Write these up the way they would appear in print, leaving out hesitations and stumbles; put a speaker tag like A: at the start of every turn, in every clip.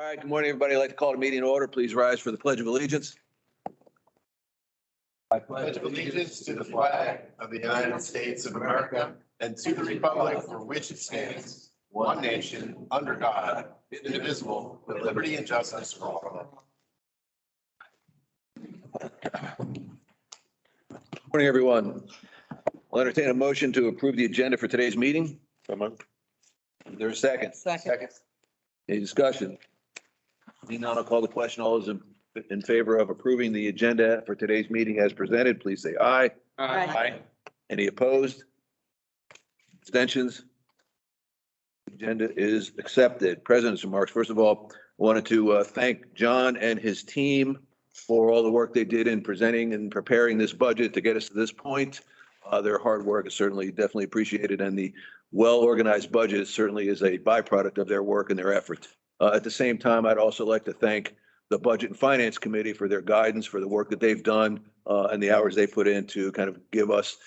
A: right, good morning, everybody. I'd like to call the meeting in order. Please rise for the Pledge of Allegiance. I
B: Pledge of allegiance to the flag of the United States of America and to the republic for which it stands, one nation, under God, indivisible, with liberty and justice for all.
A: Morning, everyone. I'll entertain a motion to approve the agenda for today's meeting. Is there a second?
C: Second.
A: Any discussion? Seeing none, I'll call the question. All those in favor of approving the agenda for today's meeting as presented, please say aye.
C: Aye.
A: Any opposed? Abstentions? Agenda is accepted. President's remarks. First of all, I wanted to thank John and his team for all the work they did in presenting and preparing this budget to get us to this point. Their hard work is certainly definitely appreciated, and the well-organized budget certainly is a byproduct of their work and their effort. At the same time, I'd also like to thank the Budget and Finance Committee for their guidance, for the work that they've done, and the hours they put in to kind of give us,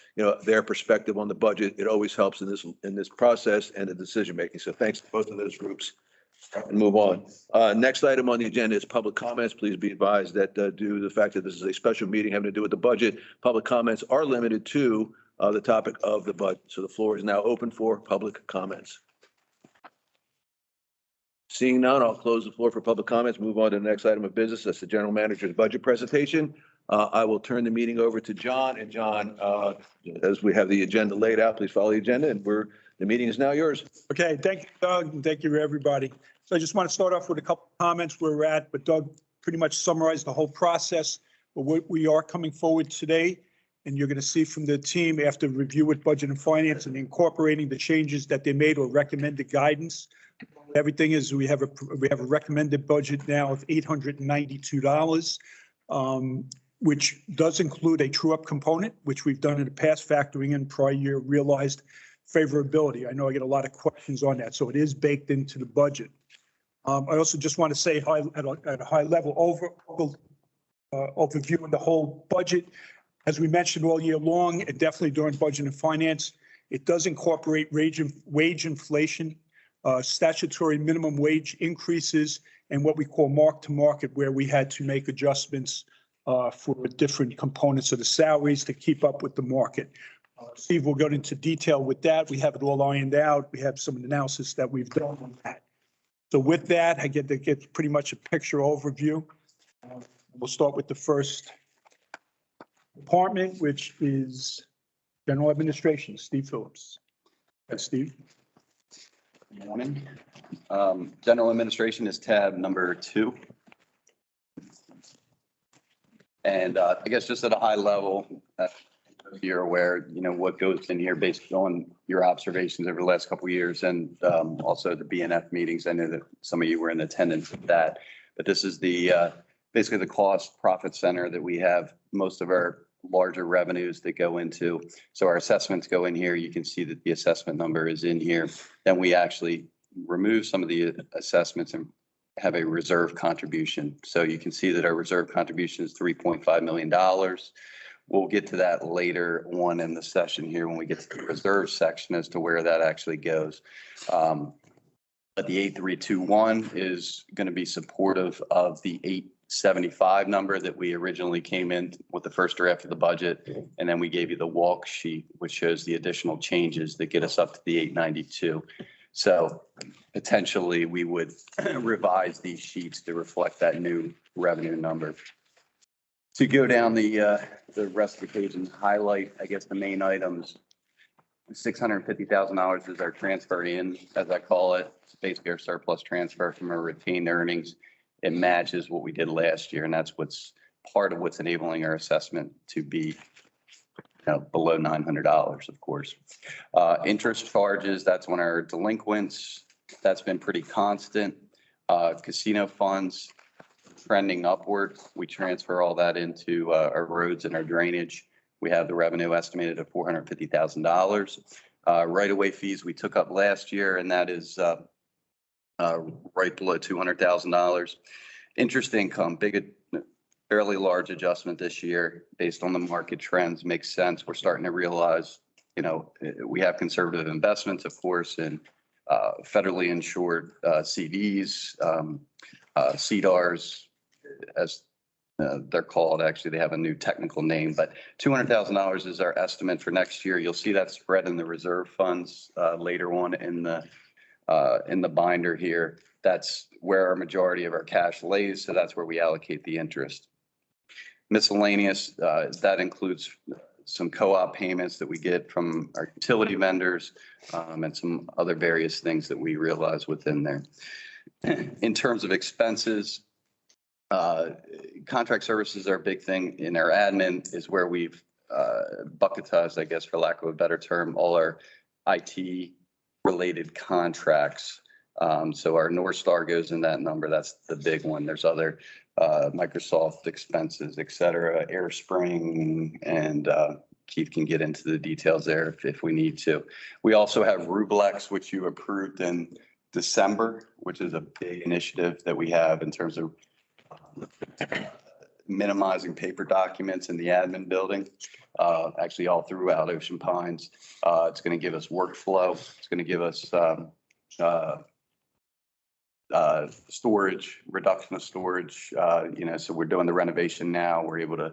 A: their perspective on the budget. It always helps in this process and the decision making. So thanks to both of those groups. And move on. Next item on the agenda is public comments. Please be advised that due to the fact that this is a special meeting having to do with the budget, public comments are limited to the topic of the budget. So the floor is now open for public comments. Seeing none, I'll close the floor for public comments. Move on to the next item of business. That's the general manager's budget presentation. I will turn the meeting over to John. And John, as we have the agenda laid out, please follow the agenda, and the meeting is now yours.
D: Okay, thank you, Doug, and thank you, everybody. So I just want to start off with a couple of comments where we're at, but Doug pretty much summarized the whole process. But we are coming forward today, and you're going to see from the team after review with Budget and Finance and incorporating the changes that they made or recommended guidance. Everything is we have a recommended budget now of $892, which does include a true-up component, which we've done in the past, factoring in prior year realized favorability. I know I get a lot of questions on that, so it is baked into the budget. I also just want to say at a high level overview of the whole budget. As we mentioned all year long, and definitely during Budget and Finance, it does incorporate wage inflation, statutory minimum wage increases, and what we call mark-to-market, where we had to make adjustments for different components of the salaries to keep up with the market. Steve will go into detail with that. We have it all ironed out. We have some analysis that we've done on that. So with that, I get pretty much a picture overview. We'll start with the first department, which is General Administration, Steve Phillips. That's Steve.
E: Good morning. General Administration is tab number 2. And I guess just at a high level, you're aware, what goes in here based on your observations over the last couple of years, and also the BNF meetings. I know that some of you were in attendance at that, but this is the basically the cost profit center that we have most of our larger revenues that go into. So our assessments go in here. You can see that the assessment number is in here. Then we actually remove some of the assessments and have a reserve contribution. So you can see that our reserve contribution is $3.5 million. We'll get to that later on in the session here when we get to the reserve section as to where that actually goes. But the 8321 is going to be supportive of the 875 number that we originally came in with the first draft of the budget. And then we gave you the walk sheet, which shows the additional changes that get us up to the 892. So potentially we would revise these sheets to reflect that new revenue number. To go down the rest of the page and highlight, I guess, the main items, $650,000 is our transfer in, as I call it. It's basically our surplus transfer from our retained earnings. It matches what we did last year, and that's what's part of what's enabling our assessment to be below $900, of course. Interest charges, that's when our delinquents, that's been pretty constant. Casino funds, trending upward. We transfer all that into our roads and our drainage. We have the revenue estimated at $450,000. Right-of-way fees we took up last year, and that is right below $200,000. Interest income, fairly large adjustment this year based on the market trends. Makes sense. We're starting to realize, we have conservative investments, of course, and federally insured CDs. CDARs, as they're called. Actually, they have a new technical name, but $200,000 is our estimate for next year. You'll see that spread in the reserve funds later on in the binder here. That's where our majority of our cash lays, so that's where we allocate the interest. Miscellaneous, that includes some co-op payments that we get from our utility vendors, and some other various things that we realize within there. In terms of expenses, contract services are a big thing. In our admin is where we've bucketized, I guess, for lack of a better term, all our IT related contracts. So our North Star goes in that number. That's the big one. There's other Microsoft expenses, et cetera, AirSpring, and Keith can get into the details there if we need to. We also have Rublex, which you approved in December, which is a big initiative that we have in terms of minimizing paper documents in the admin building, actually all throughout Ocean Pines. It's going to give us workflow. It's going to give us storage, reduction of storage. So we're doing the renovation now. We're able to,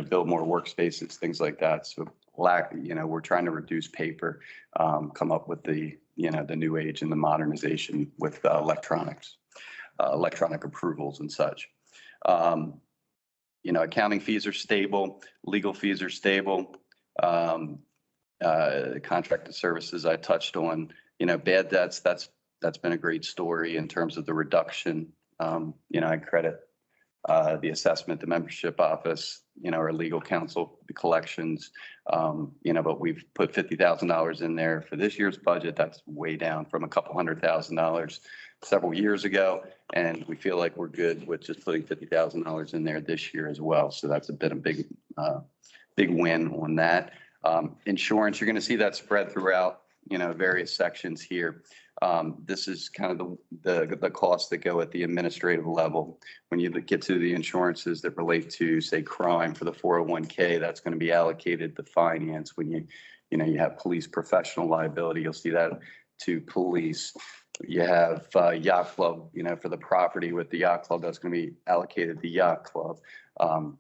E: build more workspaces, things like that. So we're trying to reduce paper, come up with the new age and the modernization with electronics, electronic approvals and such. Accounting fees are stable, legal fees are stable. Contracted services I touched on, bad debts, that's been a great story in terms of the reduction. I credit the assessment, the membership office, our legal counsel, the collections, but we've put $50,000 in there for this year's budget. That's way down from a couple $100,000 several years ago. And we feel like we're good with just putting $50,000 in there this year as well. So that's been a big win on that. Insurance, you're going to see that spread throughout, various sections here. This is kind of the costs that go at the administrative level. When you get to the insurances that relate to, say, crime for the 401k, that's going to be allocated to finance. When you have police professional liability, you'll see that to police. You have yacht club, for the property with the yacht club, that's going to be allocated to yacht club.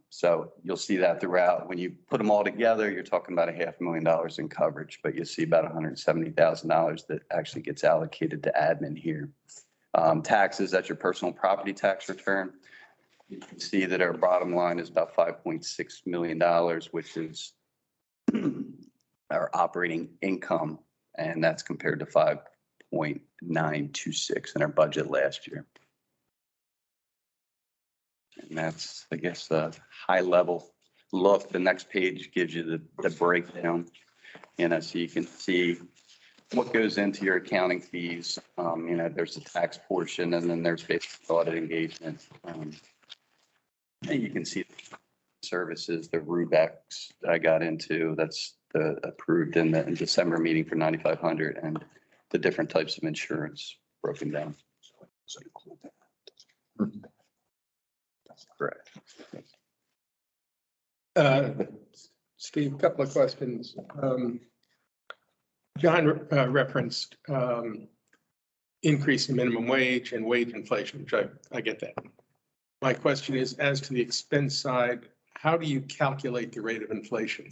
E: So you'll see that throughout. When you put them all together, you're talking about $500,000 in coverage, but you see about $170,000 that actually gets allocated to admin here. Taxes, that's your personal property tax return. You can see that our bottom line is about $5.6 million, which is our operating income, and that's compared to 5.926 in our budget last year. And that's, I guess, a high level look. The next page gives you the breakdown, so you can see what goes into your accounting fees. There's the tax portion, and then there's basic audit engagement. And you can see the services, the Rubex that I got into, that's approved in the December meeting for $9,500, and the different types of insurance broken down. Correct.
C: Steve, a couple of questions. John referenced increase in minimum wage and wage inflation, which I get that. My question is, as to the expense side, how do you calculate the rate of inflation?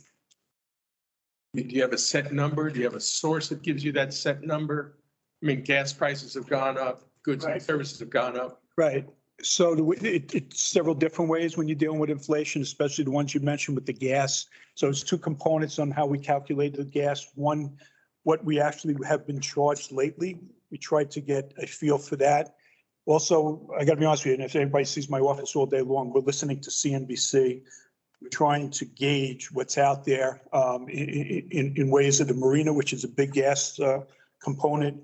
C: Do you have a set number? Do you have a source that gives you that set number? I mean, gas prices have gone up, goods and services have gone up.
D: Right. So it's several different ways when you're dealing with inflation, especially the ones you mentioned with the gas. So it's two components on how we calculate the gas. One, what we actually have been charged lately. We tried to get a feel for that. Also, I got to be honest with you, and if anybody sees my office all day long, we're listening to CNBC. We're trying to gauge what's out there in ways of the marina, which is a big gas component.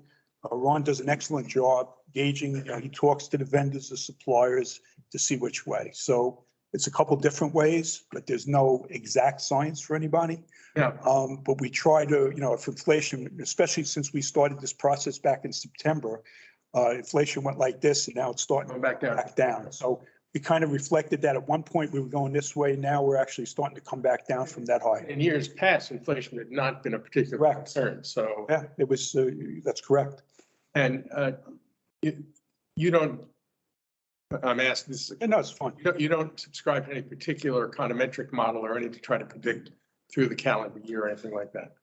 D: Ron does an excellent job gauging. He talks to the vendors, the suppliers to see which way. So it's a couple different ways, but there's no exact science for anybody.
C: Yeah.
D: But we try to, if inflation, especially since we started this process back in September, inflation went like this, and now it's starting
C: Back down.
D: So we kind of reflected that at one point we were going this way. Now we're actually starting to come back down from that high.
C: In years past, inflation had not been a particular concern. So
D: yeah, it was. That's correct.
C: And you don't I'm asking this,
D: No, it's fine.
C: you don't subscribe to any particular econometric model or anything to try to predict through the calendar year or anything like that?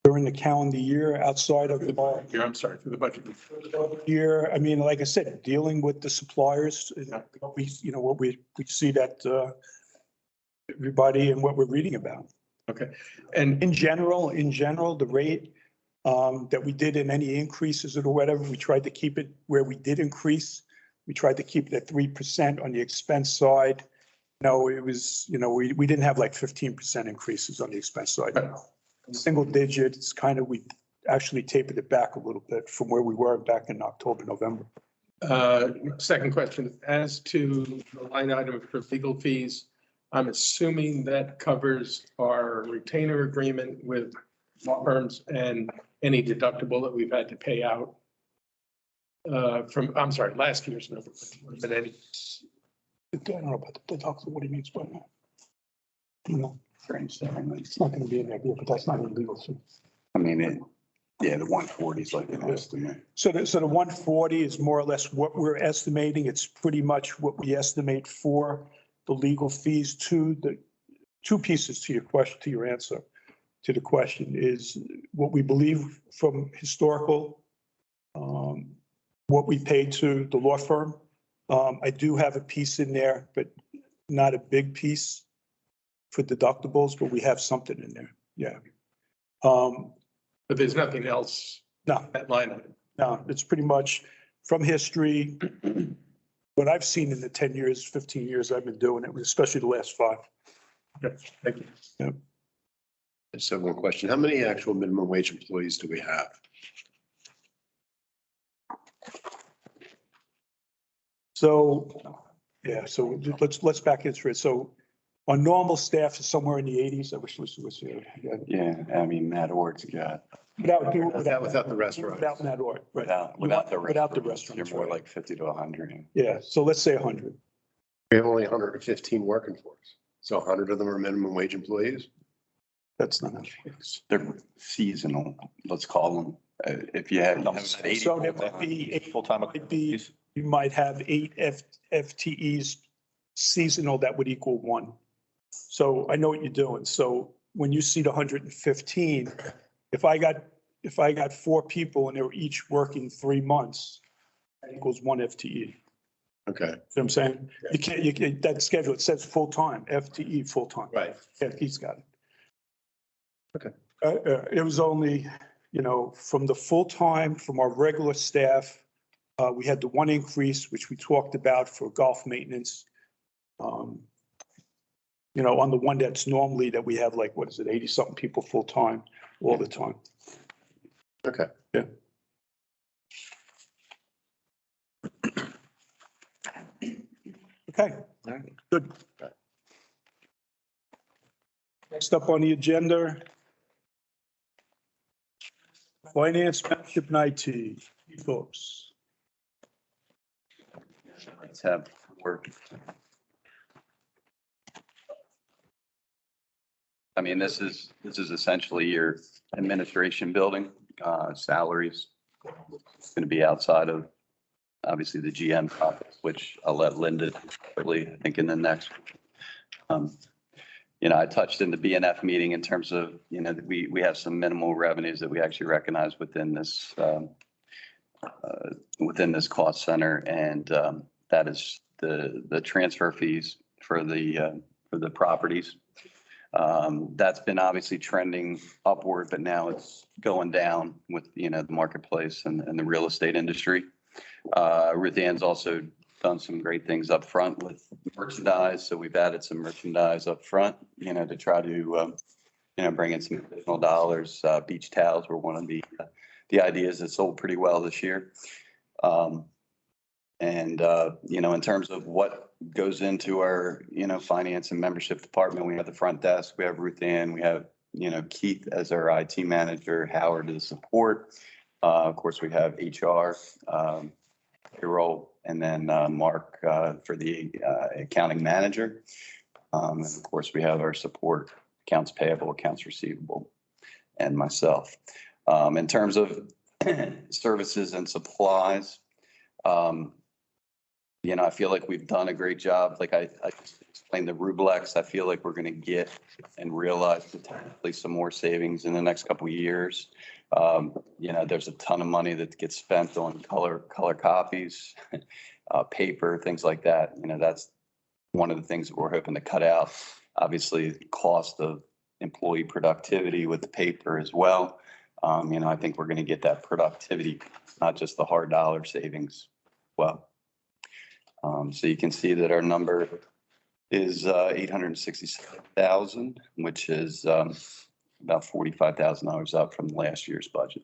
D: During the calendar year, outside of the
C: Here, I'm sorry, through the budget.
D: year, I mean, like I said, dealing with the suppliers, what we see that everybody and what we're reading about.
C: Okay. And
D: In general, the rate that we did in any increases or whatever, we tried to keep it where we did increase. We tried to keep it at 3% on the expense side. No, it was, we didn't have like 15% increases on the expense side. Single digits, kind of, we actually tapered it back a little bit from where we were back in October, November.
C: second question, as to the line item for legal fees, I'm assuming that covers our retainer agreement with law firms and any deductible that we've had to pay out from, I'm sorry, last year's number, but any.
D: I don't know about the deductible, what he means by that. It's not going to be an idea, but that's not illegal.
E: I mean, the 140 is like an estimate.
D: So the 140 is more or less what we're estimating. It's pretty much what we estimate for the legal fees. The two pieces to your question, to your answer to the question is what we believe from historical, what we pay to the law firm. I do have a piece in there, but not a big piece for deductibles, but we have something in there. Yeah.
C: But there's nothing else.
D: No.
C: That line item.
D: No, it's pretty much from history, what I've seen in the 10 years, 15 years I've been doing it, especially the last 5.
C: Okay, thank you.
D: Yep.
B: So one question, how many actual minimum wage employees do we have?
D: So, yeah, so let's back into it. So our normal staff is somewhere in the 80s. I wish this was here.
E: Yeah, I mean, Matt Ort's got,
B: Without the restaurant.
D: Without that org. Right.
E: without the
D: restaurants,
E: you're more like 50 to 100.
D: Yeah, so let's say 100.
B: We have only 115 working for us. So 100 of them are minimum wage employees.
D: That's not.
E: They're seasonal, let's call them. If you had.
D: So there might be 8
A: Full-time
D: might be, you might have 8 FTEs seasonal that would equal 1. So I know what you're doing. So when you see the 115, if I got 4 people and they were each working 3 months, that equals 1 FTE.
B: Okay.
D: You know what I'm saying? You can't, that schedule, it says full-time, FTE, full-time.
B: Right.
D: Yeah, he's got it.
B: Okay.
D: It was only, from the full-time, from our regular staff, we had the 1 increase, which we talked about for golf maintenance. On the one that's normally that we have like, 80-something people full-time all the time.
B: Okay.
D: Yeah. Okay, good. Next up on the agenda, finance, membership, and IT, folks.
E: Let's have work. I mean, this is essentially your administration building, salaries. It's going to be outside of, obviously, the GM office, which I'll let Linda quickly, I think in the next. I touched in the BNF meeting in terms of, we have some minimal revenues that we actually recognize within this cost center. And that is the transfer fees for the properties. That's been obviously trending upward, but now it's going down with, the marketplace and the real estate industry. Ruth Ann's also done some great things up front with merchandise. So we've added some merchandise up front, to try to, bring in some additional dollars. Beach towels were one of the ideas that sold pretty well this year. In terms of what goes into our, finance and membership department, we have the front desk, we have Ruth Ann, we have, Keith as our IT manager, Howard as support. Of course, we have HR, payroll, and then Mark for the accounting manager. And of course, we have our support, accounts payable, accounts receivable, and myself. In terms of services and supplies, You know, I feel like we've done a great job. Like I explained the Rublex, I feel like we're going to get and realize potentially some more savings in the next couple of years. You know, there's a ton of money that gets spent on color copies, paper, things like that. You know, that's one of the things that we're hoping to cut out. Obviously, the cost of employee productivity with the paper as well. You know, I think we're going to get that productivity, not just the hard dollar savings. Well, so you can see that our number is 867,000, which is about $45,000 up from last year's budget.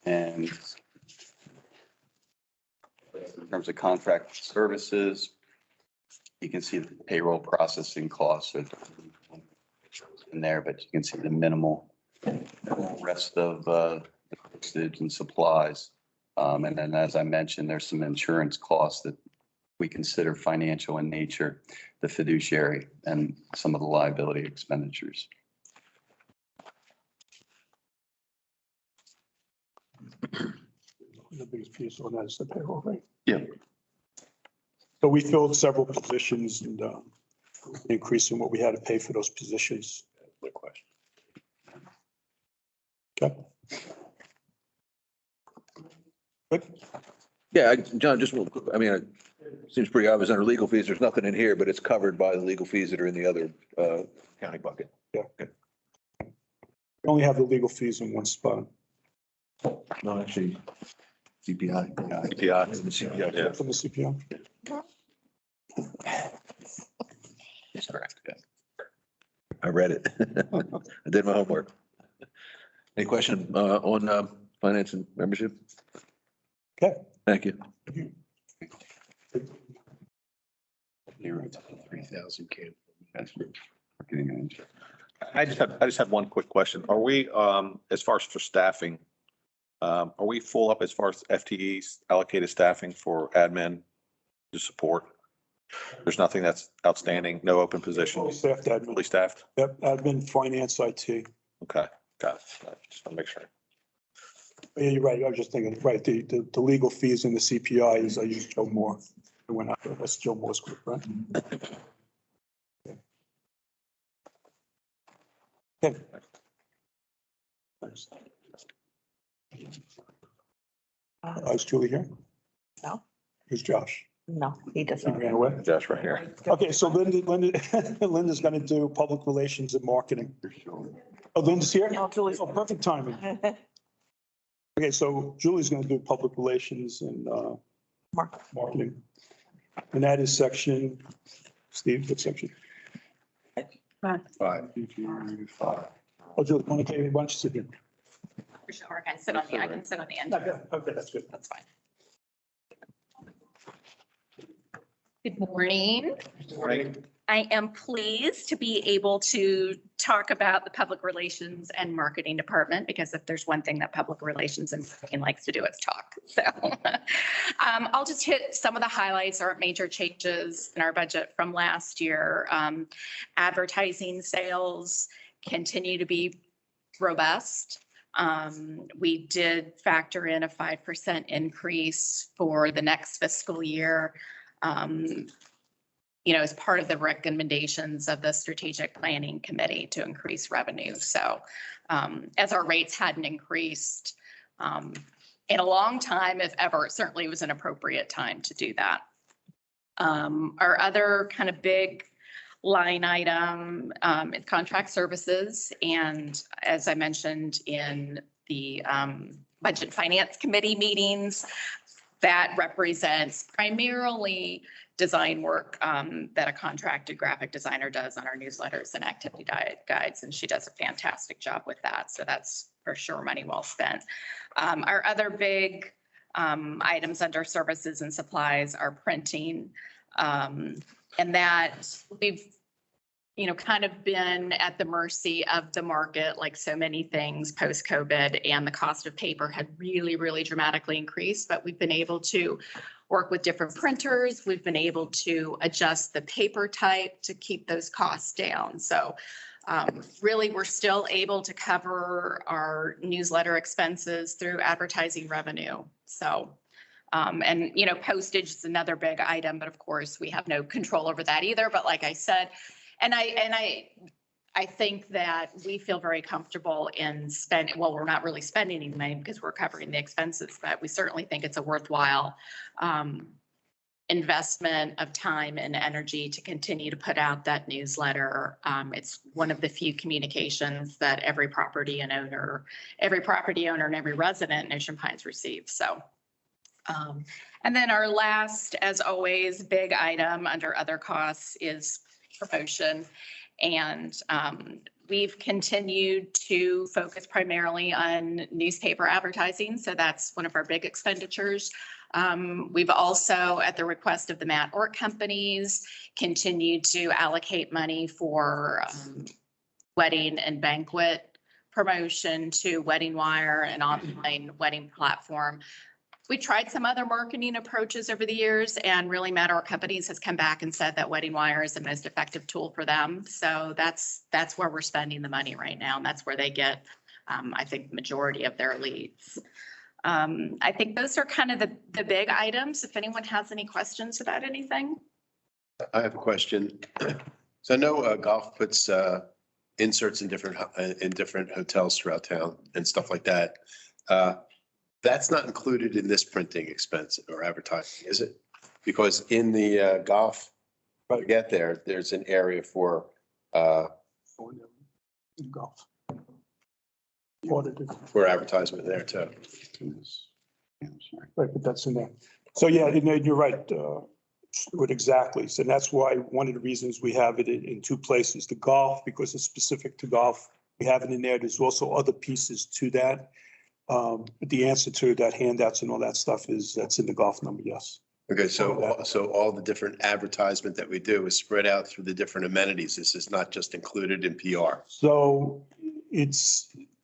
E: And in terms of contract services, you can see the payroll processing costs are in there, but you can see the minimal rest of the postage and supplies. And then, as I mentioned, there's some insurance costs that we consider financial in nature, the fiduciary and some of the liability expenditures.
D: The biggest piece on that is the payroll rate.
E: Yeah.
D: So we filled several positions and increasing what we had to pay for those positions.
E: Good question.
D: Okay. Good.
A: Yeah, John, just, I mean, it seems pretty obvious under legal fees, there's nothing in here, but it's covered by the legal fees that are in the other county bucket.
D: Yeah. We only have the legal fees in one spot.
A: No, actually, CPI.
B: CPI.
A: CPI.
B: Yeah.
D: From the CPI.
E: That's correct. Yeah.
A: I read it. I did my homework. Any question on finance and membership?
D: Okay.
A: Thank you.
E: You're right.
C: 3,000 can.
E: That's marketing manager.
B: I just have one quick question. Are we, as far as for staffing, are we full up as far as FTEs allocated staffing for admin to support? There's nothing that's outstanding, no open
D: Fully
B: positions,
D: staffed admin.
B: fully staffed?
D: Yep, admin, finance, IT.
B: Okay, got it. Just want to make sure.
D: Yeah, you're right. I was just thinking, right, the legal fees and the CPI is, I use Joe Moore. It went out there. That's Joe Moore's group, right? Okay. Thanks. Is Julie here?
F: No.
D: Who's Josh?
F: No, he
D: He
F: doesn't.
D: ran away.
B: Josh right here.
D: Okay, so Linda's going to do public relations and marketing. Oh, Linda's here?
F: No, Julie's.
D: Oh, perfect timing. Okay, so Julie's going to do public relations and
F: Mark.
D: marketing. And that is section, Steve, what section?
B: Five.
D: Oh, Julie, why don't you sit here?
G: For sure, I can sit on the end.
D: Okay, that's good.
G: That's fine. Good morning.
B: Morning.
G: I am pleased to be able to talk about the public relations and marketing department, because if there's one thing that public relations and marketing likes to do, it's talk. So I'll just hit some of the highlights or major changes in our budget from last year. Advertising sales continue to be robust. We did factor in a 5% increase for the next fiscal year. You know, as part of the recommendations of the strategic planning committee to increase revenue. So as our rates hadn't increased in a long time, if ever, it certainly was an appropriate time to do that. Our other kind of big line item is contract services. And as I mentioned in the budget finance committee meetings, that represents primarily design work that a contracted graphic designer does on our newsletters and activity guides, and she does a fantastic job with that. So that's for sure money well spent. Our other big items under services and supplies are printing, and that we've kind of been at the mercy of the market, like so many things post-COVID, and the cost of paper had really, really dramatically increased, but we've been able to work with different printers. We've been able to adjust the paper type to keep those costs down. So Really, we're still able to cover our newsletter expenses through advertising revenue. So, and, you know, postage is another big item, but of course, we have no control over that either. But like I said, I think that we feel very comfortable in spending, well, we're not really spending any money because we're covering the expenses, but we certainly think it's a worthwhile investment of time and energy to continue to put out that newsletter. It's one of the few communications that every property owner and every resident in Ocean Pines receives. So, and then our last, as always, big item under other costs is promotion. And we've continued to focus primarily on newspaper advertising. So that's one of our big expenditures. We've also, at the request of the Matt Ork companies, continued to allocate money for wedding and banquet promotion to Wedding Wire, an online wedding platform. We tried some other marketing approaches over the years, and really Matt Ork companies has come back and said that Wedding Wire is the most effective tool for them. So that's where we're spending the money right now. And that's where they get, I think, the majority of their leads. I think those are kind of the big items. If anyone has any questions about anything.
B: I have a question. So I know golf puts inserts in different hotels throughout town and stuff like that. That's not included in this printing expense or advertising, is it? Because in the golf, to get there, there's an area for
D: Golf.
B: for advertisement there too.
D: Right, but that's in there. So yeah, you're right, Stuart, exactly. So that's why one of the reasons we have it in two places, the golf, because it's specific to golf. We have it in there. There's also other pieces to that. But the answer to that handouts and all that stuff is that's in the golf number, yes.
B: Okay, so all the different advertisement that we do is spread out through the different amenities. This is not just included in PR.
D: So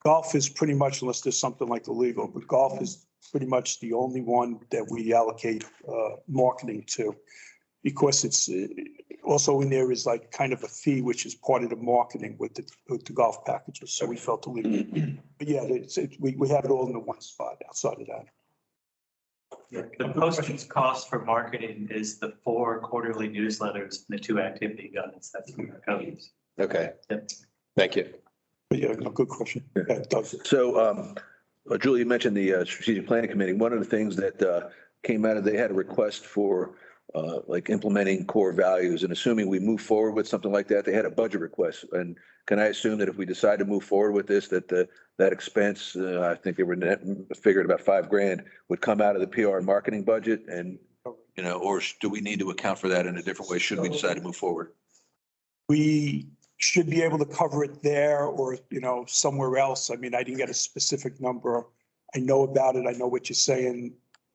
D: golf is pretty much, unless there's something like illegal, but golf is pretty much the only one that we allocate marketing to. Because it's also in there is like kind of a fee, which is part of the marketing with the golf packages. So we felt to leave it. But yeah, we have it all in the one spot outside of that.
H: The postage cost for marketing is the 4 quarterly newsletters and the 2 activity guides. That's what it covers.
B: Okay,
H: Yep.
B: thank you.
D: But yeah, no, good question. Yeah, it does.
A: So, Julie, you mentioned the strategic planning committee. One of the things that came out of, they had a request for like implementing core values, and assuming we move forward with something like that, they had a budget request. And can I assume that if we decide to move forward with this, that that expense, I think they were figured about $5,000, would come out of the PR and marketing budget? And, you know, or do we need to account for that in a different way? Should we decide to move forward?
D: We should be able to cover it there or, you know, somewhere else. I mean, I didn't get a specific number. I know about it. I know what you're saying.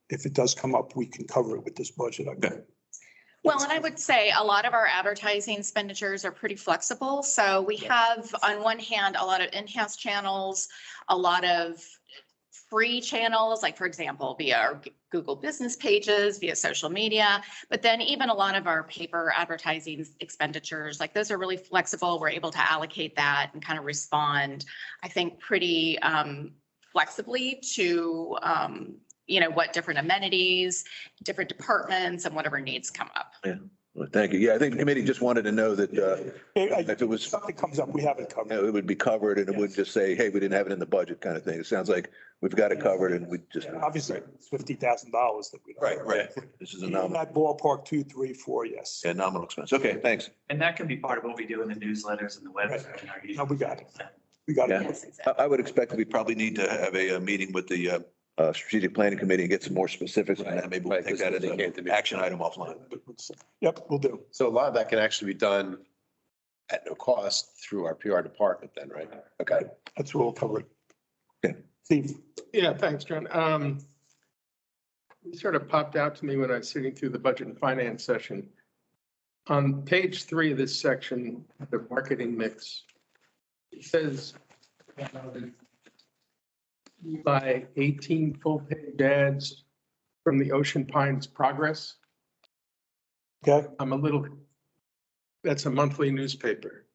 D: If it does come up, we can cover it with this budget. Okay.
G: Well, and I would say a lot of our advertising expenditures are pretty flexible. So we have, on one hand, a lot of in-house channels, a lot of free channels, like for example, via our Google business pages, via social media, but then even a lot of our paper advertising expenditures, like those are really flexible. We're able to allocate that and kind of respond, I think, pretty flexibly to, you know, what different amenities, different departments and whatever needs come up.
A: Yeah, well, thank you. Yeah, I think the committee just wanted to know that if it was,
D: Something comes up, we have it
A: you
D: covered.
A: know, it would be covered and it wouldn't just say, hey, we didn't have it in the budget kind of thing. It sounds like we've got it covered and we just.
D: Obviously, it's $50,000 that we.
A: Right. This is a
D: In
A: nominal,
D: that ballpark, 2, 3, 4, yes.
A: yeah, nominal expense. Okay, thanks.
H: And that can be part of what we do in the newsletters and the website. And our
D: No, we got it. We got
A: Yeah.
D: it.
G: Yes, exactly.
A: I would expect that we probably need to have a meeting with the strategic planning committee and get some more specifics on that. Maybe we'll
B: Right,
A: take that as
B: because they
A: an
B: can't-
A: action item offline.
D: Yep, we'll do.
B: So a lot of that can actually be done at no cost through our PR department then, right? Okay.
D: That's what we'll cover it.
A: Okay.
D: Steve,
C: Yeah, thanks, John. It sort of popped out to me when I was sitting through the budget and finance session. On page 3 of this section, the marketing mix, it says by 18 full-page ads from the Ocean Pines Progress.
D: okay,
C: I'm a little, that's a monthly newspaper.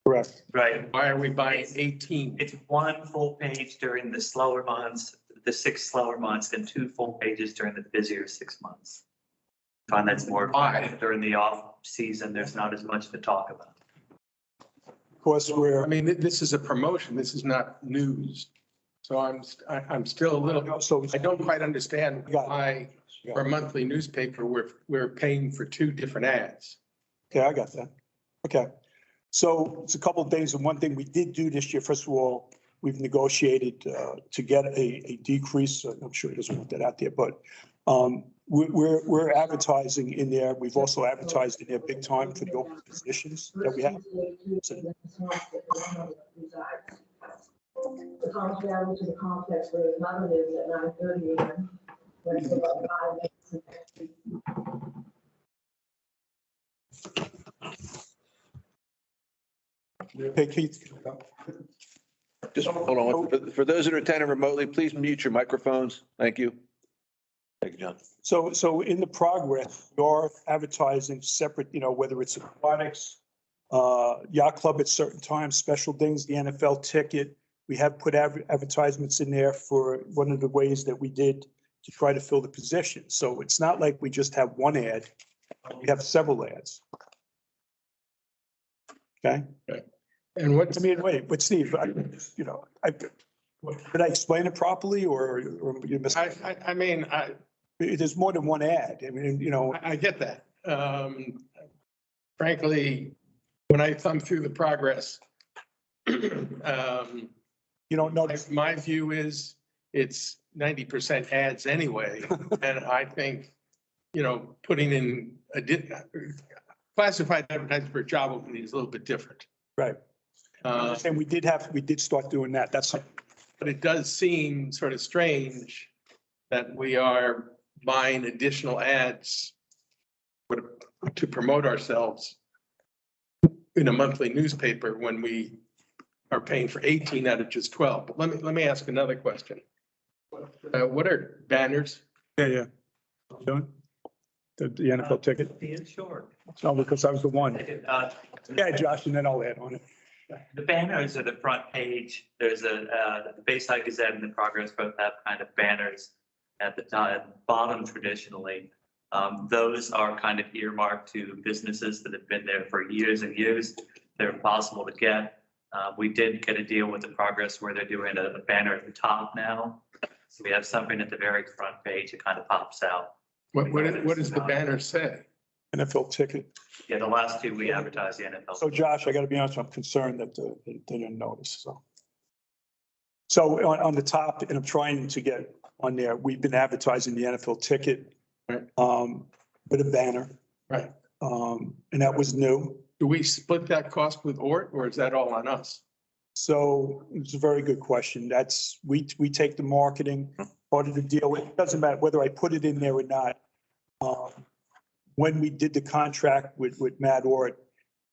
D: Correct.
H: Right.
C: Why are we buying 18?
H: It's one full page during the slower months, the 6 slower months, and 2 full pages during the busier 6 months. I find that's more
C: Why?
H: during the off season. There's not as much to talk about.
D: Of course,
C: I mean, this is a promotion. This is not news. So I'm still a little,
D: so,
C: I don't quite understand
D: Got it.
C: why for a monthly newspaper, we're paying for 2 different ads.
D: okay, I got that. Okay. So it's a couple of things. And one thing we did do this year, first of all, we've negotiated to get a decrease. I'm sure he doesn't want that out there, but we're advertising in there. We've also advertised in there big time for the open positions that we have. So,
I: The comes down to the complex where the mother lives at 9:30 a.m. When it's about 5 minutes.
D: hey, Keith.
A: Just hold on. For those that are attending remotely, please mute your microphones. Thank you. Thank you, John.
D: So in the progress, we are advertising separate, whether it's aquatics, yacht club at certain times, special things, the NFL ticket. We have put advertisements in there for one of the ways that we did to try to fill the position. So it's not like we just have one ad. We have several ads. Okay?
C: And what's,
D: I mean, wait, but Steve, did I explain it properly or you missed?
C: I mean,
D: There's more than one ad. I mean,
C: I get that. Frankly, when I thumb through the progress,
D: you don't notice.
C: my view is it's 90% ads anyway. And I think, putting in classified advertising for a job opening is a little bit different.
D: Right. And we did start doing that.
C: But it does seem sort of strange that we are buying additional ads to promote ourselves in a monthly newspaper when we are paying for 18 out of just 12. But let me ask another question. What are banners?
D: Yeah. Doing? The NFL ticket?
H: Being short.
D: No, because I was the one.
H: Uh,
D: Yeah, Josh, and then I'll add on it.
H: The banners are the front page. There's the Bayside Gazette and the Progress both have kind of banners at the bottom traditionally. Those are kind of earmarked to businesses that have been there for years and years. They're impossible to get. We did get a deal with the Progress where they're doing a banner at the top now. So we have something at the very front page that kind of pops out.
C: What does the banner say?
D: NFL ticket.
H: Yeah, the last 2 we advertised the NFL.
D: So Josh, I got to be honest, I'm concerned that they didn't notice, So on the top, and I'm trying to get on there, we've been advertising the NFL ticket.
C: Right.
D: With a banner.
C: Right.
D: And that was new.
C: Do we split that cost with Ort or is that all on us?
D: So it's a very good question. We take the marketing part of the deal. It doesn't matter whether I put it in there or not. When we did the contract with Matt Ort,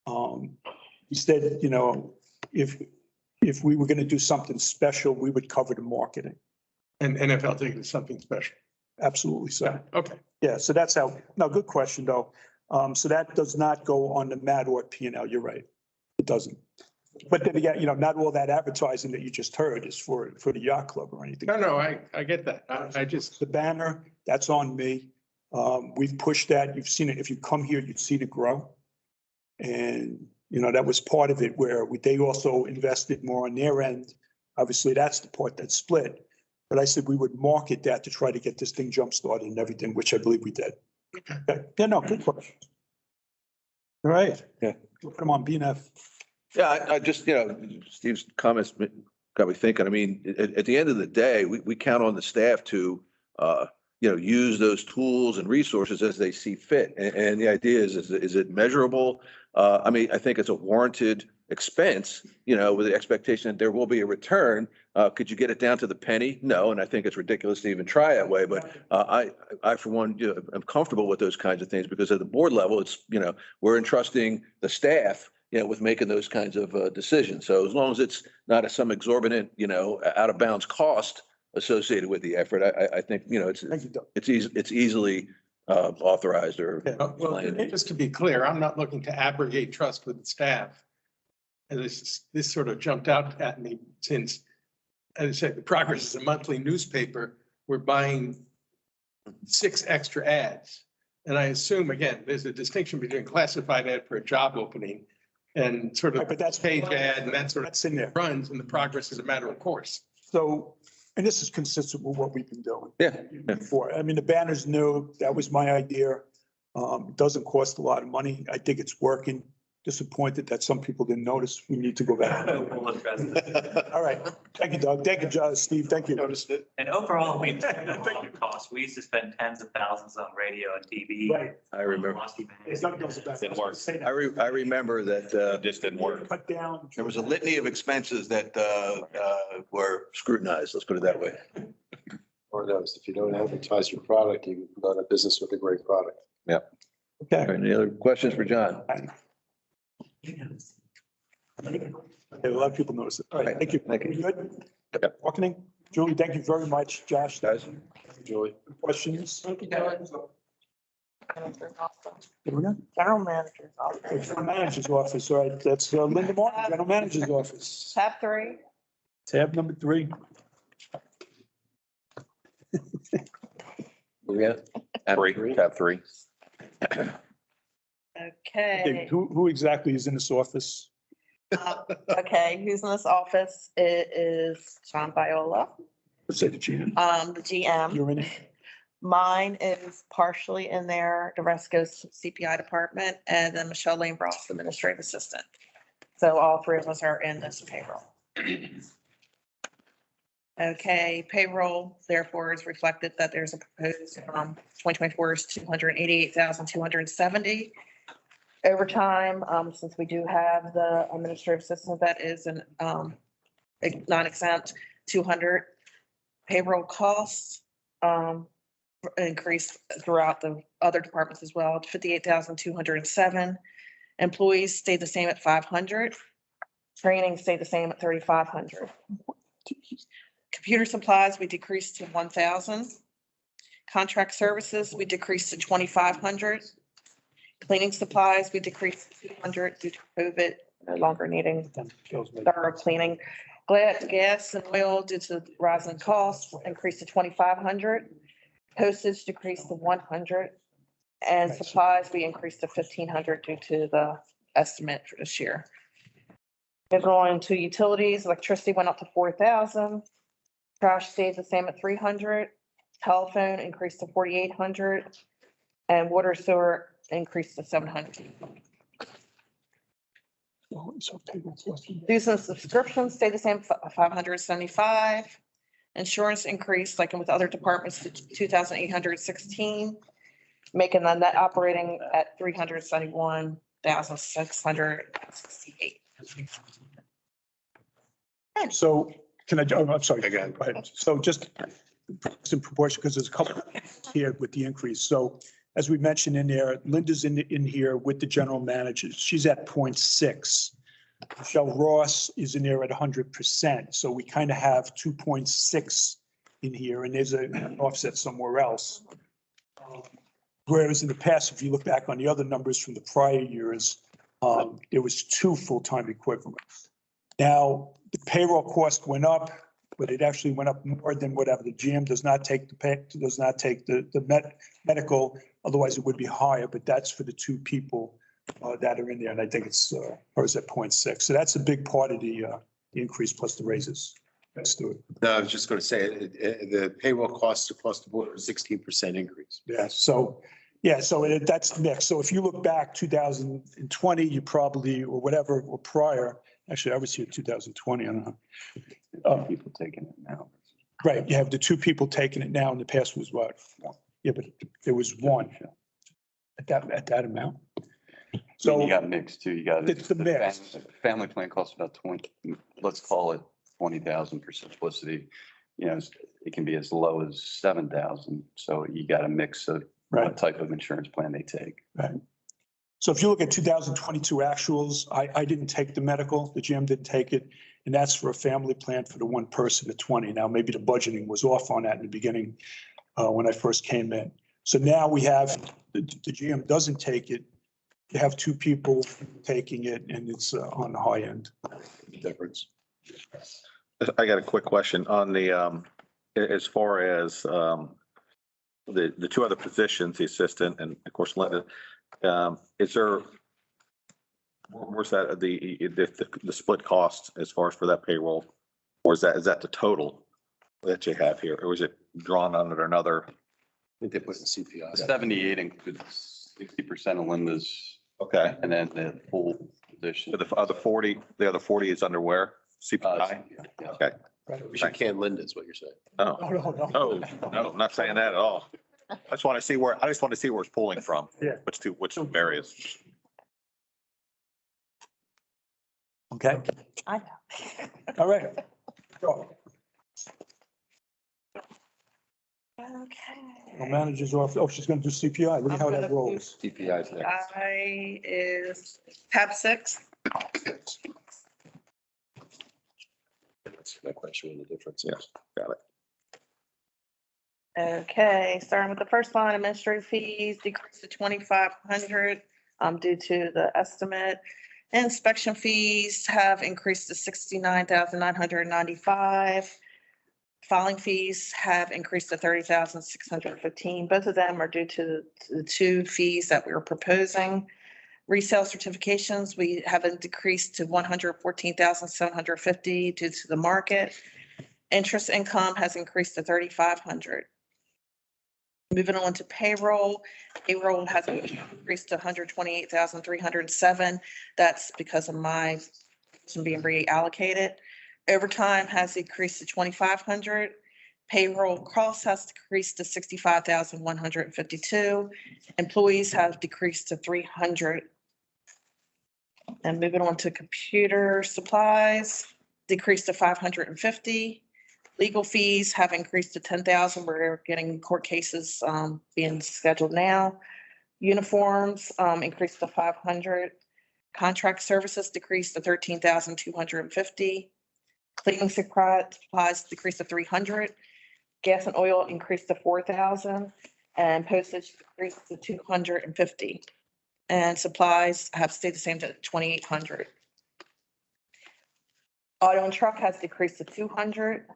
D: he said, if we were going to do something special, we would cover the marketing.
C: And NFL ticket is something special.
D: Absolutely. So,
C: Okay.
D: yeah, so that's how, no, good question though. So that does not go on the Matt Ort P&L. You're right. It doesn't. But then again, not all that advertising that you just heard is for the yacht club or anything.
C: No, I get that. I just,
D: The banner, that's on me. We've pushed that. You've seen it. If you come here, you'd see it grow. And, that was part of it where they also invested more on their end. Obviously, that's the part that split. But I said we would market that to try to get this thing jump started and everything, which I believe we did. Okay. Yeah, no, good question. All right.
A: Yeah.
D: We'll put them on BNF.
A: Yeah, I just, Steve's comments got me thinking. I mean, at the end of the day, we count on the staff to, use those tools and resources as they see fit. And the idea is it measurable? I think it's a warranted expense, with the expectation that there will be a return. Could you get it down to the penny? No, and I think it's ridiculous to even try that way. But I for one, am comfortable with those kinds of things because at the board level, it's, we're entrusting the staff, with making those kinds of decisions. So as long as it's not some exorbitant, out of bounds cost associated with the effort, I think, it's easily authorized or.
C: well, just to be clear, I'm not looking to abrogate trust with the staff. And this sort of jumped out at me since, as I said, the Progress is a monthly newspaper. We're buying 6 extra ads. And I assume, again, there's a distinction between classified ad for a job opening and sort of
D: Right, but that's-
C: page ad and that sort of
D: That's in there.
C: runs, and the Progress is a matter of course.
D: So, and this is consistent with what we've been doing
A: Yeah.
D: before. I mean, the banners new, that was my idea. It doesn't cost a lot of money. I think it's working. Disappointed that some people didn't notice. We need to go back.
H: We'll address it.
D: All right. Thank you, Doug. Thank you, Steve. Thank you.
B: Noticed it.
H: And overall, we costs. We used to spend tens of thousands on radio and TV.
D: Right.
A: I remember.
D: Doug knows about it.
A: I remember that,
B: Just didn't work.
D: Cut down.
A: there was a litany of expenses that, were scrutinized, let's put it that way.
J: Or those, if you don't advertise your product, you go out of business with a great product.
A: All
D: Okay.
A: right, any other questions for John?
D: A lot of people notice it. All right. Thank you.
A: Thank you.
D: Good.
A: Yep.
D: Walking. Julie, thank you very much. Josh,
A: Guys?
J: Julie?
D: questions?
F: Thank you, George. Manager's office.
D: Here we go.
F: General manager's office.
D: General Manager's office. All right. That's Linda Martin, General Manager's office.
F: Tab 3.
D: Tab number 3.
A: We got tab 3.
D: Okay,
F: Okay.
D: who exactly is in this office?
F: Okay, who's in this office? It is John Viola,
D: Let's say the GM.
F: the GM.
D: You're in it.
F: Mine is partially in there. The rest goes to CPI department, and then Michelle Lane Ross, administrative assistant. So all 3 of us are in this payroll. Okay, payroll therefore is reflected that there's a proposed 2024 is 288,270. Overtime, since we do have the administrative assistant that is an non-exempt, 200. Payroll costs increased throughout the other departments as well, 58,207. Employees stayed the same at 500. Training stayed the same at 3,500. Computer supplies, we decreased to 1,000. Contract services, we decreased to 2,500. Cleaning supplies, we decreased to 200 due to COVID, no longer needing thorough cleaning. Gas and oil due to rising costs increased to 2,500. Postage decreased to 100. And supplies, we increased to 1,500 due to the estimate for this year. Moving on to utilities, electricity went up to 4,000. Trash stayed the same at 300. Telephone increased to 4,800. And water sewer increased to 700. Dues and subscriptions stayed the same, 575. Insurance increased, like with other departments, to 2,816, making the net operating at 371,668.
D: So can I, oh, I'm sorry. Go ahead. So just in proportion, because there's a couple here with the increase. So as we mentioned in there, Linda's in here with the general managers. She's at 0.6. Michelle Ross is in there at 100%. So we kind of have 2.6 in here, and there's an offset somewhere else. Whereas in the past, if you look back on the other numbers from the prior years, there was 2 full-time equivalents. Now, the payroll cost went up, but it actually went up more than whatever. The GM does not take the medical, otherwise it would be higher, but that's for the 2 people that are in there. And I think it's, hers at 0.6. So that's a big part of the increase plus the raises. Let's do it.
J: No, I was just going to say, the payroll costs across the board are 16% increase.
D: Yeah, so, that's mixed. So if you look back 2020, you probably, or whatever, or prior, actually, I was here 2020, I don't know.
E: People taking it now.
D: Right, you have the 2 people taking it now, in the past was what? Yeah, but there was 1 at that amount.
E: So
D: So
E: you got mixed too. You got.
D: It's the mix.
E: Family plan costs about 20, let's call it 20,000 for simplicity. You know, it can be as low as 7,000. So you got a mix of
D: Right.
E: what type of insurance plan they take.
D: Right. So if you look at 2022 actuals, I didn't take the medical, the GM didn't take it, and that's for a family plan for the 1 person at 20. Now, maybe the budgeting was off on that in the beginning when I first came in. So now we have, the GM doesn't take it, you have two people taking it and it's on the high end.
J: Difference.
K: I got a quick question on the, as far as, the two other positions, the assistant and of course Linda, is there, where's that, the split cost as far as for that payroll? Or is that the total that you have here? Or is it drawn under another?
J: I think they put in CPI.
E: 78 includes 60% of Linda's,
K: Okay.
E: and then the full position.
K: So the other 40 is under where? CPI?
E: Yeah.
K: Okay.
J: We should can Linda is what you're saying.
K: Oh,
D: No, no, no.
K: no, I'm not saying that at all. I just want to see where it's pulling from.
D: Yeah.
K: Which areas.
D: Okay,
F: I know.
D: all right. So,
F: Okay.
D: our manager's off. Oh, she's gonna do CPI. Look at how that rolls.
K: CPI is next.
F: I is tab 6.
J: That's my question, what the difference
K: Yes,
J: is.
K: got it.
F: Okay, starting with the first line, administrative fees decreased to 2,500 due to the estimate. Inspection fees have increased to 69,995. Filing fees have increased to 30,615. Both of them are due to the two fees that we were proposing. Resale certifications, we have it decreased to 114,750 due to the market. Interest income has increased to 3,500. Moving on to payroll, payroll has increased to 128,307. That's because of my person being reallocated. Overtime has decreased to 2,500. Payroll costs has decreased to 65,152. Employees have decreased to 300. And moving on to computer supplies, decreased to 550. Legal fees have increased to 10,000. We're getting court cases being scheduled now. Uniforms increased to 500. Contract services decreased to 13,250. Cleaning supplies decreased to 300. Gas and oil increased to 4,000, and postage decreased to 250. And supplies have stayed the same to 2,800. Auto and truck has decreased to 200.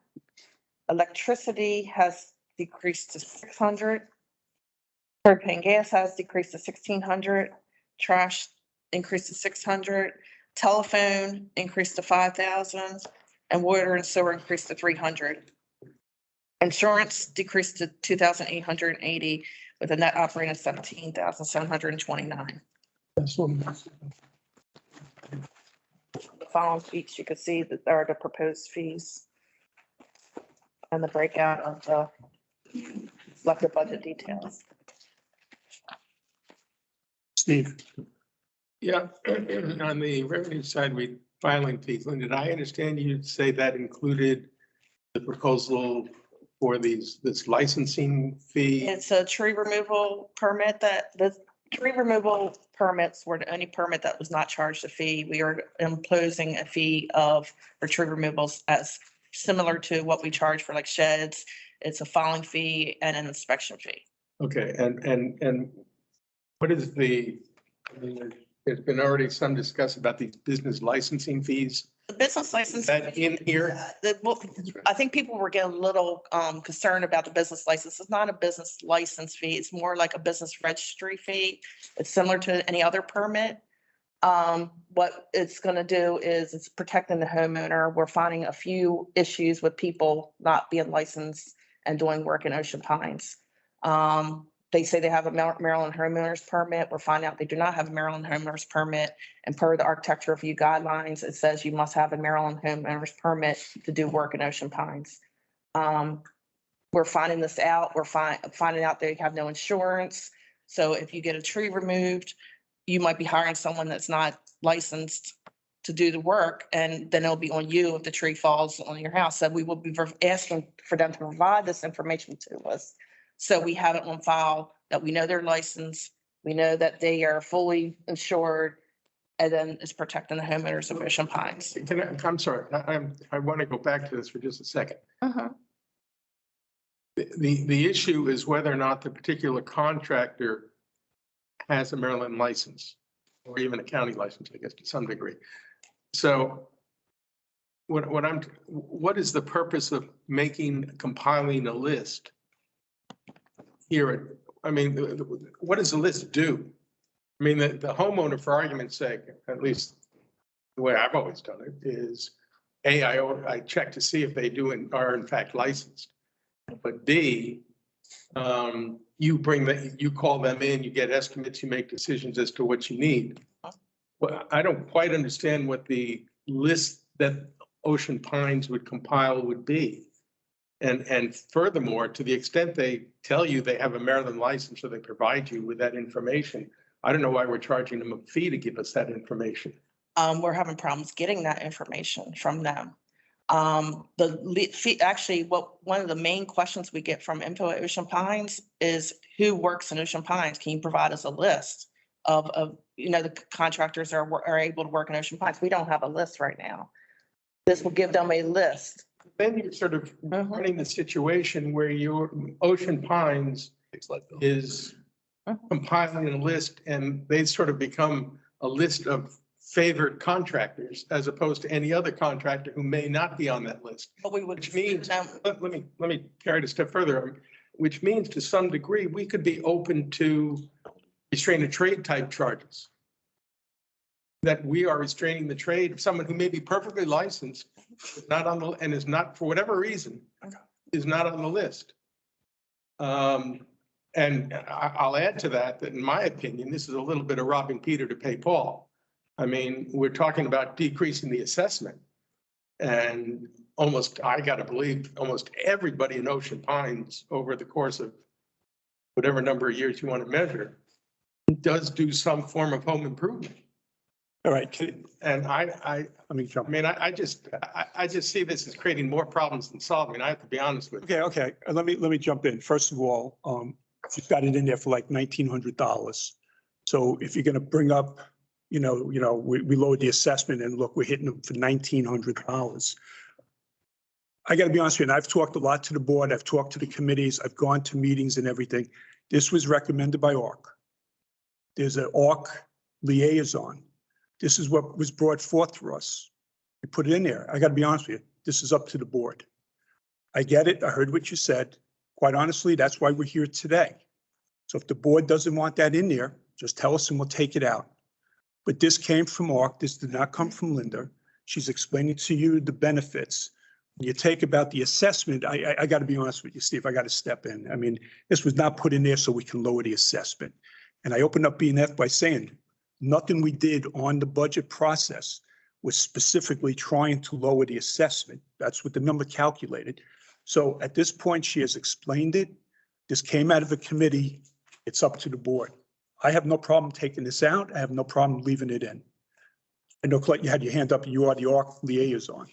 F: Electricity has decreased to 600. Propane gas has decreased to 1,600. Trash increased to 600. Telephone increased to 5,000, and water and sewer increased to 300. Insurance decreased to 2,880 with a net operating of 17,729.
D: That's what it is.
F: The following sheets, you can see that there are the proposed fees and the breakout of the selected budget details.
D: Steve,
C: Yeah, on the revenue side, we filing fees. Linda, did I understand you to say that included the proposal for this licensing fee?
F: It's a tree removal permit the tree removal permits were the only permit that was not charged a fee. We are imposing a fee for tree removals as similar to what we charge for like sheds. It's a filing fee and an inspection fee.
C: Okay, and what is I mean, there's been already some discuss about these business licensing fees.
F: The business license.
C: Is that in here?
F: I think people were getting a little concerned about the business license. It's not a business license fee. It's more like a business registry fee. It's similar to any other permit. What it's going to do is it's protecting the homeowner. We're finding a few issues with people not being licensed and doing work in Ocean Pines. They say they have a Maryland homeowners permit. We're finding out they do not have a Maryland homeowners permit. And per the architecture review guidelines, it says you must have a Maryland homeowners permit to do work in Ocean Pines. We're finding this out. We're finding out they have no insurance. So if you get a tree removed, you might be hiring someone that's not licensed to do the work, and then it'll be on you if the tree falls on your house. So we will be asking for them to provide this information to us. So we have it on file that we know they're licensed, we know that they are fully insured, and then it's protecting the homeowners of Ocean Pines.
C: I'm sorry, I want to go back to this for just a second. The issue is whether or not the particular contractor has a Maryland license. or even a county license, I guess, to some degree. So what is the purpose of compiling a list here? I mean, what does the list do? I mean, the homeowner, for argument's sake, at least the way I've always done it, is I check to see if they are in fact licensed. But B, you call them in, you get estimates, you make decisions as to what you need. Well, I don't quite understand what the list that Ocean Pines would compile would be. And furthermore, to the extent they tell you they have a Maryland license or they provide you with that information, I don't know why we're charging them a fee to give us that information.
F: We're having problems getting that information from them. Actually, one of the main questions we get from Info at Ocean Pines is who works in Ocean Pines? Can you provide us a list of the contractors that are able to work in Ocean Pines? We don't have a list right now. This will give them a list.
C: Then you're sort of running the situation where your Ocean Pines is compiling a list and they sort of become a list of favored contractors as opposed to any other contractor who may not be on that list.
F: But we would.
C: Which means, let me carry it a step further, which means to some degree, we could be open to restraint of trade type charges. That we are restraining the trade of someone who may be perfectly licensed, not on the, and is not, for whatever reason, is not on the list. And I'll add to that, that in my opinion, this is a little bit of robbing Peter to pay Paul. I mean, we're talking about decreasing the assessment. And I gotta believe, almost everybody in Ocean Pines over the course of whatever number of years you want to measure, does do some form of home improvement.
D: All right.
C: And
D: Let me jump.
C: I mean, I just see this as creating more problems than solving. I have to be honest with you.
D: Okay. Let me jump in. First of all, you've got it in there for like $1,900. So if you're going to bring up, we lowered the assessment and look, we're hitting them for $1,900. I got to be honest with you, and I've talked a lot to the board. I've talked to the committees. I've gone to meetings and everything. This was recommended by ARC. There's an ARC liaison. This is what was brought forth for us. We put it in there. I got to be honest with you. This is up to the board. I get it. I heard what you said. Quite honestly, that's why we're here today. So if the board doesn't want that in there, just tell us and we'll take it out. But this came from ARC. This did not come from Linda. She's explaining to you the benefits. When you take about the assessment, I got to be honest with you, Steve, I got to step in. I mean, this was not put in there so we can lower the assessment. And I opened up BNF by saying, nothing we did on the budget process was specifically trying to lower the assessment. That's what the number calculated. So at this point, she has explained it. This came out of a committee. It's up to the board. I have no problem taking this out. I have no problem leaving it in. I know, Colette, you had your hand up. You are the ARC liaison.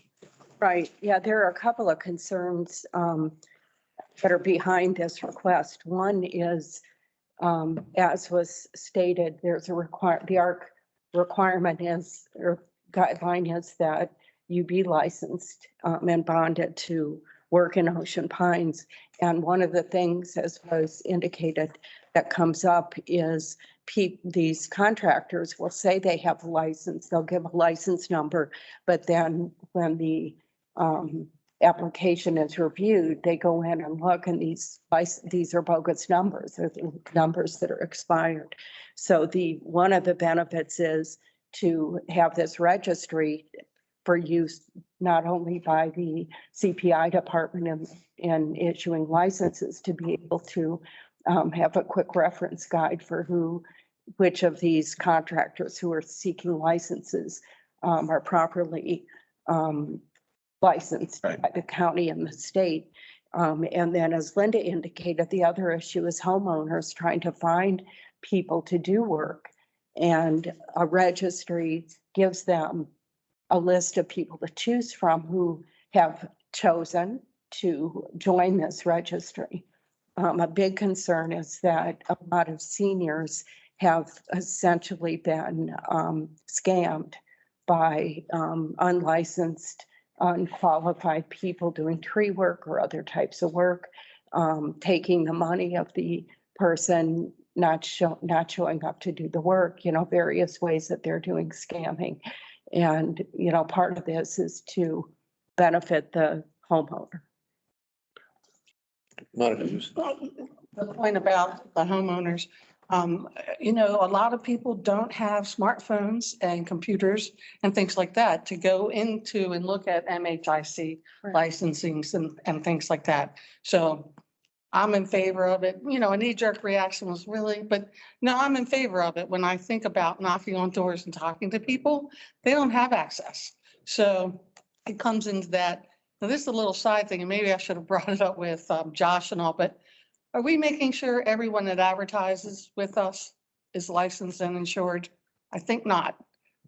L: Right. Yeah, there are a couple of concerns that are behind this request. One is, as was stated, there's the ARC requirement is, or guideline is that you be licensed and bonded to work in Ocean Pines. And one of the things, as was indicated, that comes up is these contractors will say they have a license, they'll give a license number, but then when the application is reviewed, they go in and look, and these are bogus numbers. They're the numbers that are expired. So one of the benefits is to have this registry for use not only by the CPI department in issuing licenses, to be able to have a quick reference guide for which of these contractors who are seeking licenses are properly licensed by the county and the state. And then, as Linda indicated, the other issue is homeowners trying to find people to do work. And a registry gives them a list of people to choose from who have chosen to join this registry. A big concern is that a lot of seniors have essentially been scammed by unlicensed, unqualified people doing tree work or other types of work, taking the money of the person not showing up to do the work, various ways that they're doing scamming. And, part of this is to benefit the homeowner.
A: Monica, just-
M: The point about the homeowners, a lot of people don't have smartphones and computers and things like that to go into and look at MHIC
L: Right.
M: licensings and things like that. So I'm in favor of it. A knee-jerk reaction was really, but no, I'm in favor of it. When I think about knocking on doors and talking to people, they don't have access. So it comes into that. Now, this is a little side thing, and maybe I should have brought it up with Josh and all, but are we making sure everyone that advertises with us is licensed and insured? I think not.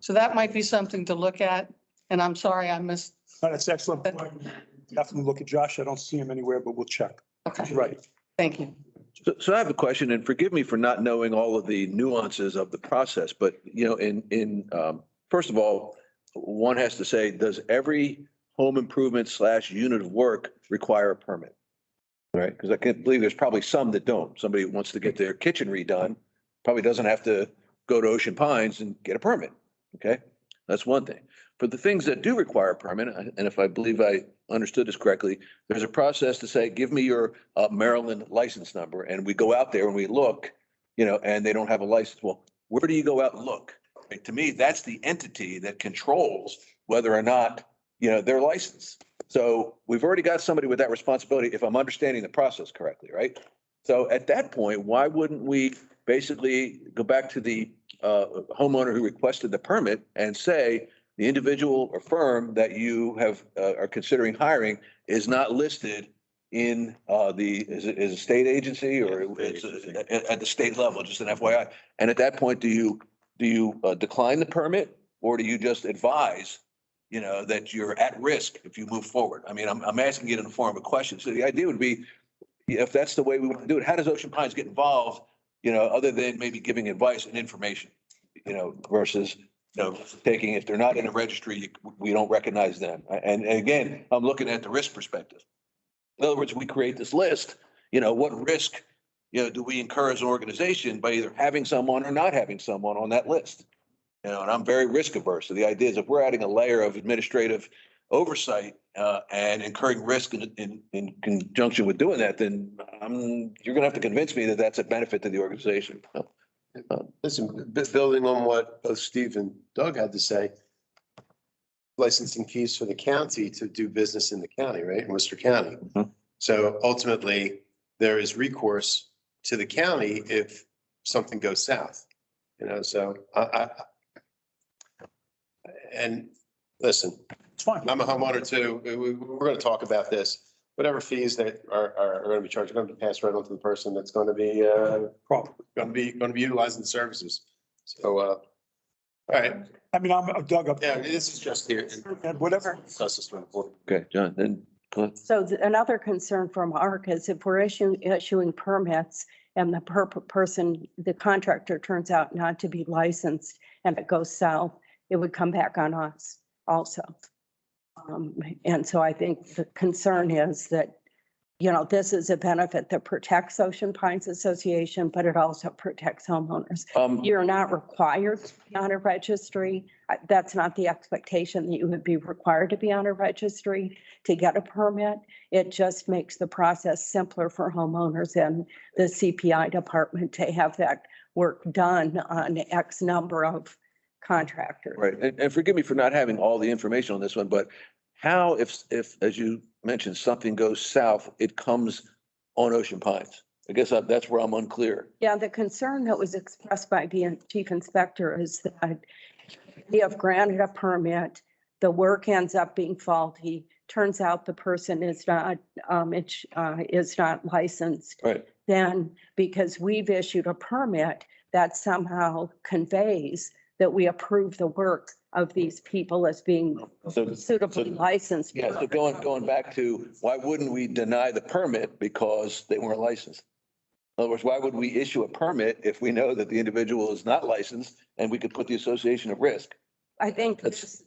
M: So that might be something to look at. And I'm sorry I missed.
D: No, that's excellent. Definitely look at Josh. I don't see him anywhere, but we'll check.
M: Okay,
D: Right.
M: thank you.
A: So I have a question, and forgive me for not knowing all of the nuances of the process, but first of all, one has to say, does every home improvement / unit of work require a permit? Right? Because I can't believe there's probably some that don't. Somebody wants to get their kitchen redone, probably doesn't have to go to Ocean Pines and get a permit. Okay? That's one thing. For the things that do require a permit, and if I believe I understood this correctly, there's a process to say, give me your Maryland license number. And we go out there and we look, and they don't have a license. Well, where do you go out and look? Right? To me, that's the entity that controls whether or not, they're licensed. So we've already got somebody with that responsibility, if I'm understanding the process correctly, right? So at that point, why wouldn't we basically go back to the homeowner who requested the permit and say, the individual or firm that you are considering hiring is not listed in is a state agency or it's at the state level, just an FYI. And at that point, do you decline the permit, or do you just advise, that you're at risk if you move forward? I mean, I'm asking it in the form of a question. So the idea would be, if that's the way we want to do it, how does Ocean Pines get involved, other than maybe giving advice and information, versus taking, if they're not in a registry, we don't recognize them. And again, I'm looking at the risk perspective. In other words, we create this list, what risk, do we incur as an organization by either having someone or not having someone on that list? And I'm very risk averse. So the idea is, if we're adding a layer of administrative oversight and incurring risk in conjunction with doing that, then you're going to have to convince me that that's a benefit to the organization.
J: Listen, building on what both Steve and Doug had to say, licensing fees for the county to do business in the county, right, in Worcester County.
A: Mhm.
J: So ultimately, there is recourse to the county if something goes south, so and listen,
D: It's fine.
J: I'm a homeowner too. We're going to talk about this. Whatever fees that are going to be charged are going to be passed right on to the person that's going to be utilizing the services. So, all right.
D: I mean, I'm Doug.
J: Yeah, this is just here.
D: Whatever.
J: Discuss this one before.
A: Okay, John, then.
L: So another concern from ARC is if we're issuing permits and the contractor turns out not to be licensed and it goes south, it would come back on us also. And so I think the concern is that, this is a benefit that protects Ocean Pines Association, but it also protects homeowners. You're not required to be on a registry. That's not the expectation that you would be required to be on a registry to get a permit. It just makes the process simpler for homeowners and the CPI department to have that work done on X number of contractors.
A: Right. And forgive me for not having all the information on this one, but how, if, as you mentioned, something goes south, it comes on Ocean Pines? I guess that's where I'm unclear.
L: Yeah, the concern that was expressed by the chief inspector is that we have granted a permit, the work ends up being faulty, turns out the person is not licensed.
A: Right.
L: Then because we've issued a permit, that somehow conveys that we approve the work of these people as being suitably licensed.
A: Yeah, so going back to, why wouldn't we deny the permit because they weren't licensed? In other words, why would we issue a permit if we know that the individual is not licensed and we could put the association at risk?
L: I think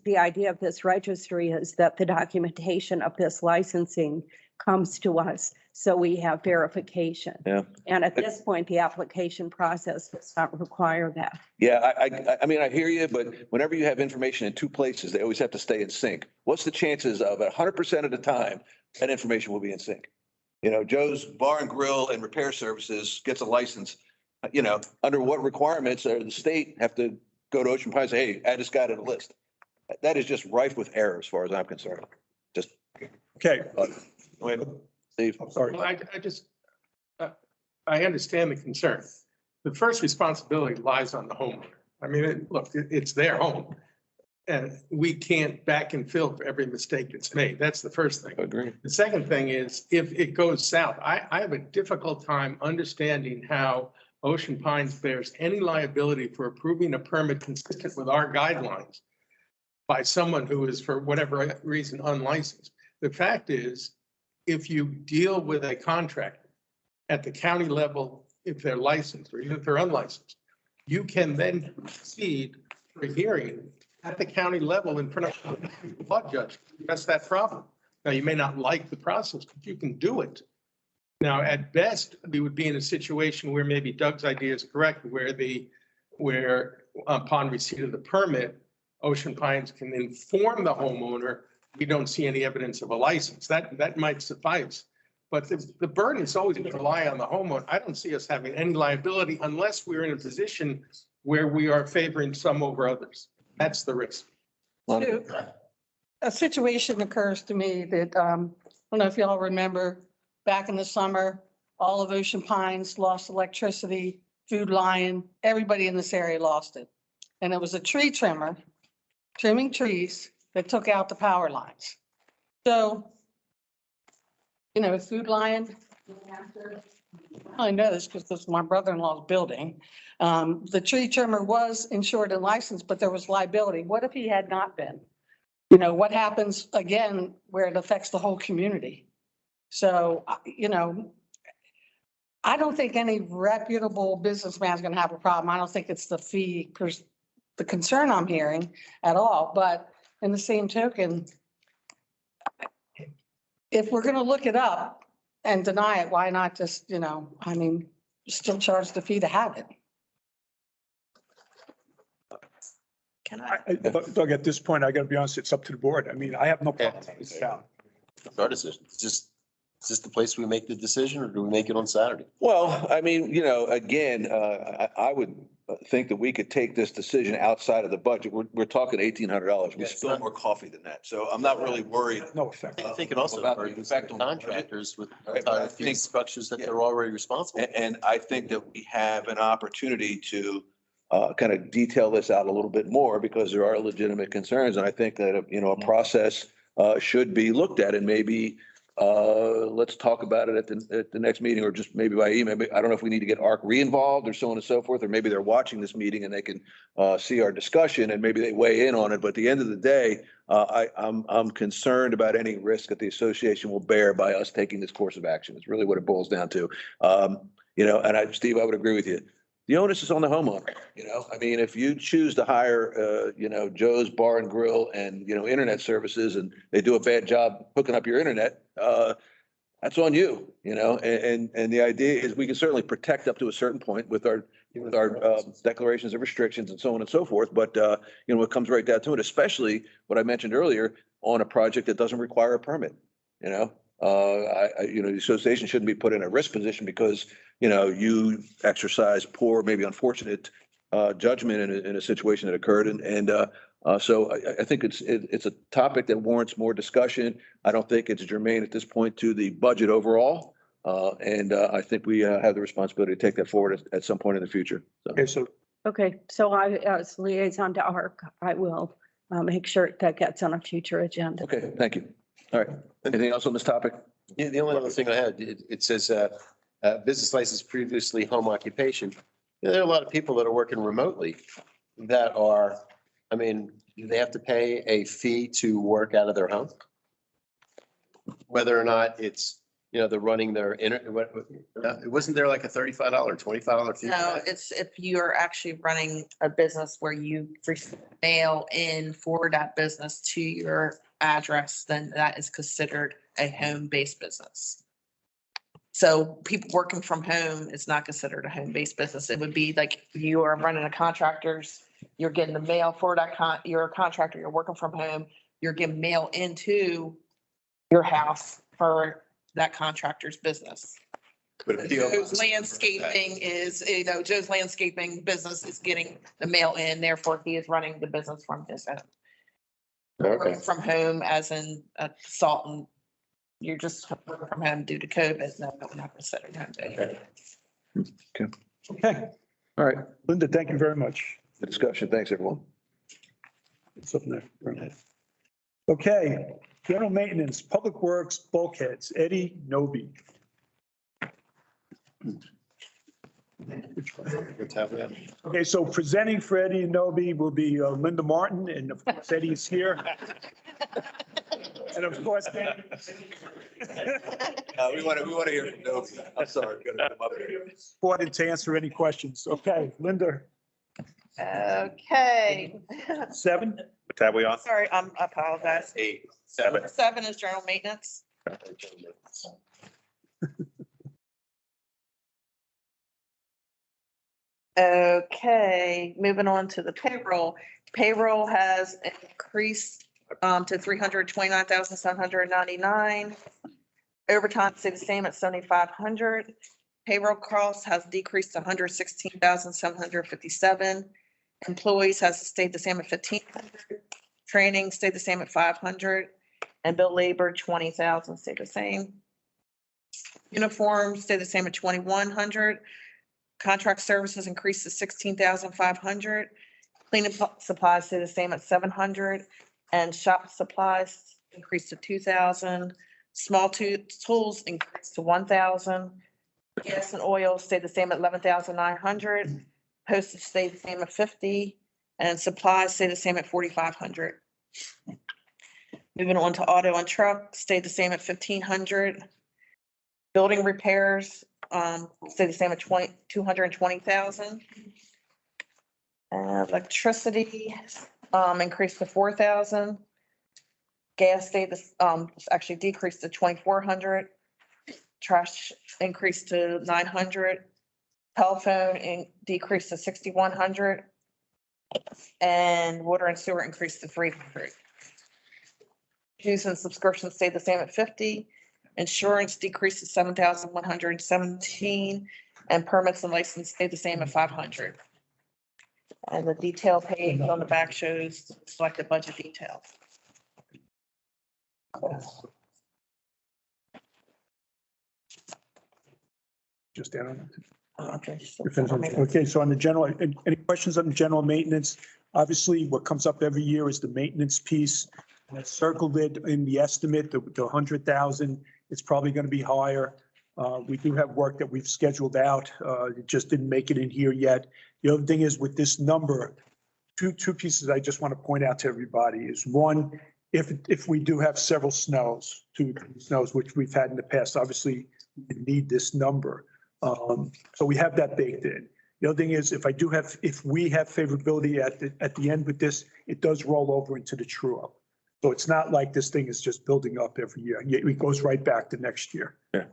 L: the idea of this registry is that the documentation of this licensing comes to us. So we have verification.
A: Yeah.
L: And at this point, the application process does not require that.
A: Yeah, I mean, I hear you, but whenever you have information in two places, they always have to stay in sync. What's the chances of 100% of the time that information will be in sync? You know, Joe's Bar and Grill and Repair Services gets a license. You know, under what requirements or the state have to go to Ocean Pine and say, hey, add this guy to the list? That is just rife with error as far as I'm concerned. Just,
D: Okay,
A: wait, Steve.
D: I'm sorry.
C: Well, I just, I understand the concern. The first responsibility lies on the homeowner. I mean, look, it's their home. And we can't back and fill for every mistake that's made. That's the first thing.
A: Agree.
C: The second thing is, if it goes south, I have a difficult time understanding how Ocean Pines bears any liability for approving a permit consistent with our guidelines by someone who is, for whatever reason, unlicensed. The fact is, if you deal with a contractor at the county level, if they're licensed or even if they're unlicensed, you can then proceed for a hearing at the county level in front of a law judge. That's that problem. Now, you may not like the process, but you can do it. Now, at best, we would be in a situation where maybe Doug's idea is correct, where upon receipt of the permit, Ocean Pines can inform the homeowner, we don't see any evidence of a license. That might suffice. But the burden is always going to lie on the homeowner. I don't see us having any liability unless we're in a position where we are favoring some over others. That's the risk.
M: A situation occurs to me that, I don't know if y'all remember, back in the summer, all of Ocean Pines lost electricity, Food Lion, everybody in this area lost it. And it was a tree trimmer trimming trees that took out the power lines. So, you know, Food Lion, I know this because this is my brother-in-law's building. The tree trimmer was insured and licensed, but there was liability. What if he had not been? You know, what happens again where it affects the whole community? So, you know, I don't think any reputable businessman is going to have a problem. I don't think it's the fee, the concern I'm hearing at all. But in the same token, if we're going to look it up and deny it, why not just, you know, I mean, still charge the fee to have it?
F: Can I?
D: Doug, at this point, I gotta be honest, it's up to the board. I mean, I have no problem with this down.
J: It's our decision. Is this the place we make the decision or do we make it on Saturday?
A: Well, I mean, you know, again, I would think that we could take this decision outside of the budget. We're talking $1,800. We
J: Yes,
A: spill
J: sir.
A: more coffee than that. So I'm not really worried.
D: No effect.
J: I think it also
A: About the
J: burdens
A: effect
J: the
A: on the budget.
J: contractors with
A: Right, but I
J: fee
A: think-
J: structures that they're already responsible.
A: And I think that we have an opportunity to kind of detail this out a little bit more because there are legitimate concerns. And I think that, you know, a process should be looked at and maybe let's talk about it at the next meeting or just maybe by email. I don't know if we need to get ARC re-involved or so on and so forth, or maybe they're watching this meeting and they can see our discussion and maybe they weigh in on it. But at the end of the day, I'm concerned about any risk that the association will bear by us taking this course of action. It's really what it boils down to. You know, and Steve, I would agree with you. The onus is on the homeowner, you know, I mean, if you choose to hire, you know, Joe's Bar and Grill and, you know, internet services and they do a bad job hooking up your internet, that's on you, you know, and the idea is we can certainly protect up to a certain point with our declarations of restrictions and so on and so forth. But, you know, it comes right down to it, especially what I mentioned earlier on a project that doesn't require a permit, you know. You know, the association shouldn't be put in a risk position because, you know, you exercise poor, maybe unfortunate judgment in a situation that occurred. So I think it's a topic that warrants more discussion. I don't think it's germane at this point to the budget overall. I think we have the responsibility to take that forward at some point in the future. So.
D: Okay, so
L: Okay, so I, as liaison to ARC, I will make sure that gets on a future agenda.
A: Okay, thank you. All right. Anything else on this topic?
J: Yeah, the only other thing I had, it says, business license previously home occupation. You know, there are a lot of people that are working remotely that are, I mean, do they have to pay a fee to work out of their home? Whether or not it's, you know, they're running their internet, wasn't there like a $35, $25 fee?
F: No, it's if you're actually running a business where you mail in for that business to your address, then that is considered a home-based business. So people working from home is not considered a home-based business. It would be like you are running a contractor's, you're getting the mail for that you're a contractor, you're working from home, you're getting mail into your house for that contractor's business. Joe's landscaping is, Joe's landscaping business is getting the mail in, therefore he is running the business from his home. Working from home as in a consultant, you're just working from home due to COVID, no, we're not considered home based.
D: Okay.
A: All right,
D: Linda, thank you very much.
A: good discussion. Thanks, everyone.
D: It's up there. Okay, general maintenance, public works, bulkheads, Eddie Noby. Okay, so presenting for Eddie and Noby will be Linda Martin, and of course Eddie is here. And of course.
A: We want to hear from Noby. I'm sorry.
D: Important to answer any questions. Okay, Linda,
F: Okay.
D: 7?
K: What tab we on?
F: Sorry, I apologize.
K: 8, 7.
F: 7 is general maintenance. Okay, moving on to the payroll. Payroll has increased to 329,799. Overtime stayed the same at 7,500. Payroll costs has decreased to 116,757. Employees has stayed the same at 1,500. Training stayed the same at 500. And bill labor, 20,000 stayed the same. Uniforms stayed the same at 2,100. Contract services increased to 16,500. Cleaning supplies stayed the same at 700. And shop supplies increased to 2,000. Small tools increased to 1,000. Gas and oil stayed the same at 11,900. Postage stayed the same at 50, and supplies stayed the same at 4,500. Moving on to auto and truck, stayed the same at 1,500. Building repairs stayed the same at 220,000. Electricity increased to 4,000. Gas stayed actually decreased to 2,400. Trash increased to 900. Telephone decreased to 6,100. And water and sewer increased to 300. Dues and subscriptions stayed the same at 50. Insurance decreased to 7,117. And permits and license stayed the same at 500. And the detail page on the back shows selected budget details.
D: Just down on it.
F: Okay.
D: Okay, so on the general, any questions on the general maintenance? Obviously, what comes up every year is the maintenance piece. I circled it in the estimate, the 100,000. It's probably going to be higher. We do have work that we've scheduled out. It just didn't make it in here yet. The other thing is with this number, two pieces I just want to point out to everybody is one, if we do have several snows, 2 snows, which we've had in the past, obviously we need this number. So we have that baked in. The other thing is if we have favorability at the end with this, it does roll over into the true up. So it's not like this thing is just building up every year. It goes right back to next year.
A: Yeah.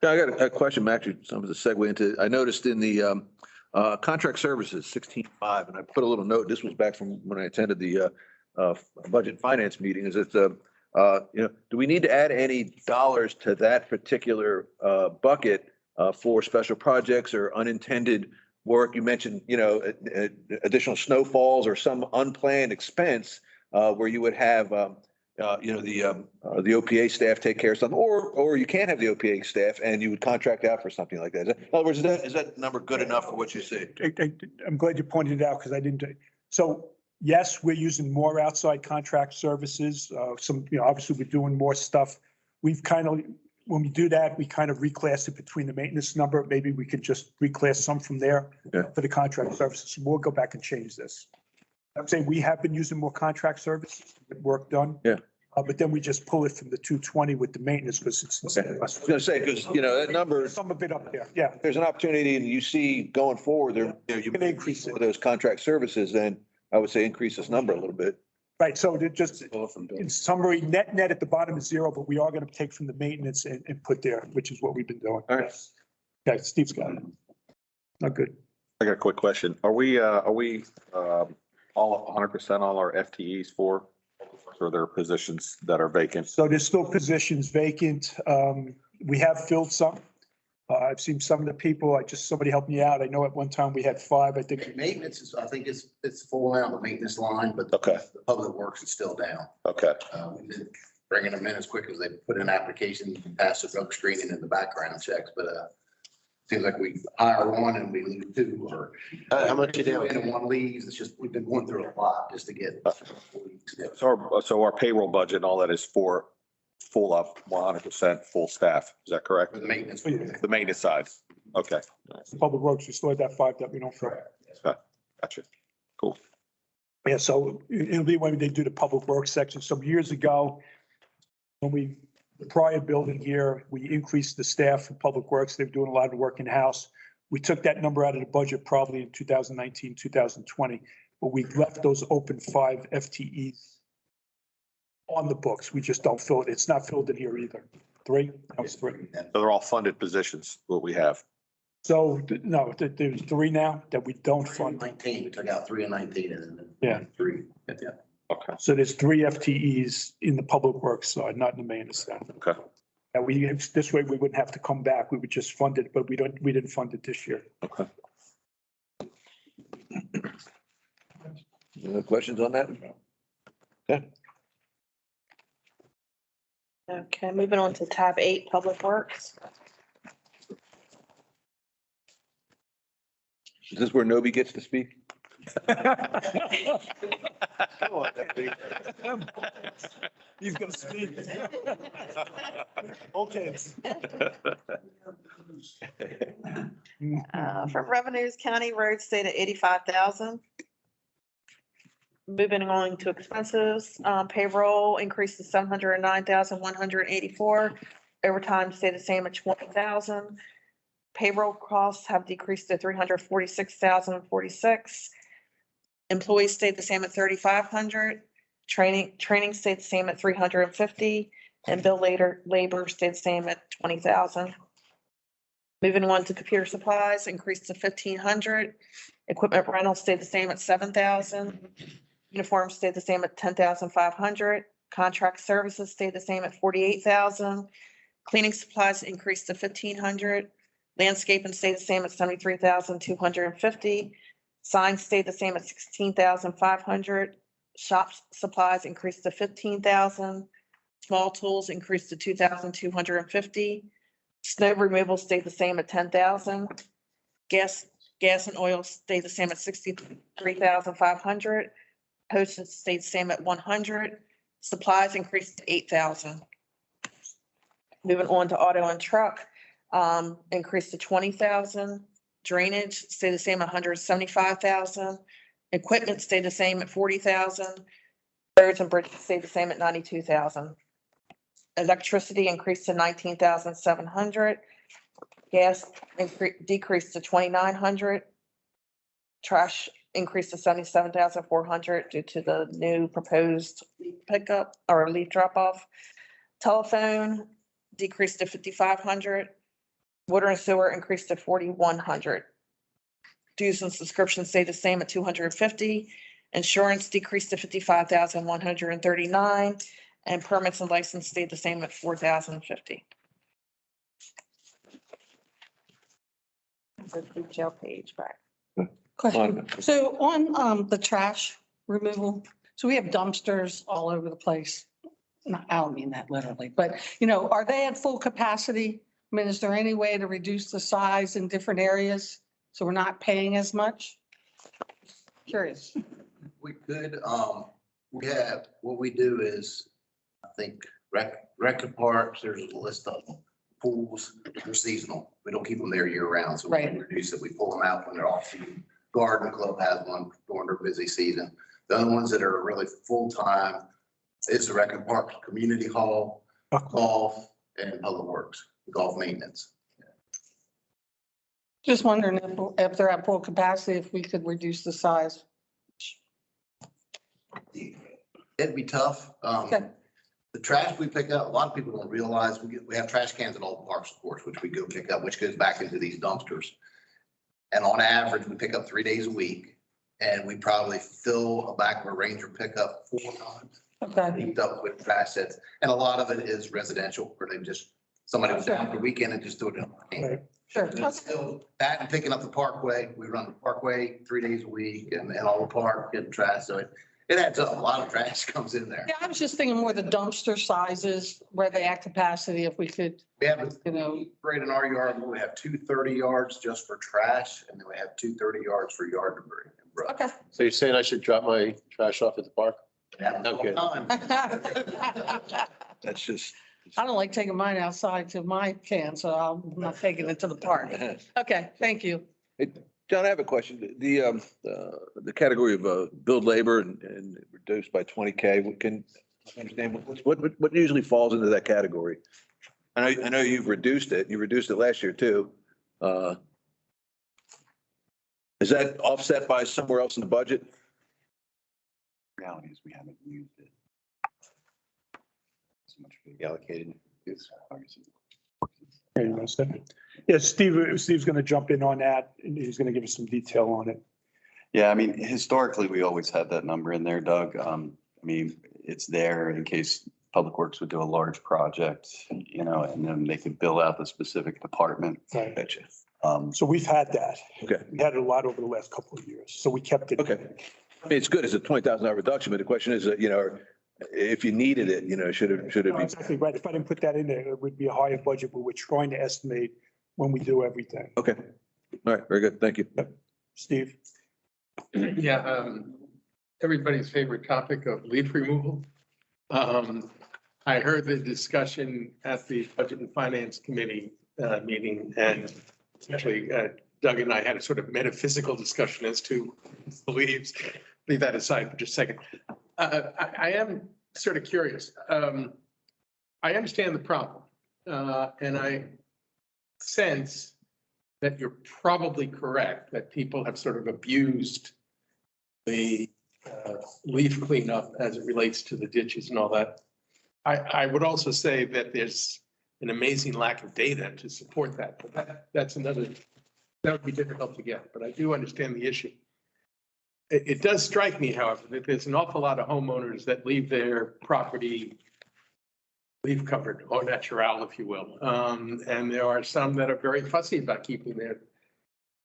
A: Yeah, I got a question, actually, some of the segue into, I noticed in the contract services, 16.5, and I put a little note, this was back from when I attended the budget and finance meeting, is that, do we need to add any dollars to that particular bucket for special projects or unintended work? You mentioned, additional snowfalls or some unplanned expense where you would have, the OPA staff take care of something, or you can't have the OPA staff and you would contract out for something like that. In other words, is that number good enough for what you see?
D: I'm glad you pointed it out because I didn't. So yes, we're using more outside contract services. Obviously we're doing more stuff. When we do that, we kind of reclass it between the maintenance number. Maybe we could just reclass some from there for the contract services. We'll go back and change this. I'm saying we have been using more contract services to get work done.
A: Yeah.
D: But then we just pull it from the 220 with the maintenance because it's.
A: Okay. I was going to say, because, that number.
D: Some a bit up there, yeah.
A: There's an opportunity and you see going forward there, you
D: can increase it.
A: for those contract services, then I would say increase this number a little bit.
D: Right, so just in summary, net at the bottom is zero, but we are going to take from the maintenance and put there, which is what we've been doing.
A: All right.
D: Okay, Steve's got it. Not good.
K: I got a quick question. Are we all 100% all our FTEs for, or there are positions that are vacant?
D: So there's still positions vacant. We have filled some. I've seen some of the people, somebody helped me out. I know at one time we had 5, I think.
B: Maintenance is, I think it's full now, the maintenance line, but
K: Okay,
B: the public works is still down.
K: okay,
B: We've been bringing them in as quick as they put in applications, pass the drug screening and the background checks, but seems like we hire one and we lose 2, or
J: How much you doing?
B: and one leaves. It's just, we've been going through a lot just to get.
K: so our payroll budget and all that is for full up 100% full staff. Is that correct?
B: For the maintenance.
K: The maintenance side. Okay,
D: Public Works, we still had that 5 that we don't fill.
K: gotcha. Cool.
D: Yeah, so it'll be when they do the Public Works section. Some years ago, when the prior building here, we increased the staff for Public Works. They were doing a lot of work in-house. We took that number out of the budget probably in 2019, 2020, but we left those open 5 FTEs on the books. We just don't fill it. It's not filled in here either. 3? That was 3.
K: So they're all funded positions, what we have.
D: So, no, there's 3 now that we don't fund.
B: 19, we took out 3 and 19 and then.
D: Yeah.
B: 3 at the end.
K: Okay,
D: So there's 3 FTEs in the Public Works side, not in the maintenance side.
K: okay.
D: And this way we wouldn't have to come back. We would just fund it, but we didn't fund it this year.
K: Okay.
A: Any other questions on that? Okay.
F: Okay, moving on to tab 8, Public Works.
A: Is this where Noby gets to speak?
D: He's gonna speak. Okay.
F: For revenues, county roads stayed at 85,000. Moving on to expenses, payroll increased to 709,184. Overtime stayed the same at 20,000. Payroll costs have decreased to 346,046. Employees stayed the same at 3,500. Training stayed the same at 350, and bill labor stayed the same at 20,000. Moving on to computer supplies, increased to 1,500. Equipment rental stayed the same at 7,000. Uniforms stayed the same at 10,500. Contract services stayed the same at 48,000. Cleaning supplies increased to 1,500. Landscaping stayed the same at 73,250. Signs stayed the same at 16,500. Shop supplies increased to 15,000. Small tools increased to 2,250. Snow removal stayed the same at 10,000. Gas and oil stayed the same at 63,500. Postage stayed the same at 100. Supplies increased to 8,000. Moving on to auto and truck, increased to 20,000. Drainage stayed the same at 175,000. Equipment stayed the same at 40,000. Roads and bridges stayed the same at 92,000. Electricity increased to 19,700. Gas decreased to 2,900. Trash increased to 77,400 due to the new proposed pickup or leaf drop off. Telephone decreased to 5,500. Water and sewer increased to 4,100. Dues and subscriptions stayed the same at 250. Insurance decreased to 55,139, and permits and license stayed the same at 4,050. The detail page back.
M: Question. So on the trash removal, so we have dumpsters all over the place. No, I don't mean that literally, but are they at full capacity? I mean, is there any way to reduce the size in different areas so we're not paying as much? Curious.
B: We could, what we do is, I think, rec parks, there's a list of them. Pools, they're seasonal. We don't keep them there year round, so we can reduce it. We pull them out when they're off season. Garden Club has one during their busy season. The other ones that are really full-time is the rec park, community hall, golf, and public works, golf maintenance.
M: Just wondering if they're at full capacity, if we could reduce the size.
B: It'd be tough.
M: Okay.
B: The trash we pick up, a lot of people don't realize, we have trash cans at all the parks, of course, which we go pick up, which goes back into these dumpsters. And on average, we pick up 3 days a week, and we probably fill a back of a Ranger pickup 4 times.
M: Okay.
B: Heaped up with trash sets, and a lot of it is residential, where they just, somebody was down for the weekend and just threw it in. a can.
M: Sure.
B: And it's still that and picking up the parkway, we run the parkway 3 days a week and all the park getting trash, so it adds up, a lot of trash comes in there.
M: Yeah, I was just thinking more the dumpster sizes, where they at capacity, if we could,
B: We have, right in our yard, we have 2 30 yards just for trash, and then we have 2 30 yards for yard debris. and brush.
M: okay.
J: So you're saying I should drop my trash off at the park?
B: Happens all the
J: Okay.
B: time.
A: That's just.
M: I don't like taking mine outside to my can, so I'm not taking it to the park. Okay, thank you.
A: John, I have a question. The category of billed labor and reduced by 20K, can I understand what usually falls into that category? I know you've reduced it. You reduced it last year too. Is that offset by somewhere else in the budget?
E: Reality is we haven't used it. So much being
J: Allocated.
D: Yeah, Steve's going to jump in on that, and he's going to give us some detail on it.
E: Yeah, I mean, historically, we always had that number in there, Doug. I mean, it's there in case Public Works would do a large project, you know, and then they could bill out the specific department.
D: Right.
A: Gotcha.
D: So we've had that.
A: Okay.
D: We had it a lot over the last couple of years, so we kept it.
A: Okay. I mean, it's good as a $20,000 reduction, but the question is, if you needed it, should it
D: No,
A: be?
D: exactly right. If I didn't put that in there, it would be a higher budget, but we're trying to estimate when we do everything.
A: Okay. All right. Very good. Thank you.
D: Steve?
C: Yeah, everybody's favorite topic of leaf removal. I heard the discussion at the Budget and Finance Committee meeting, and actually Doug and I had a sort of metaphysical discussion as to the leaves. Leave that aside for just a second. I am sort of curious. I understand the problem, and I sense that you're probably correct, that people have sort of abused the leaf cleanup as it relates to the ditches and all that. I would also say that there's an amazing lack of data to support that, but that's another, that would be difficult to get, but I do understand the issue. It does strike me, however, that there's an awful lot of homeowners that leave their property leaf covered, au naturel, if you will. And there are some that are very fussy about keeping their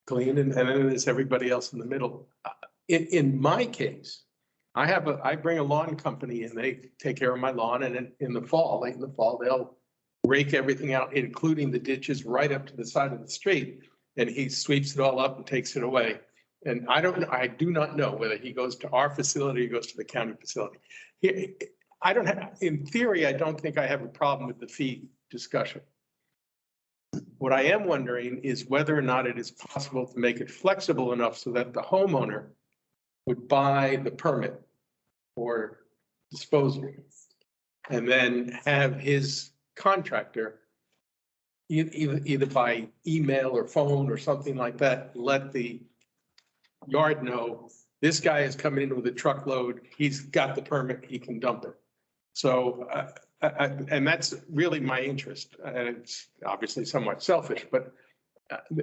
C: clean, and then there's everybody else in the middle. In my case, I bring a lawn company and they take care of my lawn, and in the fall, late in the fall, they'll rake everything out, including the ditches right up to the side of the street. And he sweeps it all up and takes it away. And I do not know whether he goes to our facility or goes to the county facility. In theory, I don't think I have a problem with the fee discussion. What I am wondering is whether or not it is possible to make it flexible enough so that the homeowner would buy the permit for disposal and then have his contractor either by email or phone or something like that, let the yard know this guy is coming in with a truckload, he's got the permit, he can dump it. So, and that's really my interest. And it's obviously somewhat selfish, but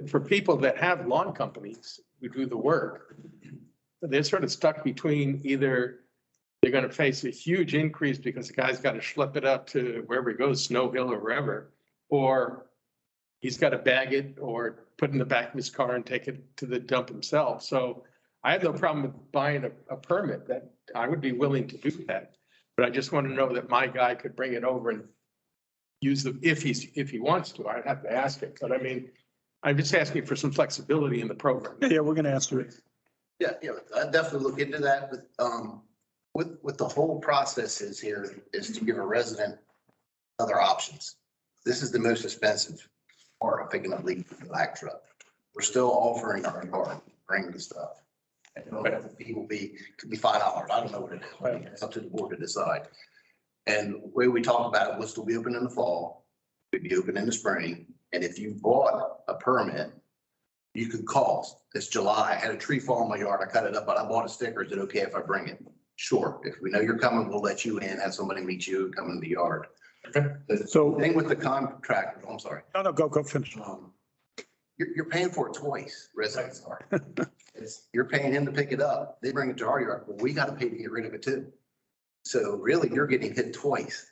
C: for people that have lawn companies who do the work, they're sort of stuck between either they're going to face a huge increase because the guy's got to schlep it up to wherever he goes, Snow Hill or wherever, or he's got to bag it or put it in the back of his car and take it to the dump himself. So I have no problem with buying a permit. That I would be willing to do that. But I just want to know that my guy could bring it over and use if he wants to. I'd have to ask him. But I mean, I'm just asking for some flexibility in the program.
D: Yeah, we're going to answer it.
B: Yeah, I'd definitely look into that, with the whole process is to give a resident other options. This is the most expensive part of picking up leaf with the back truck. We're still offering our yard, bring the stuff. And the fee could be $5. I don't know what it is. It's up to the board to decide. And the way we talked about it, we'll still be open in the fall. We'd be open in the spring. And if you bought a permit, you could call. It's July. I had a tree fall in my yard. I cut it up, but I bought a sticker. Is it okay if I bring it? Sure, if we know you're coming, we'll let you in, have somebody meet you, come in the yard.
C: Okay.
B: The
D: So-
B: thing with the contractor, I'm sorry.
D: No, go finish.
B: You're paying for it twice, residents are. You're paying him to pick it up. They bring it to our yard, but we got to pay to get rid of it too. So really, you're getting hit twice.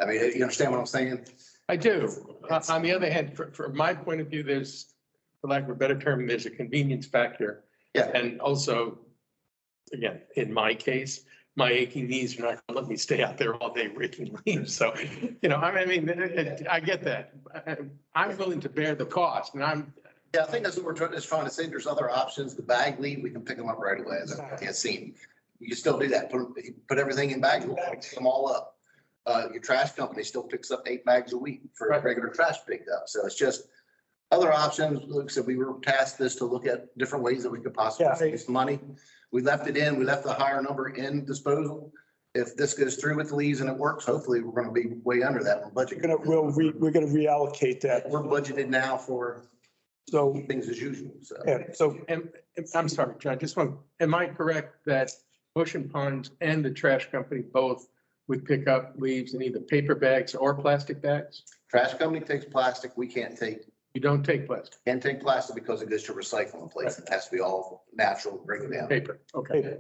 B: I mean, you understand what I'm saying?
C: I do. On the other hand, from my point of view, there's, for lack of a better term, there's a convenience factor.
B: Yeah.
C: And also, again, in my case, my aching knees are not gonna let me stay out there all day raking leaves. So, I mean, I get that. I'm willing to bear the cost and
B: Yeah, I think that's what we're trying to say. There's other options. The bag leave, we can pick them up right away, as I can't see. You can still do that. Put everything in bags, pick them all up. Your trash company still picks up 8 bags a week for
C: Right.
B: regular trash picked up. So it's just other options. Like I said, we were tasked this to look at different ways that we could possibly
D: Yeah.
B: save some money. We left it in, we left the higher number in disposal. If this goes through with the leaves and it works, hopefully we're going to be way under that in budget.
D: We're gonna reallocate that.
B: We're budgeted now for
D: So,
B: things as usual, so.
D: yeah, so
C: and I'm sorry, John, am I correct that Ocean Ponds and the trash company both would pick up leaves in either paper bags or plastic bags?
B: Trash company takes plastic. We can't take
C: You don't take plastic,
B: because it goes to recycling place. It has to be all natural, bring it down.
C: paper, okay.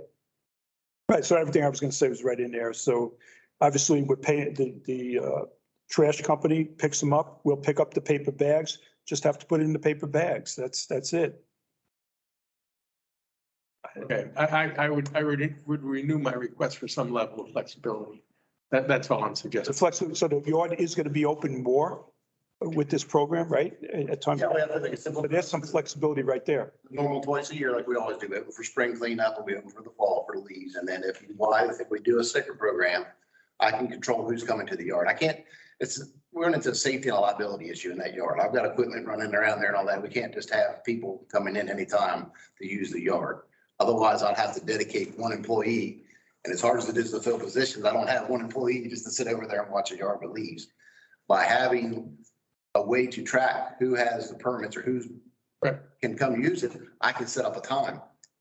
D: right, so everything I was gonna say was right in there. So obviously, we're paying, the trash company picks them up. We'll pick up the paper bags, just have to put it in the paper bags. That's it.
C: Okay, I would renew my request for some level of flexibility. That's all I'm
D: The
C: suggesting.
D: flexible, so the yard is gonna be open more with this program, right? At times,
B: Yeah, we have to make a simple.
D: so there's some flexibility right there.
B: Normal twice a year, like we always do, but for spring cleanup, we'll be open for the fall for the leaves. And then if we do a sticker program, I can control who's coming to the yard. I can't, we're into a safety and a liability issue in that yard. I've got equipment running around there and all that. We can't just have people coming in anytime to use the yard. Otherwise, I'd have to dedicate one employee. And as hard as it is to fill positions, I don't have one employee just to sit over there and watch a yard with leaves. By having a way to track who has the permits or who's
C: Right.
B: can come use it, I can set up a time.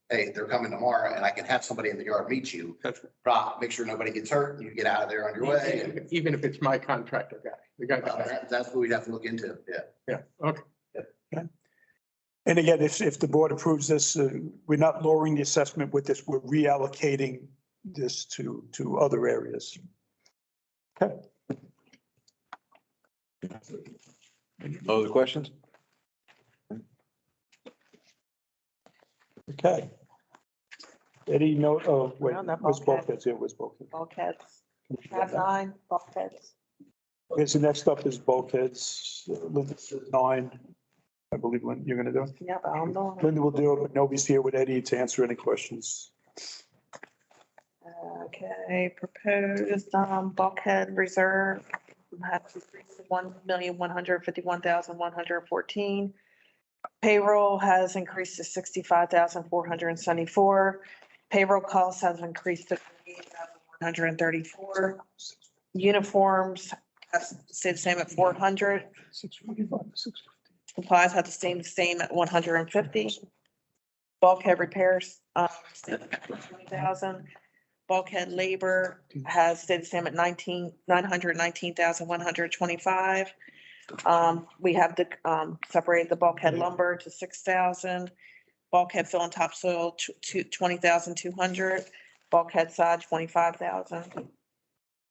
B: Hey, they're coming tomorrow and I can have somebody in the yard meet you.
C: That's right.
B: Rock, make sure nobody gets hurt and you get out of there on your way. And,
C: Even if it's my contractor guy, the guy.
B: that's what we'd have to look into. Yeah.
C: Yeah, okay.
D: And again, if the board approves this, we're not lowering the assessment with this, we're reallocating this to other areas. Okay.
A: No other questions?
D: Okay. Eddie, no, oh, wait,
F: No, not
D: was
F: bulkhead.
D: bulkheads, it was bulkhead.
F: Bulkheads. Tab 9, bulkheads.
D: Okay, so next up is bulkheads. Linda says 9. I believe, Linda, you're gonna do it.
F: Yep, I'm the.
D: Linda will do it, but nobody's here with Eddie to answer any questions.
F: Okay, proposed bulkhead reserve has increased to 1,151,114. Payroll has increased to 65,474. Payroll costs have increased to 48,134. Uniforms has stayed the same at 400.
D: 645, 650.
F: Supplies had to stay the same at 150. Bulkhead repairs, stayed at 20,000. Bulkhead labor has stayed the same at 919,125. We have separated the bulkhead lumber to 6,000. Bulkhead fill and topsoil to 20,200. Bulkhead side 25,000.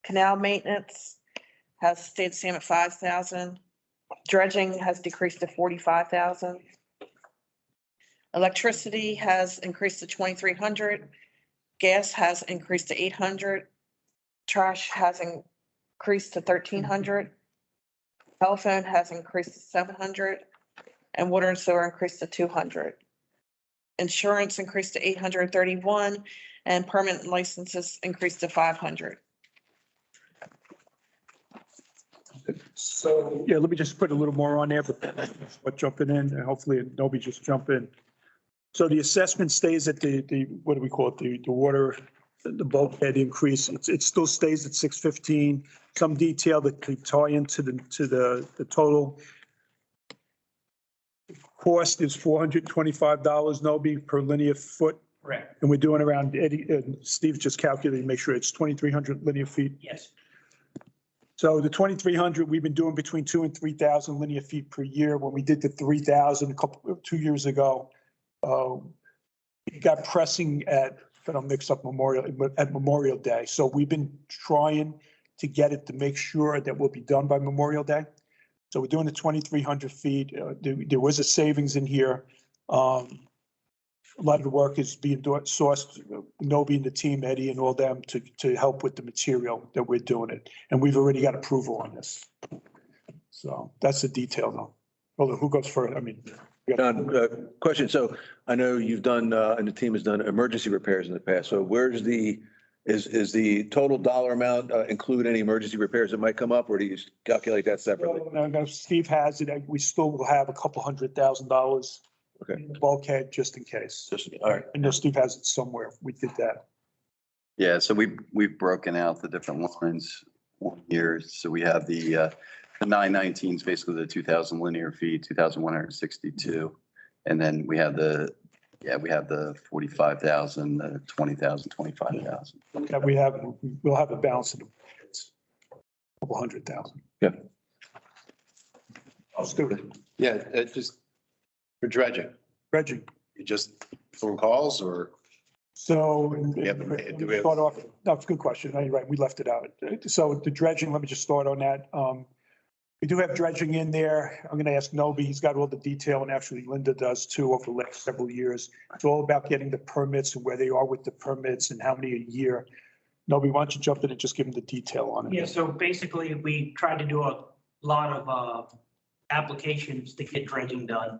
F: Canal maintenance has stayed the same at 5,000. Dredging has decreased to 45,000. Electricity has increased to 2,300. Gas has increased to 800. Trash has increased to 1,300. Telephone has increased to 700. And water and sewer increased to 200. Insurance increased to 831 and permanent licenses increased to 500.
D: So, yeah, let me just put a little more on there, but jumping in, and hopefully nobody just jump in. So the assessment stays at the, what do we call it, the water, the bulkhead increase, it still stays at 615. Some detail that could tie into the total. Cost is $425, Noby, per linear foot
N: Correct.
D: And we're doing around, Eddie, Steve just calculated, make sure it's 2,300 linear feet.
N: Yes.
D: So the 2,300, we've been doing between 2,000 and 3,000 linear feet per year. When we did the 3,000 2 years ago, it got pressing at, I don't mix up Memorial Day. So we've been trying to get it to make sure that we'll be done by Memorial Day. So we're doing the 2,300 feet. There was a savings in here. A lot of the work is being sourced, Nobi and the team, Eddie and all them to help with the material that we're doing it. And we've already got approval on this. So that's the detail though. Well, who goes first? I mean.
A: John, question. So I know you've done, and the team has done emergency repairs in the past. So where's is the total dollar amount include any emergency repairs that might come up, or do you calculate that separately?
D: No, Steve has it. We still will have a couple $100,000.
A: Okay.
D: In the bulkhead just in case.
A: All right.
D: I know Steve has it somewhere. We did that.
E: Yeah, so we've broken out the different lines here. So we have the 919 is basically the 2,000 linear feet, 2,162. And then we have the 45,000, the 20,000, 25,000.
D: That we'll have a balance of it's a couple 100,000.
A: Yeah.
D: Let's do it.
J: Yeah, it just for dredging.
D: Reggie.
J: You just phone calls or?
D: So.
J: Yeah, do we have-
D: Start off, no, it's a good question. No, you're right. We left it out. So the dredging, let me just start on that. We do have dredging in there. I'm going to ask Nobi. He's got all the detail, and actually Linda does too over the last several years. It's all about getting the permits and where they are with the permits and how many a year. Nobi, why don't you jump in and just give him the detail on it?
N: Yeah, so basically, we tried to do a lot of applications to get dredging done.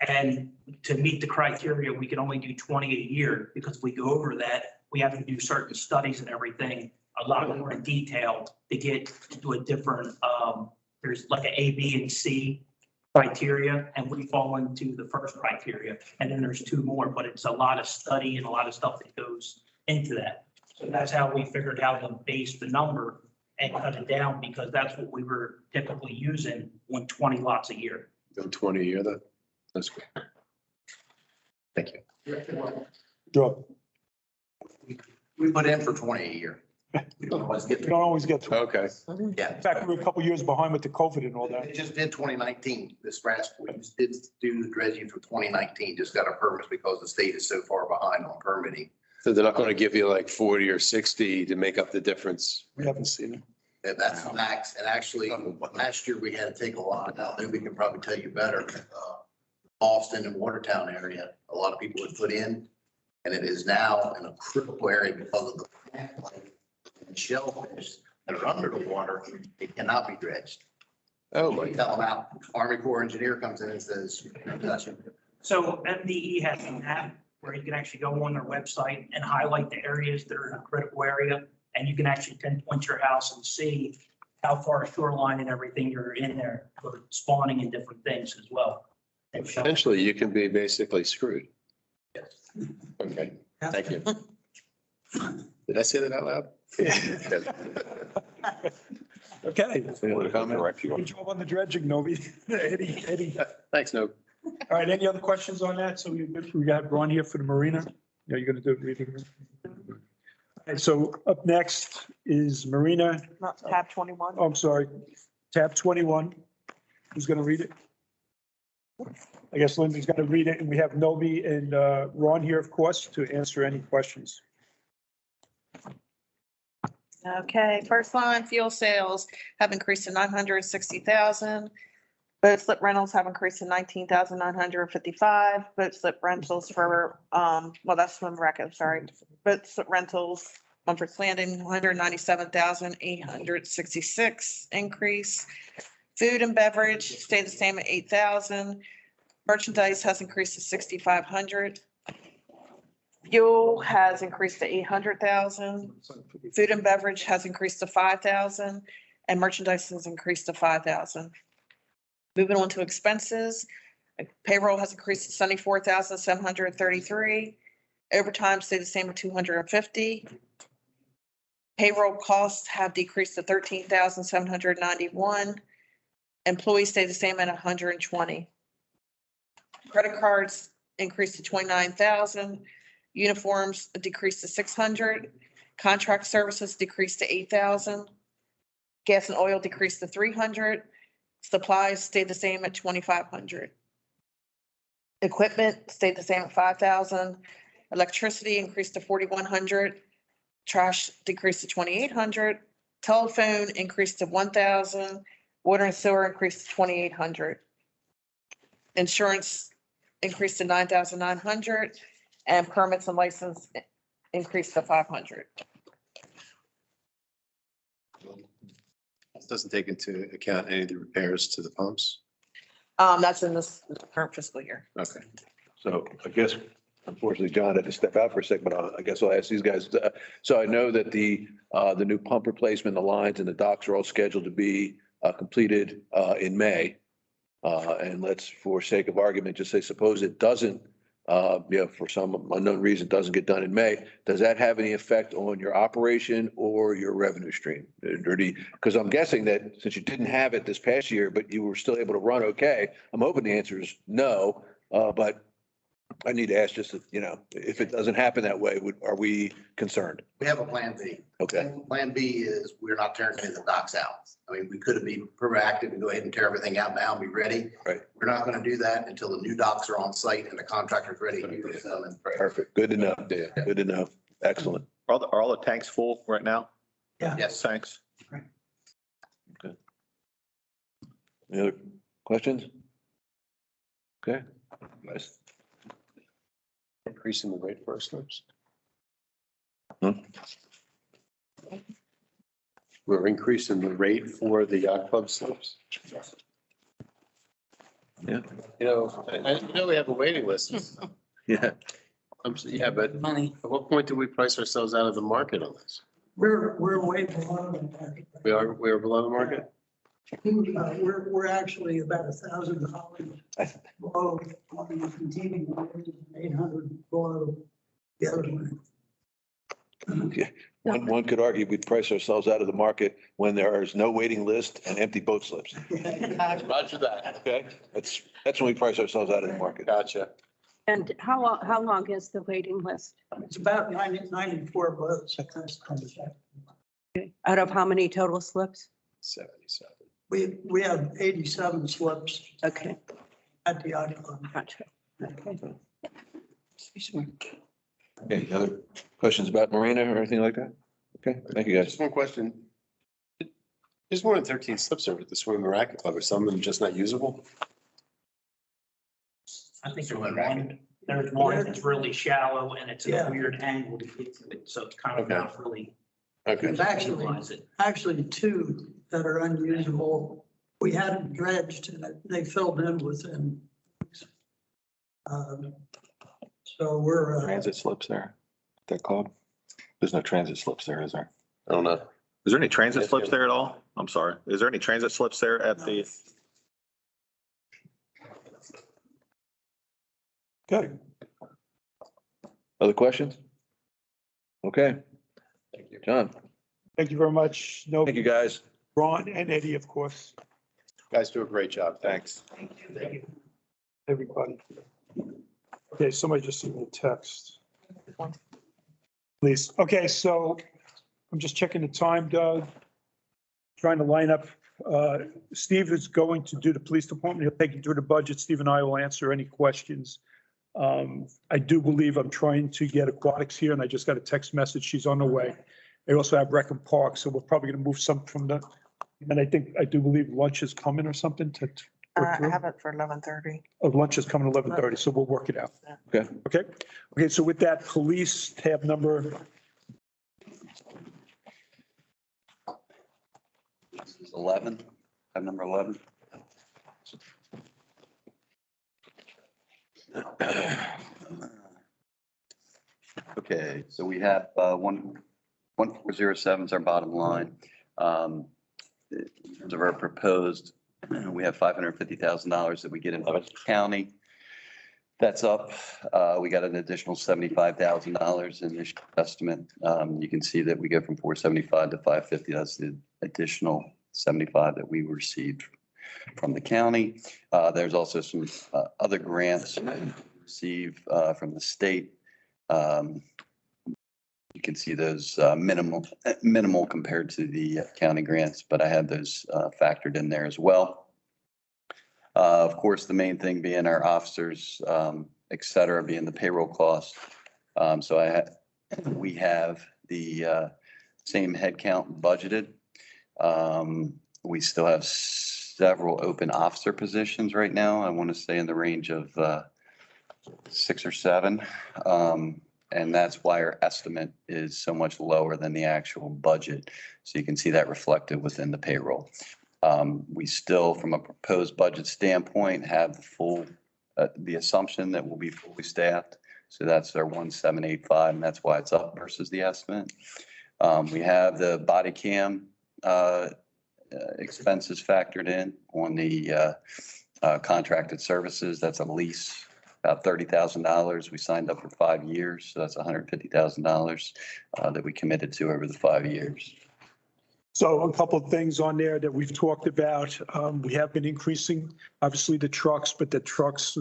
N: And to meet the criteria, we can only do 20 a year, because if we go over that, we have to do certain studies and everything, a lot more in detail to get to a different, there's like an A, B, and C criteria, and we fall into the first criteria. And then there's two more, but it's a lot of study and a lot of stuff that goes into that. So that's how we figured out to base the number and cut it down, because that's what we were typically using when 20 lots a year.
J: Go 20 a year, that's good. Thank you.
D: Joe.
O: We put in for 20 a year.
D: We don't always get to it.
J: Okay.
O: Yeah.
D: In fact, we're a couple years behind with the COVID and all that.
O: They just did 2019, this last, we just did do the dredging for 2019, just got our permits because the state is so far behind on permitting.
J: So they're not going to give you like 40 or 60 to make up the difference?
D: We haven't seen it.
O: And that's the max. And actually, last year we had to take a lot out. Maybe we can probably tell you better. Boston and Watertown area, a lot of people would put in, and it is now in a critical area because of the plant life and shellfish that are under the water. It cannot be dredged.
J: Oh, my
O: We tell them out. Army Corps engineer comes in and says,
N: So MDE has an app where you can actually go on their website and highlight the areas that are in a critical area. And you can actually pinpoint your house and see how far shoreline and everything you're in there for spawning and different things as well.
J: Potentially, you can be basically screwed.
O: Yes.
J: Okay, thank you. Did I say that out loud?
D: Okay.
J: Any other comment?
D: Good job on the dredging, Nobi. Eddie.
J: Thanks, no.
D: All right, any other questions on that? So we got Ron here for the marina. Yeah, you're going to do it reading. All right, so up next is marina.
F: Not tab 21.
D: Oh, I'm sorry, tab 21. Who's going to read it? I guess Lindsay's going to read it, and we have Nobi and Ron here, of course, to answer any questions.
F: Okay, first line, fuel sales have increased to 960,000. Boat slip rentals have increased to 19,955. Boat slip rentals for, well, that's swim wreck, I'm sorry. Boat slip rentals, Mumford's Landing, 197,866 increase. Food and beverage stayed the same at 8,000. Merchandise has increased to 6,500. Fuel has increased to 800,000. Food and beverage has increased to 5,000, and merchandise has increased to 5,000. Moving on to expenses, payroll has increased to 74,733. Overtime stayed the same at 250. Payroll costs have decreased to 13,791. Employees stay the same at 120. Credit cards increased to 29,000. Uniforms decreased to 600. Contract services decreased to 8,000. Gas and oil decreased to 300. Supplies stayed the same at 2,500. Equipment stayed the same at 5,000. Electricity increased to 4,100. Trash decreased to 2,800. Telephone increased to 1,000. Water and sewer increased to 2,800. Insurance increased to 9,900, and permits and license increased to 500.
J: This doesn't take into account any of the repairs to the pumps.
F: That's in this current fiscal year.
J: Okay.
A: So I guess unfortunately, John had to step out for a second, but I guess I'll ask these guys. So I know that the new pump replacement, the lines and the docks are all scheduled to be completed in May. And let's, for sake of argument, just say, suppose it doesn't, for some unknown reason, doesn't get done in May. Does that have any effect on your operation or your revenue stream? Because I'm guessing that since you didn't have it this past year, but you were still able to run okay, I'm hoping the answer is no. But I need to ask just, if it doesn't happen that way, are we concerned?
O: We have a plan B.
A: Okay.
O: Plan B is we're not tearing any of the docks out. I mean, we could have been proactive and go ahead and tear everything out now and be ready.
A: Right.
O: We're not going to do that until the new docks are on site and the contractor's ready to do this.
A: Perfect. Good to know. Yeah, good to know. Excellent.
K: Are all the tanks full right now?
N: Yeah.
O: Yes.
K: Tanks?
A: Okay. Any other questions? Okay. Nice.
J: Increasing the rate for our slips.
A: Hmm?
J: We're increasing the rate for the yacht club slips.
A: Yeah.
J: I know we have a waiting list.
A: Yeah.
J: Yeah, but
M: Money.
J: at what point do we price ourselves out of the market on this?
P: We're way below the market.
J: We are below the market?
P: We're actually about $1,000 below on the competing market, 800 below the other one.
A: Yeah. One could argue we'd price ourselves out of the market when there is no waiting list and empty boat slips.
J: Roger that.
A: Okay, that's when we price ourselves out of the market.
J: Gotcha.
L: And how long is the waiting list?
P: It's about 94 boats.
L: Out of how many total slips?
J: 77.
P: We have 87 slips
L: Okay,
P: at the yacht club.
L: gotcha. Okay.
A: Okay, other questions about Marina or anything like that? Okay, thank you guys.
J: Just one question. There's more than 13 slips over at the Swim and Racket Club. Are some of them just not usable?
N: I think there's one that's really shallow and it's a weird angle to get to it, so it's kind of not really.
J: Okay.
P: There's actually two that are unusable. We had them dredged and they filled in within. So we're.
K: Transit slips there, at that club? There's no transit slips there, is there?
J: I don't know.
K: Is there any transit slips there at all? I'm sorry. Is there any transit slips there at the?
A: Okay. Other questions? Okay.
J: Thank you.
A: John,
D: Thank you very much. No,
A: thank you, guys.
D: Ron and Eddie, of course,
J: Guys do a great job. Thanks.
D: everybody. Okay, somebody just sent me a text. Please. Okay, so I'm just checking the time, Doug. Trying to line up. Steve is going to do the police department. He'll take you through the budget. Steve and I will answer any questions. I do believe I'm trying to get aquatics here, and I just got a text message. She's on the way. I also have Rec and Park, so we're probably going to move some from the, and I do believe lunch is coming or something to.
F: I have it for 11:30.
D: Oh, lunch is coming 11:30, so we'll work it out.
A: Okay.
D: Okay, so with that, police tab number,
E: 11, tab number 11. Okay, so we have 1407 is our bottom line. In terms of our proposed, we have $550,000 that we get in the county. That's up. We got an additional $75,000 in this estimate. You can see that we go from 475 to 550. That's the additional 75 that we received from the county. There's also some other grants we receive from the state. You can see those minimal compared to the county grants, but I had those factored in there as well. Of course, the main thing being our officers, et cetera, being the payroll cost. So we have the same headcount budgeted. We still have several open officer positions right now. I want to say in the range of 6 or 7. And that's why our estimate is so much lower than the actual budget. So you can see that reflected within the payroll. We still, from a proposed budget standpoint, have the assumption that we'll be fully staffed. So that's our 1785, and that's why it's up versus the estimate. We have the body cam expenses factored in on the contracted services. That's a lease, about $30,000. We signed up for 5 years, so that's $150,000 that we committed to over the 5 years.
D: So a couple of things on there that we've talked about. We have been increasing, obviously, the trucks, but the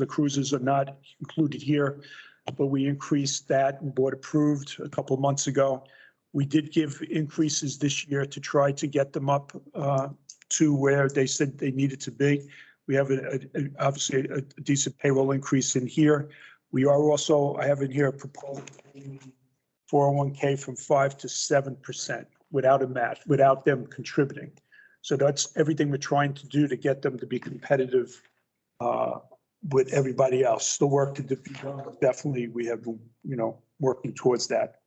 D: cruisers are not included here. But we increased that and board approved a couple of months ago. We did give increases this year to try to get them up to where they said they needed to be. We have obviously a decent payroll increase in here. We are also, I have in here a proposal 401k from 5 to 7% without a match, without them contributing. So that's everything we're trying to do to get them to be competitive with everybody else. Still work to do, but definitely we have, working towards that.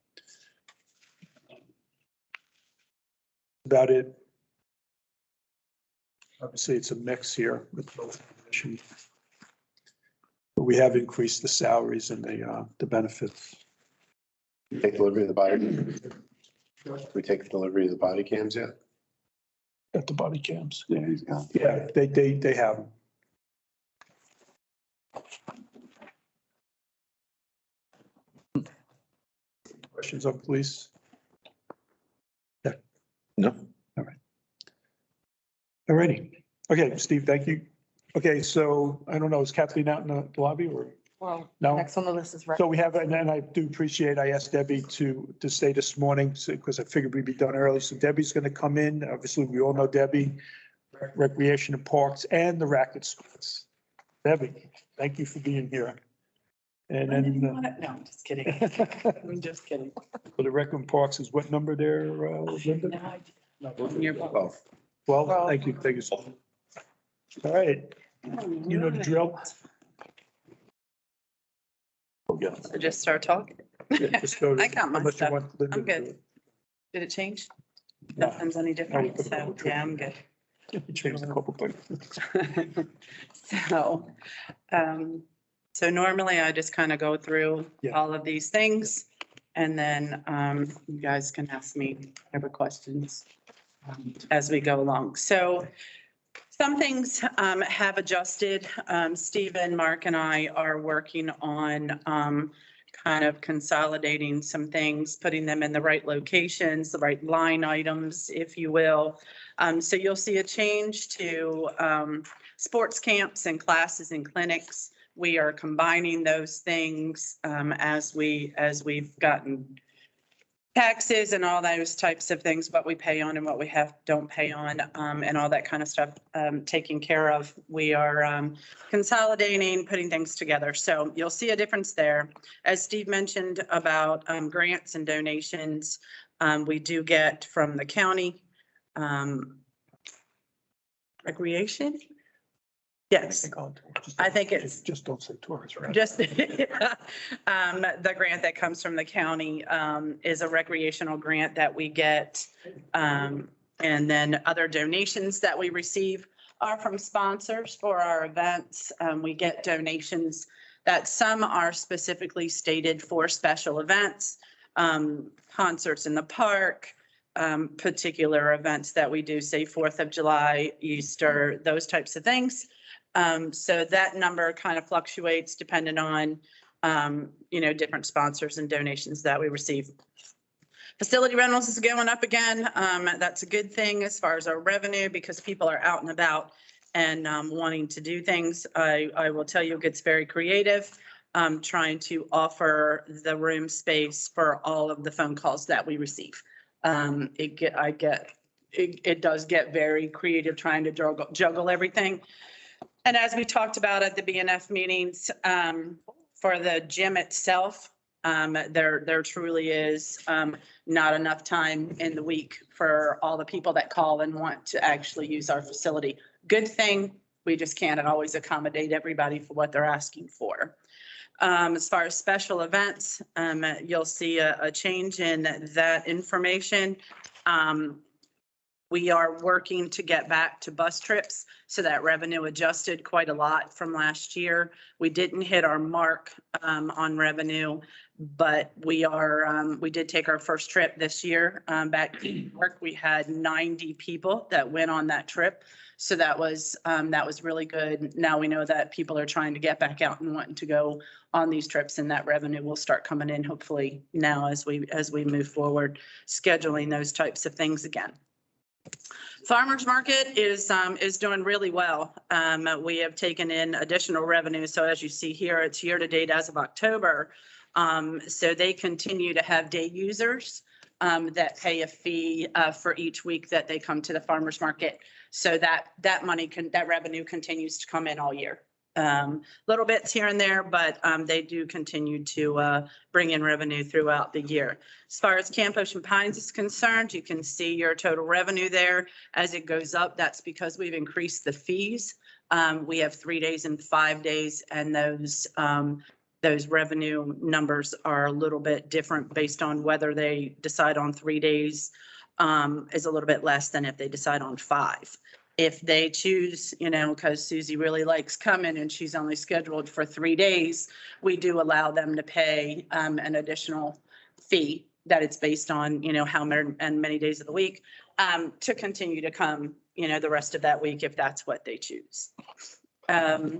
D: About it. Obviously, it's a mix here with both positions. But we have increased the salaries and the benefits.
J: Take delivery of the body. We take delivery of the body cams yet?
D: At the body cams.
E: Yeah, he's gone.
D: Yeah, they have them. Questions on police? Yeah.
A: No.
D: All righty. Okay, Steve, thank you. Okay, so I don't know, is Kathleen out in the lobby or?
F: Well,
D: No.
F: next on the list is.
D: So we have, and I do appreciate, I asked Debbie to stay this morning because I figured we'd be done early. So Debbie's going to come in. Obviously, we all know Debbie, Recreation and Parks and the Racket Sports. Debbie, thank you for being here. And then.
Q: No, I'm just kidding. I'm just kidding.
D: For the Rec and Parks is what number there, Linda? Well, thank you. Thank you so much. All right. You know the drill.
Q: So just start talking.
D: Yeah, just go to-
Q: I got my
D: unless you
Q: stuff.
D: want Linda
Q: I'm
D: to do
Q: good.
D: it.
Q: Did it change?
D: No.
Q: Nothing's any different,
D: No,
Q: so yeah, I'm good.
D: You changed a couple things.
Q: So, so normally I just kind of go through
D: Yeah.
Q: all of these things. And then you guys can ask me whatever questions as we go along. So some things have adjusted. Stephen, Mark and I are working on kind of consolidating some things, putting them in the right locations, the right line items, if you will. So you'll see a change to sports camps and classes and clinics. We are combining those things as we've gotten taxes and all those types of things, what we pay on and what we don't pay on, and all that kind of stuff taken care of. We are consolidating, putting things together. So you'll see a difference there. As Steve mentioned about grants and donations, we do get from the county. Recreation? Yes, I think it's.
D: Just don't say tours, right?
Q: Just, the grant that comes from the county is a recreational grant that we get. And then other donations that we receive are from sponsors for our events. We get donations that some are specifically stated for special events, concerts in the park, particular events that we do, say 4th of July, Easter, those types of things. So that number kind of fluctuates depending on, different sponsors and donations that we receive. Facility rentals is going up again. That's a good thing as far as our revenue because people are out and about and wanting to do things. I will tell you, it gets very creative. trying to offer the room space for all of the phone calls that we receive. It does get very creative trying to juggle everything. And as we talked about at the BNF meetings, for the gym itself, there truly is not enough time in the week for all the people that call and want to actually use our facility. Good thing, we just can't always accommodate everybody for what they're asking for. As far as special events, you'll see a change in that information. We are working to get back to bus trips, so that revenue adjusted quite a lot from last year. We didn't hit our mark on revenue, but we did take our first trip this year back to New York. We had 90 people that went on that trip. So that was really good. Now we know that people are trying to get back out and wanting to go on these trips, and that revenue will start coming in hopefully now as we move forward, scheduling those types of things again. Farmers market is doing really well. We have taken in additional revenue. So as you see here, it's year to date as of October. So they continue to have day users that pay a fee for each week that they come to the farmers market. So that revenue continues to come in all year. Little bits here and there, but they do continue to bring in revenue throughout the year. As far as Camp Ocean Pines is concerned, you can see your total revenue there. As it goes up, that's because we've increased the fees. We have 3 days and 5 days, and those revenue numbers are a little bit different based on whether they decide on 3 days is a little bit less than if they decide on 5. If they choose, because Susie really likes coming and she's only scheduled for 3 days, we do allow them to pay an additional fee that it's based on, how many days of the week to continue to come, the rest of that week if that's what they choose. As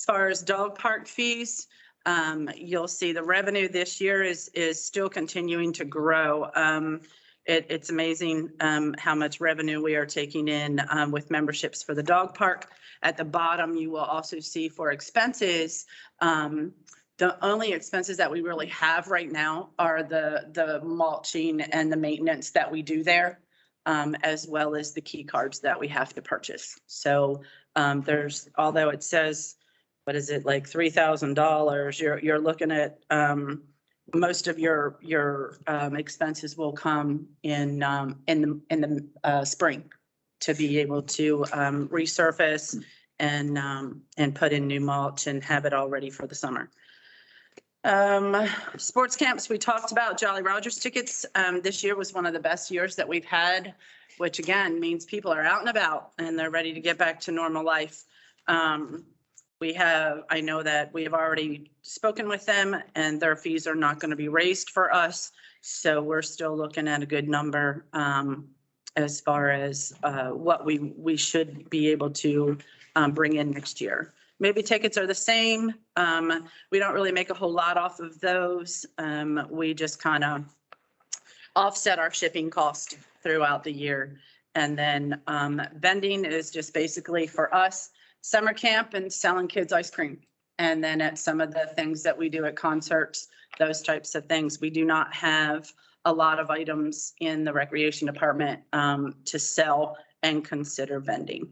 Q: far as dog park fees, you'll see the revenue this year is still continuing to grow. It's amazing how much revenue we are taking in with memberships for the dog park. At the bottom, you will also see for expenses, the only expenses that we really have right now are the mulching and the maintenance that we do there, as well as the key cards that we have to purchase. So although it says, what is it, like $3,000, you're looking at most of your expenses will come in the spring to be able to resurface and put in new mulch and have it all ready for the summer. Sports camps, we talked about Jolly Rogers tickets. This year was one of the best years that we've had, which again means people are out and about and they're ready to get back to normal life. I know that we have already spoken with them and their fees are not going to be raised for us. So we're still looking at a good number as far as what we should be able to bring in next year. Maybe tickets are the same. We don't really make a whole lot off of those. We just kind of offset our shipping cost throughout the year. And then vending is just basically for us, summer camp and selling kids ice cream. And then at some of the things that we do at concerts, those types of things, we do not have a lot of items in the recreation department to sell and consider vending.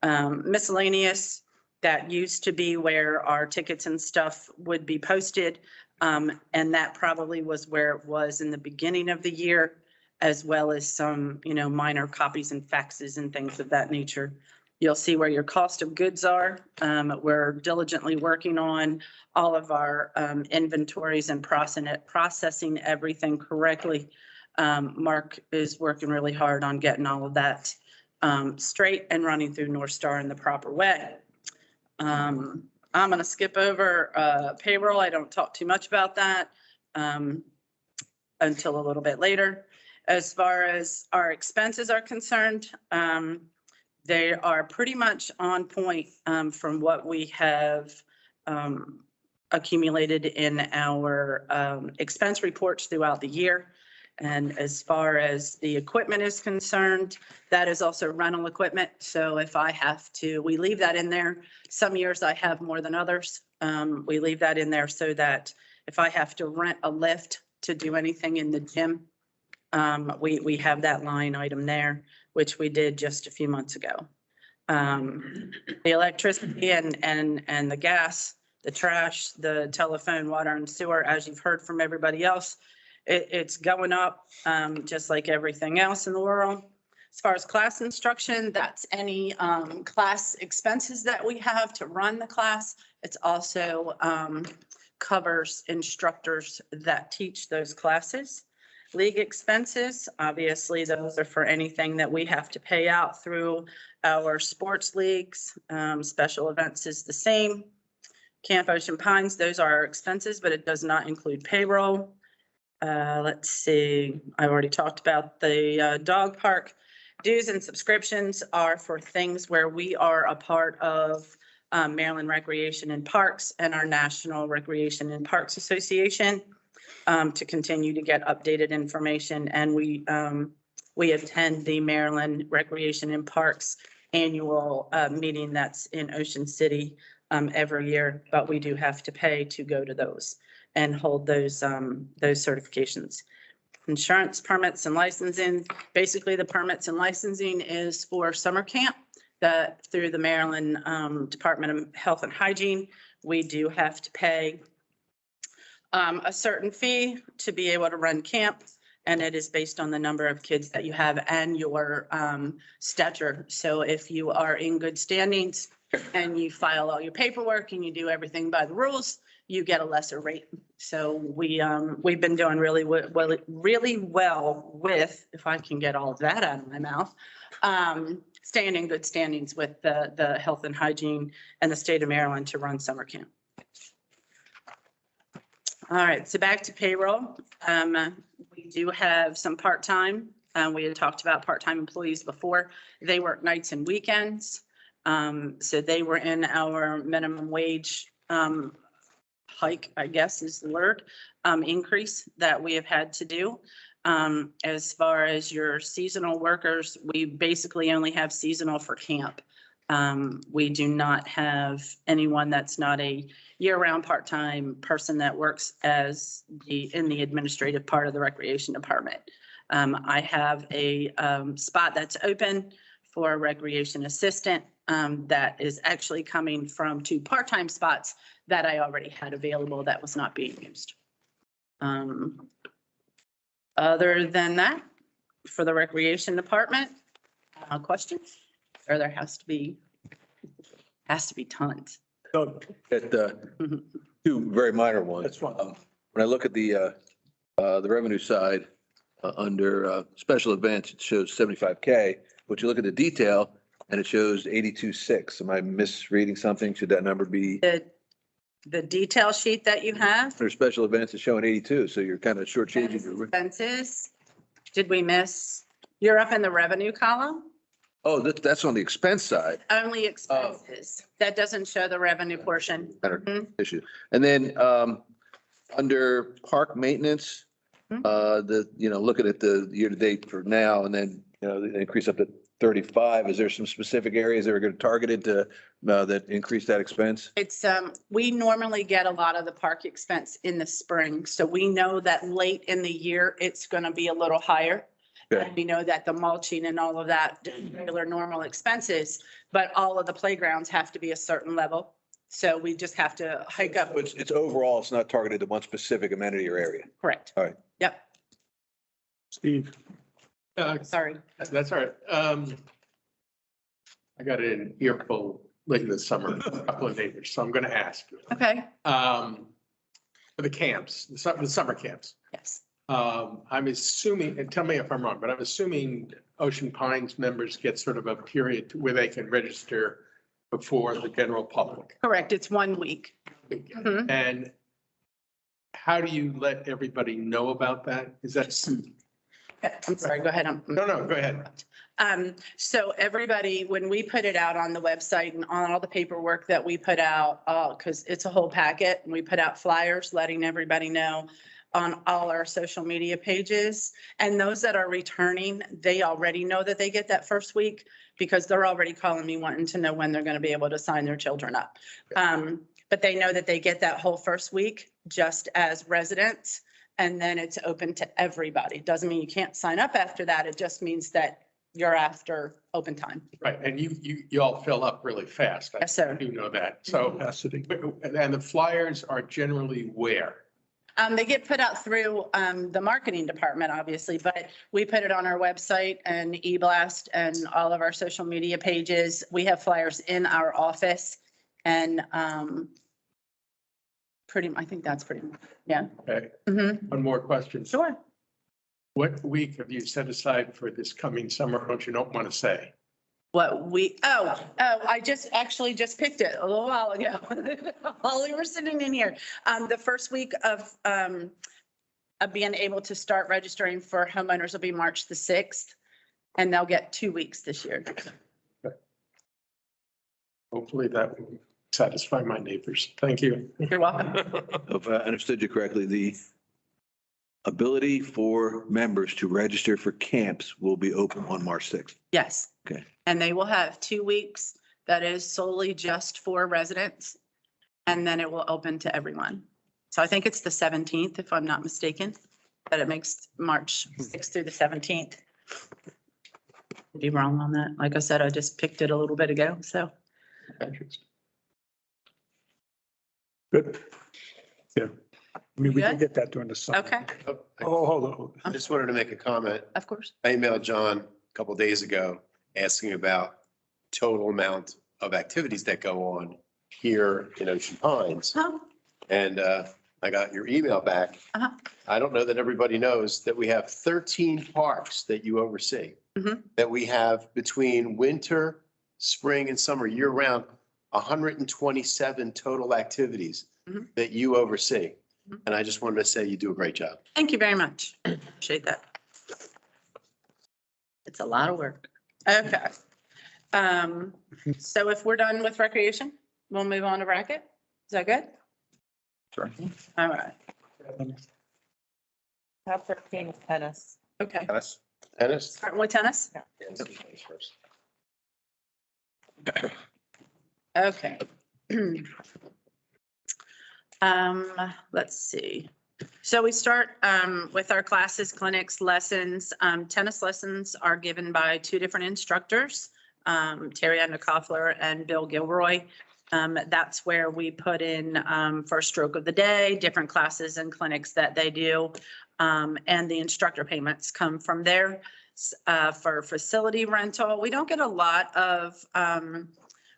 Q: Miscellaneous, that used to be where our tickets and stuff would be posted. And that probably was where it was in the beginning of the year, as well as some, minor copies and faxes and things of that nature. You'll see where your cost of goods are. We're diligently working on all of our inventories and processing everything correctly. Mark is working really hard on getting all of that straight and running through North Star in the proper way. I'm going to skip over payroll. I don't talk too much about that until a little bit later. As far as our expenses are concerned, they are pretty much on point from what we have accumulated in our expense reports throughout the year. And as far as the equipment is concerned, that is also rental equipment. So if I have to, we leave that in there. Some years I have more than others. We leave that in there so that if I have to rent a lift to do anything in the gym, we have that line item there, which we did just a few months ago. The electricity and the gas, the trash, the telephone, water and sewer, as you've heard from everybody else, it's going up, just like everything else in the world. As far as class instruction, that's any class expenses that we have to run the class. It's also covers instructors that teach those classes. League expenses, obviously, those are for anything that we have to pay out through our sports leagues. Special events is the same. Camp Ocean Pines, those are our expenses, but it does not include payroll. Let's see, I already talked about the dog park. Dues and subscriptions are for things where we are a part of Maryland Recreation and Parks and our National Recreation and Parks Association to continue to get updated information. And we attend the Maryland Recreation and Parks annual meeting that's in Ocean City every year, but we do have to pay to go to those and hold those certifications. Insurance, permits and licensing. Basically, the permits and licensing is for summer camp that through the Maryland Department of Health and Hygiene, we do have to pay a certain fee to be able to run camp. And it is based on the number of kids that you have and your stature. So if you are in good standings and you file all your paperwork and you do everything by the rules, you get a lesser rate. So we've been doing really well with, if I can get all of that out of my mouth, staying in good standings with the health and hygiene and the state of Maryland to run summer camp. All right, so back to payroll. We do have some part-time. We had talked about part-time employees before. They work nights and weekends. So they were in our minimum wage hike, I guess is the word, increase that we have had to do. As far as your seasonal workers, we basically only have seasonal for camp. We do not have anyone that's not a year-round part-time person that works as in the administrative part of the recreation department. I have a spot that's open for a recreation assistant that is actually coming from 2 part-time spots that I already had available that was not being used. Other than that, for the recreation department, questions? Or there has to be tons.
A: At two very minor ones.
D: That's fine.
A: When I look at the revenue side, under special events, it shows 75K, but you look at the detail and it shows 82.6. Am I misreading something? Should that number be?
Q: The detail sheet that you have.
A: For special events, it's showing 82, so you're kind of shortchanging your.
Q: Expenses. Did we miss? You're up in the revenue column?
A: Oh, that's on the expense side.
Q: Only expenses. That doesn't show the revenue portion.
A: Issue. And then under park maintenance, looking at the year-to-date for now, and then, the increase up to 35, is there some specific areas that are going to target it to that increase that expense?
Q: It's, we normally get a lot of the park expense in the spring. So we know that late in the year, it's going to be a little higher.
A: Okay.
Q: And we know that the mulching and all of that, regular normal expenses, but all of the playgrounds have to be a certain level. So we just have to hike up.
A: It's overall, it's not targeted to one specific amenity or area.
Q: Correct.
A: All right.
Q: Yep.
D: Steve.
Q: Sorry.
C: That's all right. I got it in earful late in the summer, a couple of neighbors, so I'm going to ask.
Q: Okay.
C: For the camps, the summer camps.
Q: Yes.
C: I'm assuming, and tell me if I'm wrong, but I'm assuming Ocean Pines members get sort of a period where they can register before the general public.
Q: Correct. It's 1 week. Mhm.
C: And how do you let everybody know about that? Is that?
Q: I'm sorry, go ahead.
C: No, go ahead.
Q: So everybody, when we put it out on the website and on all the paperwork that we put out, because it's a whole packet, and we put out flyers letting everybody know on all our social media pages. And those that are returning, they already know that they get that first week because they're already calling me wanting to know when they're going to be able to sign their children up. But they know that they get that whole first week just as residents. And then it's open to everybody. Doesn't mean you can't sign up after that. It just means that you're after open time.
C: Right, and you all fill up really fast.
Q: Yes, sir.
C: I do know that. So,
D: Capacity.
C: and the flyers are generally where?
Q: They get put out through the marketing department, obviously, but we put it on our website and e-blast and all of our social media pages. We have flyers in our office and I think that's pretty much, yeah.
C: Okay,
Q: Mhm.
C: one more question.
Q: Sure.
C: What week have you set aside for this coming summer, which you don't want to say?
Q: I actually just picked it a little while ago while we were sitting in here. The first week of being able to start registering for homeowners will be March the 6th, and they'll get 2 weeks this year.
C: Hopefully that will satisfy my neighbors. Thank you.
Q: You're welcome.
A: If I understood you correctly, the ability for members to register for camps will be open on March 6th.
Q: Yes.
A: Okay.
Q: And they will have 2 weeks that is solely just for residents. And then it will open to everyone. So I think it's the 17th, if I'm not mistaken, that it makes March 6th through the 17th. Could be wrong on that. Like I said, I just picked it a little bit ago, so.
D: Good. Yeah. I mean, we can
Q: Good?
D: get that during the summer.
Q: Okay,
D: Oh, hold on.
J: I just wanted to make a comment.
Q: of course.
J: I emailed John a couple of days ago asking about total amount of activities that go on here in Ocean Pines.
Q: Huh?
J: And I got your email back.
Q: Uh-huh.
J: I don't know that everybody knows that we have 13 parks that you oversee.
Q: Mhm.
J: That we have between winter, spring and summer year round, 127 total activities
Q: Mhm.
J: that you oversee.
Q: Mhm.
J: And I just wanted to say you do a great job.
Q: Thank you very much. Appreciate that. It's a lot of work. Okay. So if we're done with recreation, we'll move on to racket. Is that good?
K: Sure.
Q: All right.
F: Top 13 is tennis.
Q: Okay.
K: Dennis?
J: Dennis?
Q: Starting with tennis? Okay. Let's see. So we start with our classes, clinics, lessons. Tennis lessons are given by 2 different instructors, Terry Koffler and Bill Gilroy. That's where we put in first stroke of the day, different classes and clinics that they do. And the instructor payments come from there. For facility rental, we don't get a lot of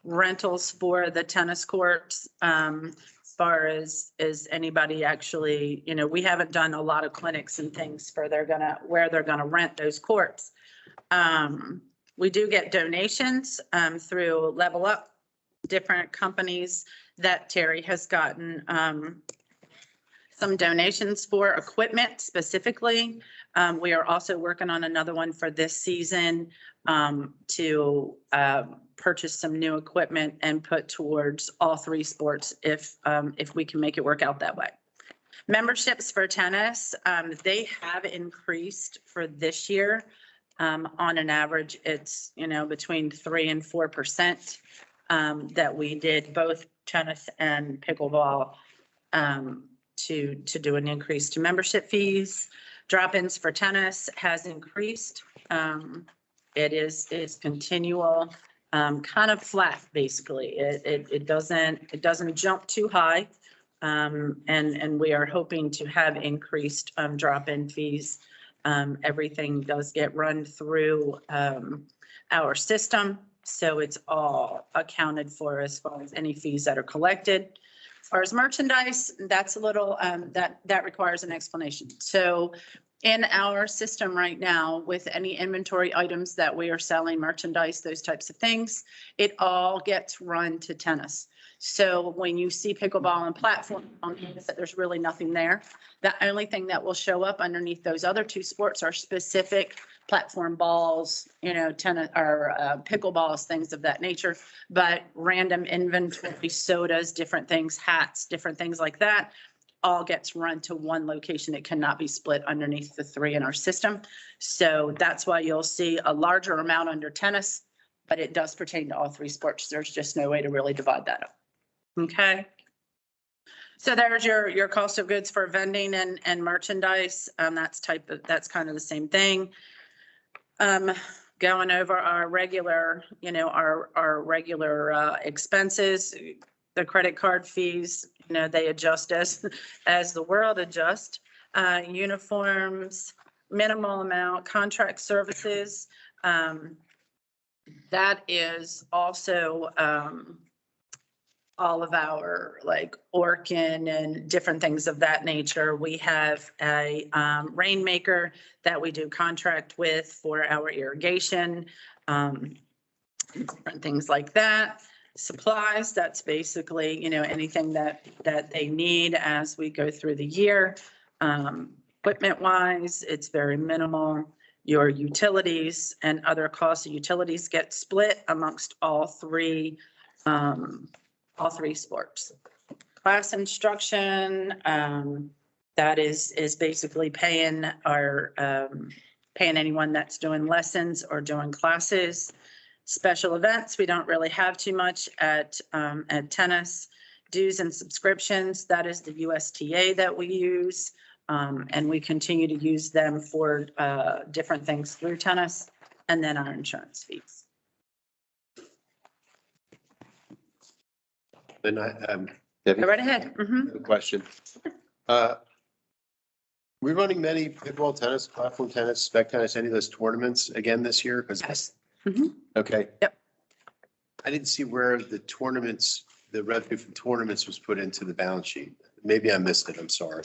Q: rentals for the tennis courts. As far as anybody actually, we haven't done a lot of clinics and things where they're gonna rent those courts. We do get donations through Level Up, different companies that Terry has gotten some donations for equipment specifically. We are also working on another one for this season to purchase some new equipment and put towards all 3 sports if we can make it work out that way. Memberships for tennis, they have increased for this year. On an average, it's, between 3 and 4% that we did both tennis and pickleball to do an increase to membership fees. Drop-ins for tennis has increased. It is continual, kind of flat, basically. It doesn't jump too high. And we are hoping to have increased drop-in fees. Everything does get run through our system, so it's all accounted for as far as any fees that are collected. As far as merchandise, that's a little, that requires an explanation. So in our system right now, with any inventory items that we are selling, merchandise, those types of things, it all gets run to tennis. So when you see pickleball and platform, there's really nothing there. The only thing that will show up underneath those other 2 sports are specific platform balls, tennis or pickleballs, things of that nature. But random inventory, sodas, different things, hats, different things like that all gets run to one location. It cannot be split underneath the three in our system. So that's why you'll see a larger amount under tennis, but it does pertain to all three sports. There's just no way to really divide that up. Okay. So there's your cost of goods for vending and merchandise. That's kind of the same thing. Going over our regular, our regular expenses, the credit card fees, they adjust as the world adjusts. Uniforms, minimal amount, contract services. That is also all of our like Orkin and different things of that nature. We have a rainmaker that we do contract with for our irrigation, different things like that. Supplies, that's basically, anything that they need as we go through the year. Equipment wise, it's very minimal. Your utilities and other costs of utilities get split amongst all three sports. Class instruction, that is basically paying anyone that's doing lessons or doing classes. Special events, we don't really have too much at tennis. Dues and subscriptions, that is the USTA that we use. And we continue to use them for different things through tennis, and then our insurance fees.
J: Then
Q: Go right ahead. Mhm.
J: a question. We're running many pickleball tennis, platform tennis, spec tennis, any of those tournaments again this year?
Q: Yes. Mhm.
J: Okay.
Q: Yep.
J: I didn't see where the tournaments, the revenue from tournaments was put into the balance sheet. Maybe I missed it. I'm sorry.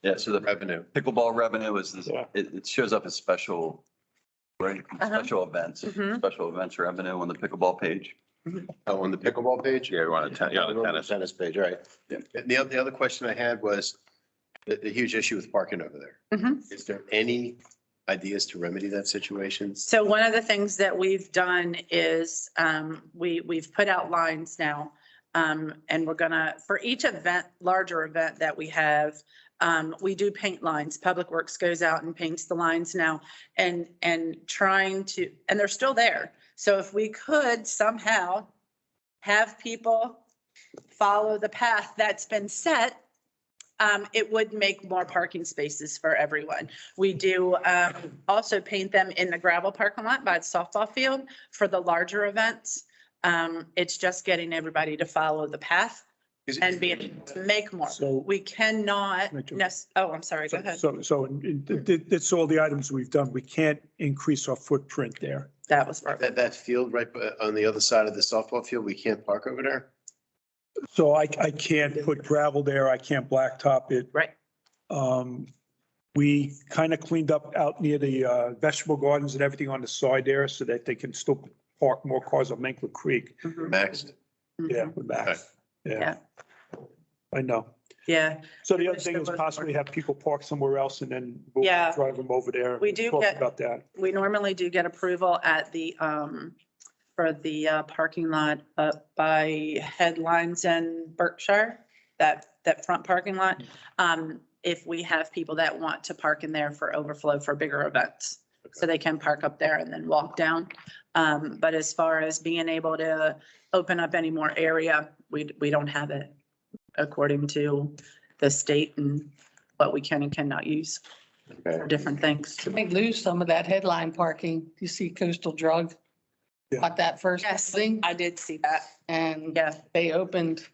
E: Yeah, so the
J: Revenue.
E: pickleball revenue is,
D: Yeah.
E: it shows up as special, right? Special events,
Q: Mhm.
E: special events revenue on the pickleball page.
J: Oh, on the pickleball page?
K: Yeah, we're on the tennis.
J: Tennis page, all right.
E: Yeah.
J: And the other question I had was the huge issue with parking over there.
Q: Mhm.
J: Is there any ideas to remedy that situation?
Q: So one of the things that we've done is we've put out lines now. And we're gonna, for each event, larger event that we have, we do paint lines. Public Works goes out and paints the lines now and trying to, and they're still there. So if we could somehow have people follow the path that's been set, it would make more parking spaces for everyone. We do also paint them in the gravel parking lot by the softball field for the larger events. It's just getting everybody to follow the path and be able to make more.
D: So-
Q: We cannot, I'm sorry, go ahead.
D: So that's all the items we've done. We can't increase our footprint there.
Q: That was part of it.
J: That field right on the other side of the softball field, we can't park over there?
D: So I can't put gravel there. I can't blacktop it.
Q: Right.
D: We kind of cleaned up out near the vegetable gardens and everything on the side there so that they can still park more cars on Mankler Creek.
Q: Mhm.
J: Maxed.
D: Yeah, we're back. Yeah, I know.
Q: Yeah,
D: So the other thing is possibly have people park somewhere else and then we'll
Q: Yeah.
D: drive them over there.
Q: We do
D: Talk
Q: get-
D: about that.
Q: we normally do get approval at the, for the parking lot up by Headlines and Berkshire, that front parking lot. If we have people that want to park in there for overflow for bigger events. So they can park up there and then walk down. But as far as being able to open up any more area, we don't have it according to the state and what we can and cannot use for different things.
M: They lose some of that headline parking. You see Coastal Drug.
D: Yeah.
M: Got that first
Q: Yes,
M: thing
Q: I did see that.
M: and
Q: Yeah,
M: they opened,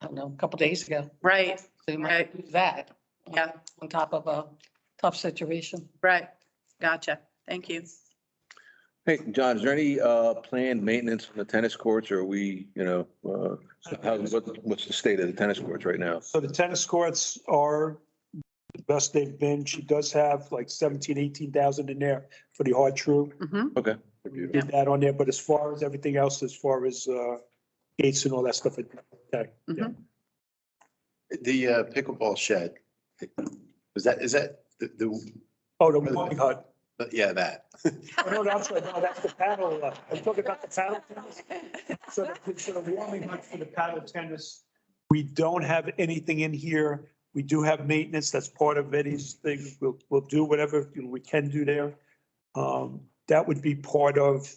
M: I don't know, a couple days ago.
Q: right,
M: So you might do that
Q: yeah,
M: on top of a tough situation.
Q: right. Gotcha. Thank you.
A: Hey, John, is there any planned maintenance on the tennis courts or are we, what's the state of the tennis courts right now?
D: So the tennis courts are the best they've been. She does have like 18,000 in there for the hard true.
Q: Mhm.
A: Okay.
D: We did that on there, but as far as everything else, as far as gates and all that stuff, okay. Yeah.
J: The pickleball shed, is that the,
D: Oh, the warming hut.
J: yeah, that.
D: Oh, no, I'm sorry. No, that's the paddle. I'm talking about the paddle tennis. So the warming hut for the paddle tennis We don't have anything in here. We do have maintenance. That's part of Eddie's thing. We'll do whatever we can do there. That would be part of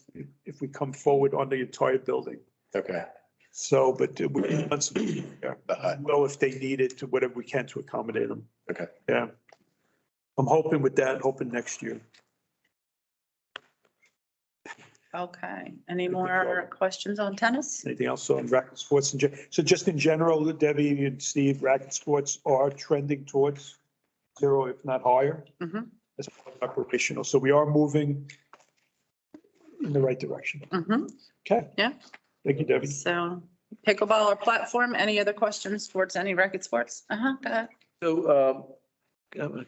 D: if we come forward on the entire building.
J: Okay.
D: So, but we want some, well, if they need it, to whatever we can to accommodate them.
J: Okay.
D: Yeah. I'm hoping with that, hoping next year.
Q: Okay, any more questions on tennis?
D: Anything else on racket sports? So just in general, Debbie and Steve, racket sports are trending towards zero, if not higher.
Q: Mhm.
D: As part of operational. So we are moving in the right direction.
Q: Mhm.
D: Okay.
Q: Yeah.
D: Thank you, Debbie.
Q: So pickleball or platform, any other questions towards any racket sports? Go ahead.
A: So,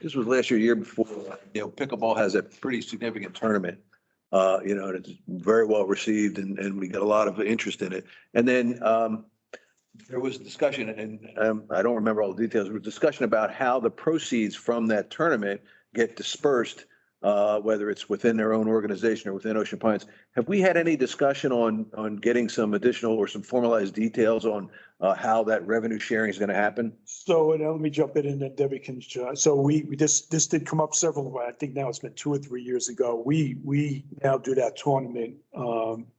A: this was last year before, pickleball has a pretty significant tournament. And it's very well received and we get a lot of interest in it. And then, there was discussion and, I don't remember all the details. There was discussion about how the proceeds from that tournament get dispersed, whether it's within their own organization or within Ocean Pines. Have we had any discussion on getting some additional or some formalized details on how that revenue sharing is going to happen?
D: So let me jump in and then Debbie can, so this did come up several, I think now it's been 2 or 3 years ago. We now do that tournament.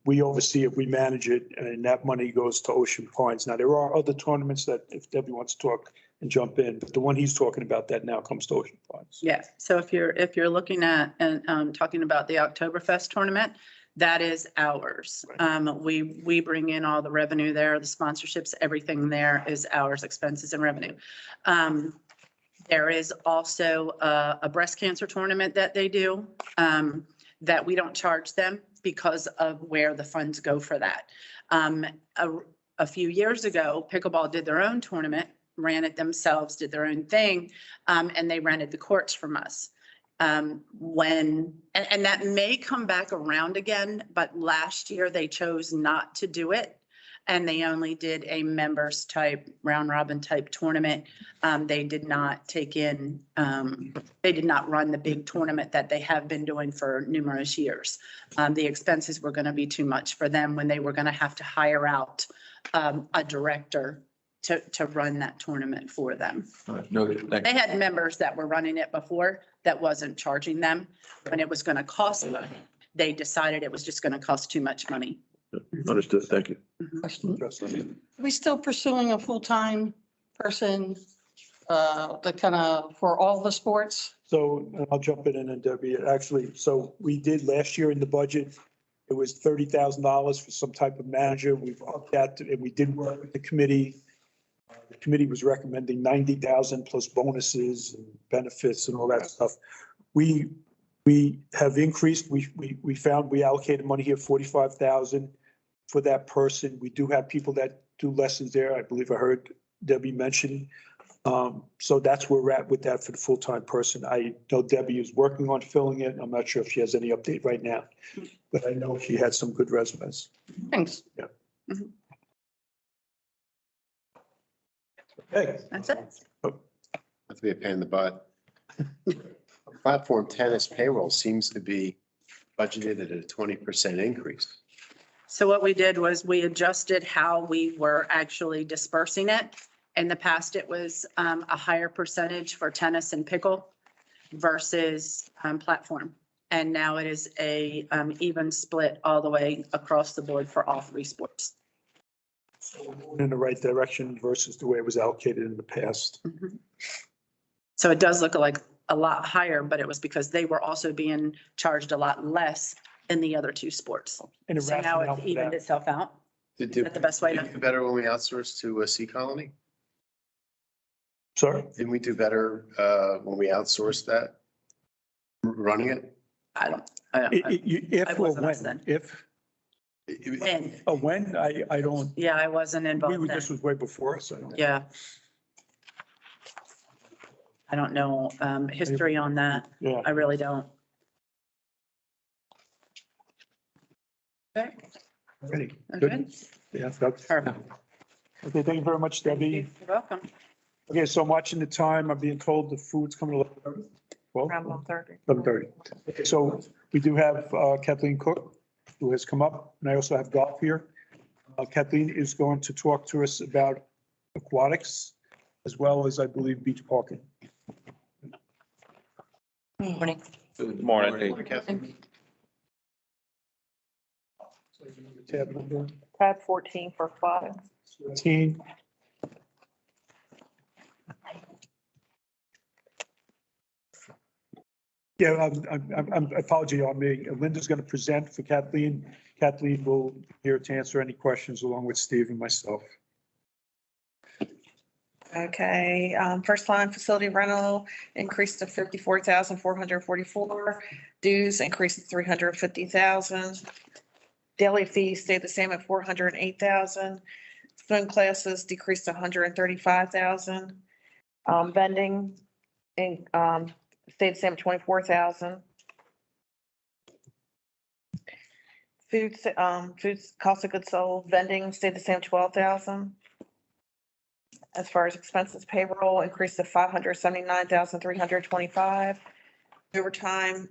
D: We oversee it, we manage it, and that money goes to Ocean Pines. Now, there are other tournaments that if Debbie wants to talk and jump in, but the one he's talking about that now comes to Ocean Pines.
Q: Yeah, so if you're looking at and talking about the Oktoberfest tournament, that is ours. We bring in all the revenue there, the sponsorships, everything there is ours, expenses and revenue. There is also a breast cancer tournament that they do that we don't charge them because of where the funds go for that. A few years ago, pickleball did their own tournament, ran it themselves, did their own thing, and they rented the courts from us. And that may come back around again, but last year they chose not to do it. And they only did a members type, round robin type tournament. They did not take in, they did not run the big tournament that they have been doing for numerous years. The expenses were going to be too much for them when they were going to have to hire out a director to run that tournament for them.
A: Noted. Thank
Q: They had members that were running it before that wasn't charging them when it was going to cost money. They decided it was just going to cost too much money.
A: Understood. Thank you.
M: We still pursuing a full-time person, that kind of, for all the sports?
D: So I'll jump in and then Debbie, actually, so we did last year in the budget, it was $30,000 for some type of manager. We've upped that and we did work with the committee. The committee was recommending 90,000 plus bonuses and benefits and all that stuff. We have increased, we found we allocated money here, 45,000 for that person. We do have people that do lessons there. I believe I heard Debbie mention. So that's where we're at with that for the full-time person. I know Debbie is working on filling it. I'm not sure if she has any update right now, but I know she had some good resumes.
M: Thanks.
D: Yeah.
Q: Mhm.
D: Okay.
Q: That's it.
J: That's be a pain in the butt. Platform tennis payroll seems to be budgeted at a 20% increase.
Q: So what we did was we adjusted how we were actually dispersing it. In the past, it was a higher percentage for tennis and pickle versus platform. And now it is a even split all the way across the board for all 3 sports.
D: So in the right direction versus the way it was allocated in the past.
Q: Mhm. So it does look like a lot higher, but it was because they were also being charged a lot less in the other 2 sports.
D: And the
Q: So now
D: rationale
Q: it's
D: for
Q: evened
D: that.
Q: itself out.
J: Did
Q: Is that the best way to?
J: we do better when we outsource to Sea Colony?
D: Sorry?
J: Didn't we do better when we outsourced that? Running it?
Q: I don't.
D: If
Q: I
D: or
Q: wasn't us
D: when,
Q: then.
D: if,
Q: When?
D: when, I don't,
Q: Yeah, I wasn't involved then.
D: this was way before us. I don't.
Q: Yeah. I don't know history on that.
D: Yeah.
Q: I really don't. Okay.
D: Ready.
Q: Okay.
D: Good. Yeah. That's-
Q: Perfect.
D: Okay, thank you very much, Debbie.
Q: You're welcome.
D: Okay, so I'm watching the time. I'm being told the food's coming a little. Well,
F: Around 1:30.
D: 11:30. Okay, so we do have Kathleen Cook, who has come up, and I also have Golf here. Kathleen is going to talk to us about aquatics, as well as, I believe, beach parking.
Q: Morning.
K: Good morning.
D: Tab number
F: Tab 14 for aquatics.
D: 13. Yeah, apology on me. Linda's going to present for Kathleen. Kathleen will be here to answer any questions along with Steve and myself.
F: Okay, first line facility rental increased to 54,444. Dues increased to 350,000. Daily fees stayed the same at 408,000. Swim classes decreased to 135,000. Vending stayed the same at 24,000. Foods, cost of goods sold, vending stayed the same, 12,000. As far as expenses, payroll increased to 579,325. Overtime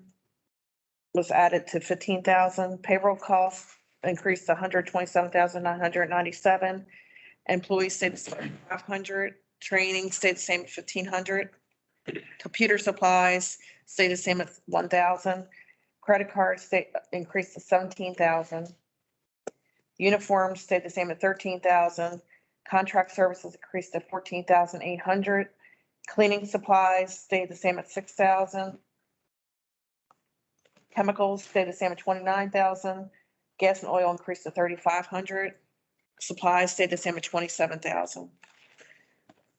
F: was added to 15,000. Payroll costs increased to 127,997. Employees stayed the same, 500. Training stayed the same at 1,500. Computer supplies stayed the same at 1,000. Credit cards increased to 17,000. Uniforms stayed the same at 13,000. Contract services increased to 14,800. Cleaning supplies stayed the same at 6,000. Chemicals stayed the same at 29,000. Gas and oil increased to 3,500. Supplies stayed the same at 27,000.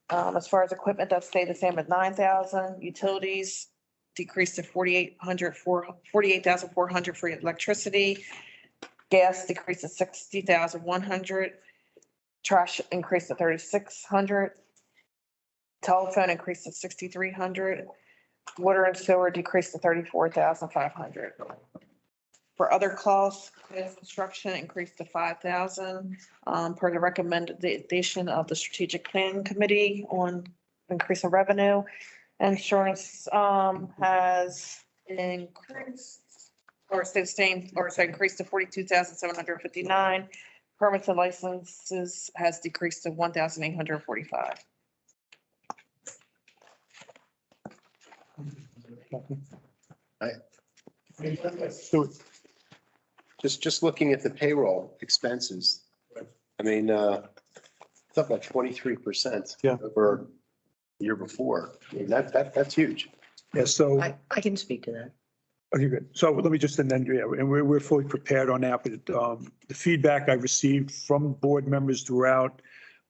F: As far as equipment, that stayed the same at 9,000. Utilities decreased to 48,400 for electricity. Gas decreased to 60,100. Trash increased to 3,600. Telephone increased to 6,300. Water and sewer decreased to 34,500. For other costs, construction increased to 5,000, per the recommendation of the strategic plan committee on increase in revenue. Insurance, has increased or stayed the same, or it's increased to 42,759. Permits and licenses has decreased to 1,845.
D: So
J: Just looking at the payroll expenses, I mean, it's up like 23%.
D: Yeah.
J: Over the year before. I mean, that's huge.
D: yeah, so.
Q: I can speak to that.
D: Okay, good. So let me just, and then, yeah, and we're fully prepared on that, but the feedback I received from board members throughout,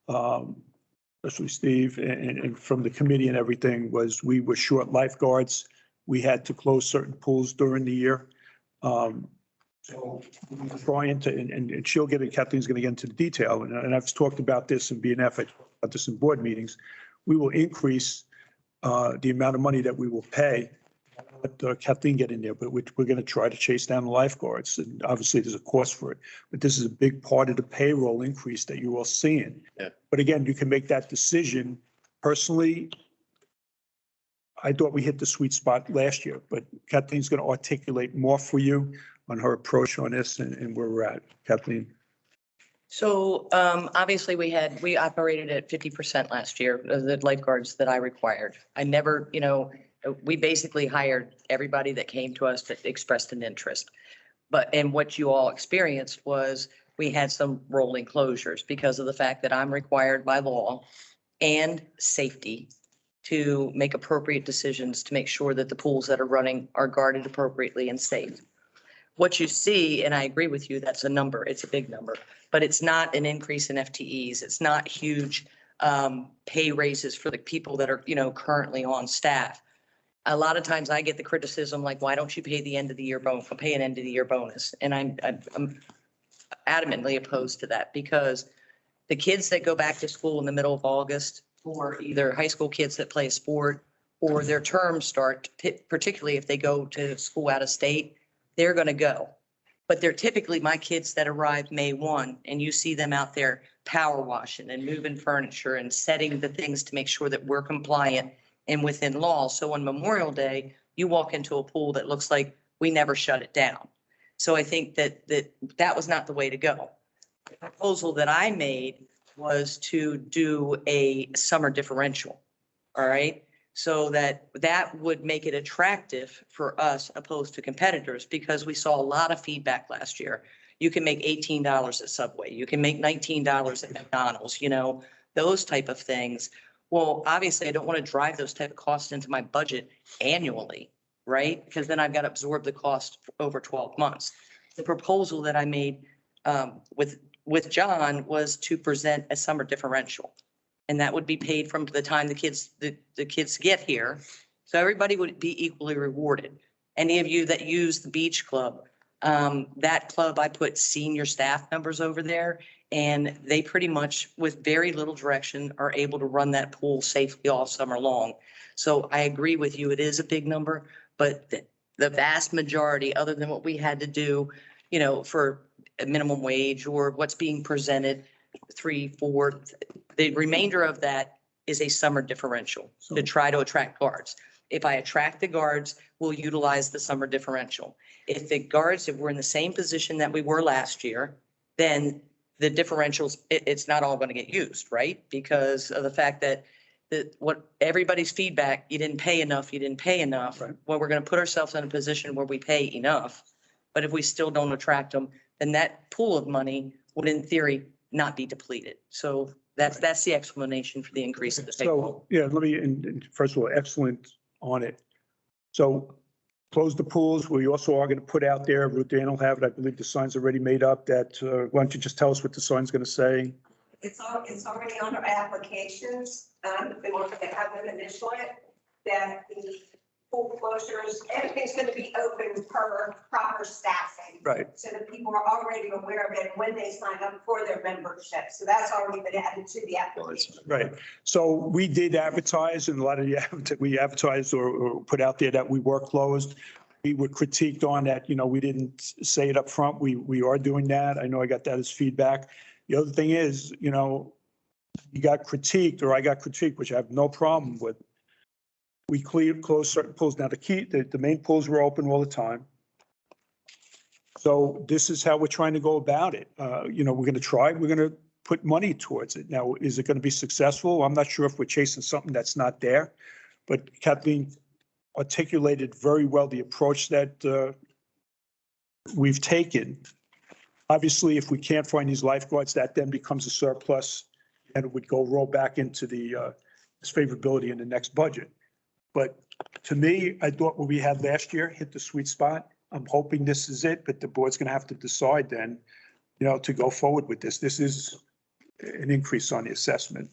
D: especially Steve and from the committee and everything, was we were short lifeguards. We had to close certain pools during the year. So we're trying to, and she'll get it, Kathleen's going to get into the detail, and I've talked about this in BNF, I talked about this in board meetings. We will increase the amount of money that we will pay. Let Kathleen get in there, but we're going to try to chase down the lifeguards, and obviously there's a cost for it. But this is a big part of the payroll increase that you're all seeing.
J: Yeah.
D: But again, you can make that decision. Personally, I thought we hit the sweet spot last year, but Kathleen's going to articulate more for you on her approach on this and where we're at. Kathleen.
Q: So obviously we operated at 50% last year, the lifeguards that I required. I never, we basically hired everybody that came to us that expressed an interest. And what you all experienced was we had some rolling closures because of the fact that I'm required by law and safety to make appropriate decisions to make sure that the pools that are running are guarded appropriately and safe. What you see, and I agree with you, that's a number, it's a big number, but it's not an increase in FTEs. It's not huge pay raises for the people that are, currently on staff. A lot of times I get the criticism like, why don't you pay the end of the year bonus, pay an end of the year bonus? And I'm adamantly opposed to that because the kids that go back to school in the middle of August, or either high school kids that play a sport or their terms start, particularly if they go to school out of state, they're going to go. But they're typically my kids that arrive May 1, and you see them out there power washing and moving furniture and setting the things to make sure that we're compliant and within law. So on Memorial Day, you walk into a pool that looks like we never shut it down. So I think that was not the way to go. The proposal that I made was to do a summer differential. All right. So that would make it attractive for us opposed to competitors because we saw a lot of feedback last year. You can make $18 at Subway. You can make $19 at McDonald's, you know, those type of things. Well, obviously I don't want to drive those type of costs into my budget annually, right? Because then I've got to absorb the cost over 12 months. The proposal that I made with John was to present a summer differential. And that would be paid from the time the kids get here. So everybody would be equally rewarded. Any of you that use the beach club, that club, I put senior staff members over there and they pretty much with very little direction are able to run that pool safely all summer long. So I agree with you. It is a big number, but the vast majority, other than what we had to do, you know, for a minimum wage or what's being presented, 3, 4, the remainder of that is a summer differential to try to attract guards. If I attract the guards, we'll utilize the summer differential. If we're in the same position that we were last year, then the differentials, it's not all going to get used, right? Because of the fact that what everybody's feedback, you didn't pay enough. Right. Well, we're going to put ourselves in a position where we pay enough. But if we still don't attract them, then that pool of money would in theory not be depleted. So that's the explanation for the increase in the state.
D: So, yeah, and first of all, excellent on it. So close the pools. We also are going to put out there, Dan will have it, I believe the sign's already made up that, why don't you just tell us what the sign's going to say?
I: It's already under applications. They want to have them initial it, that the pool closures, everything's going to be open per proper staffing.
D: Right.
I: So that people are already aware of it when they sign up for their membership. So that's already been added to the application.
D: Right. So we did advertise and a lot of we advertised or put out there that we were closed. We were critiqued on that, you know, we didn't say it up front. We are doing that. I know I got that as feedback. The other thing is, you know, you got critiqued or I got critiqued, which I have no problem with. We closed certain pools. Now the main pools were open all the time. So this is how we're trying to go about it. You know, we're going to put money towards it. Now, is it going to be successful? I'm not sure if we're chasing something that's not there, but Kathleen articulated very well the approach that we've taken. Obviously, if we can't find these lifeguards, that then becomes a surplus and it would roll back into the favorability in the next budget. But to me, I thought what we had last year hit the sweet spot. I'm hoping this is it, but the board's going to have to decide then, you know, to go forward with this. This is an increase on the assessment.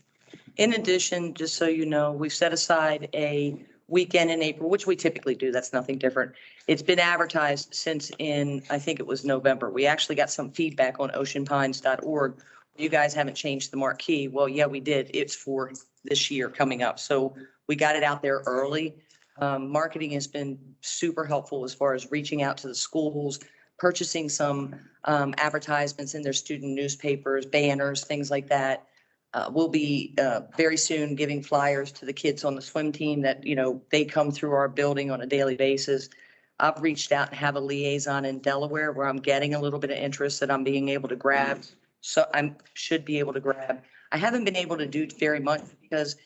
Q: In addition, just so you know, we've set aside a weekend in April, which we typically do. That's nothing different. It's been advertised since I think it was November. We actually got some feedback on oceanpines.org. You guys haven't changed the marquee. Well, yeah, we did. It's for this year coming up. So we got it out there early. Marketing has been super helpful as far as reaching out to the schools, purchasing some advertisements in their student newspapers, banners, things like that. We'll be very soon giving flyers to the kids on the swim team that, you know, they come through our building on a daily basis. I've reached out and have a liaison in Delaware where I'm getting a little bit of interest that I'm being able to grab. So I should be able to grab. I haven't been able to do very much because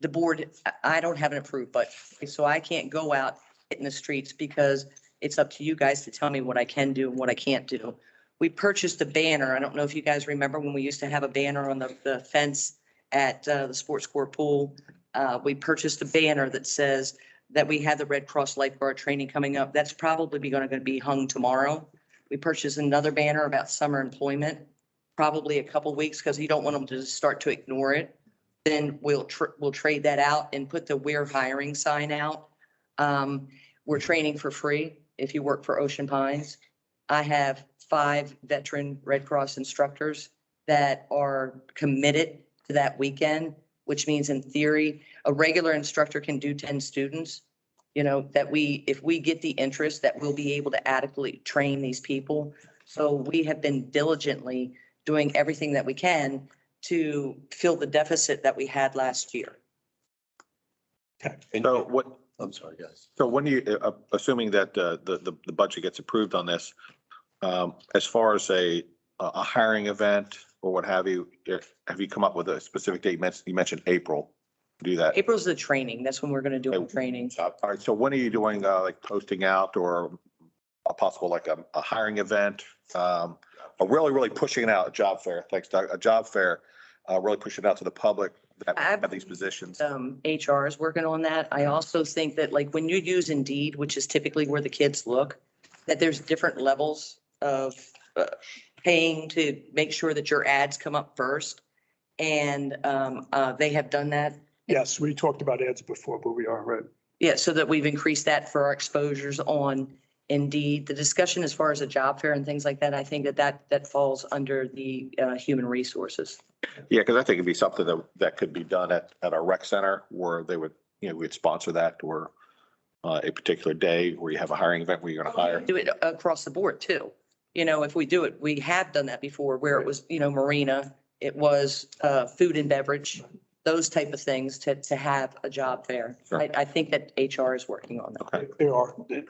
Q: the board, I don't have an approved budget. So I can't go out in the streets because it's up to you guys to tell me what I can do and what I can't do. We purchased a banner. I don't know if you guys remember when we used to have a banner on the fence at the sports court pool. We purchased a banner that says that we had the Red Cross lifeguard training coming up. That's probably going to be hung tomorrow. We purchased another banner about summer employment, probably a couple weeks because you don't want them to start to ignore it. Then we'll trade that out and put the "We're hiring" sign out. We're training for free if you work for Ocean Pines. I have 5 veteran Red Cross instructors that are committed to that weekend, which means in theory, a regular instructor can do 10 students. You know, that if we get the interest, that we'll be able to adequately train these people. So we have been diligently doing everything that we can to fill the deficit that we had last year.
K: So what,
J: I'm sorry, guys.
K: so when you, assuming that the budget gets approved on this, as far as a hiring event, or what have you, have you come up with a specific date? You mentioned April, do that.
R: April's the training. That's when we're going to do our training.
K: All right, so when are you doing like posting out or a possible like a hiring event? Or really pushing it out, a job fair, thanks Doug, a job fair, really pushing it out to the public that have these positions.
R: HR is working on that. I also think that like when you use Indeed, which is typically where the kids look, that there's different levels of paying to make sure that your ads come up first. And they have done that.
D: Yes, we talked about ads before, but we are, right?
R: Yeah, so that we've increased that for our exposures on Indeed. The discussion as far as a job fair and things like that, I think that falls under the human resources.
K: Yeah, because I think it'd be something that could be done at our rec center where they would, we'd sponsor that, or a particular day where you have a hiring event where you're going to hire.
R: Do it across the board too. If we do it, we have done that before where it was, marina, it was food and beverage, those type of things to have a job fair.
K: Sure.
R: I think that HR is working on that.
K: Okay.
D: They are.
K: Okay.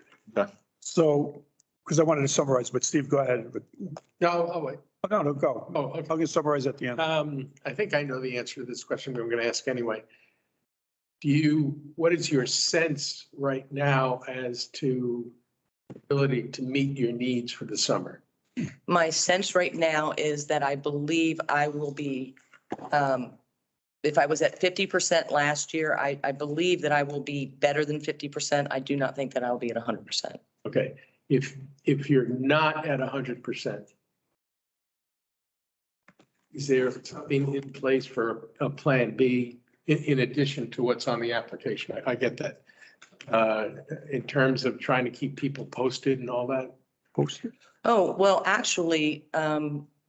D: So, because I wanted to summarize, but Steve, go ahead.
C: No, oh, wait.
D: No, go.
C: Oh, okay.
D: I'll get summarize at the end.
C: I think I know the answer to this question, but I'm going to ask anyway. What is your sense right now as to ability to meet your needs for the summer?
R: My sense right now is that I believe I will be, if I was at 50% last year, I believe that I will be better than 50%. I do not think that I will be at 100%.
C: Okay, if you're not at 100%, is there something in place for a plan B in addition to what's on the application? I get that. In terms of trying to keep people posted and all that?
D: Posted?
R: Oh, well, actually,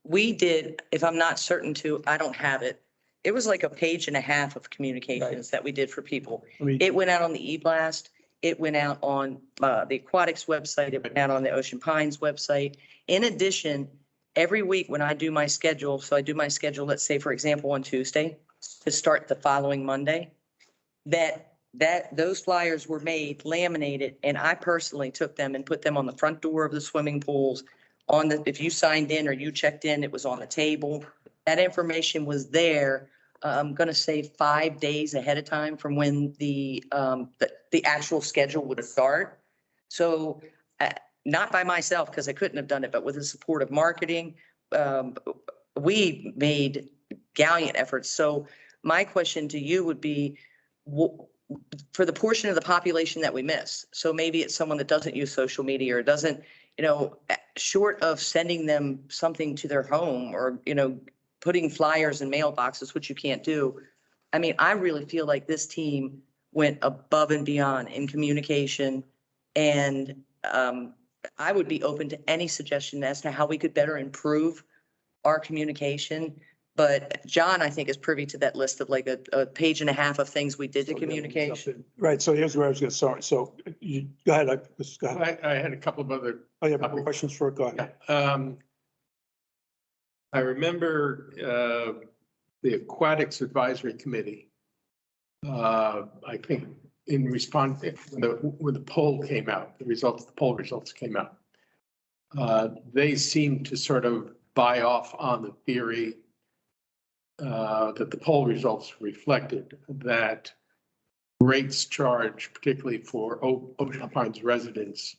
R: we did, if I'm not certain to, I don't have it. It was like a page and a half of communications that we did for people. It went out on the e-blast. It went out on the aquatics website. It went out on the Ocean Pines website. In addition, every week when I do my schedule, so I do my schedule, let's say, for example, on Tuesday to start the following Monday, those flyers were made, laminated, and I personally took them and put them on the front door of the swimming pools. If you signed in or you checked in, it was on the table. That information was there. I'm going to say 5 days ahead of time from when the actual schedule would start. So not by myself, because I couldn't have done it, but with the support of marketing, we made gallant efforts. So my question to you would be, for the portion of the population that we miss, so maybe it's someone that doesn't use social media or doesn't, short of sending them something to their home or, putting flyers in mailboxes, which you can't do. I mean, I really feel like this team went above and beyond in communication. And I would be open to any suggestion as to how we could better improve our communication. But John, I think, is privy to that list of like a page and a half of things we did to communication.
D: Right, so here's where I was going to start. So you, go ahead.
C: I had a couple of other.
D: Oh, you have questions for it? Go ahead.
C: I remember the Aquatics Advisory Committee. I think in response, when the poll came out, the poll results came out. They seemed to sort of buy off on the theory that the poll results reflected that rates charged, particularly for Ocean Pines residents,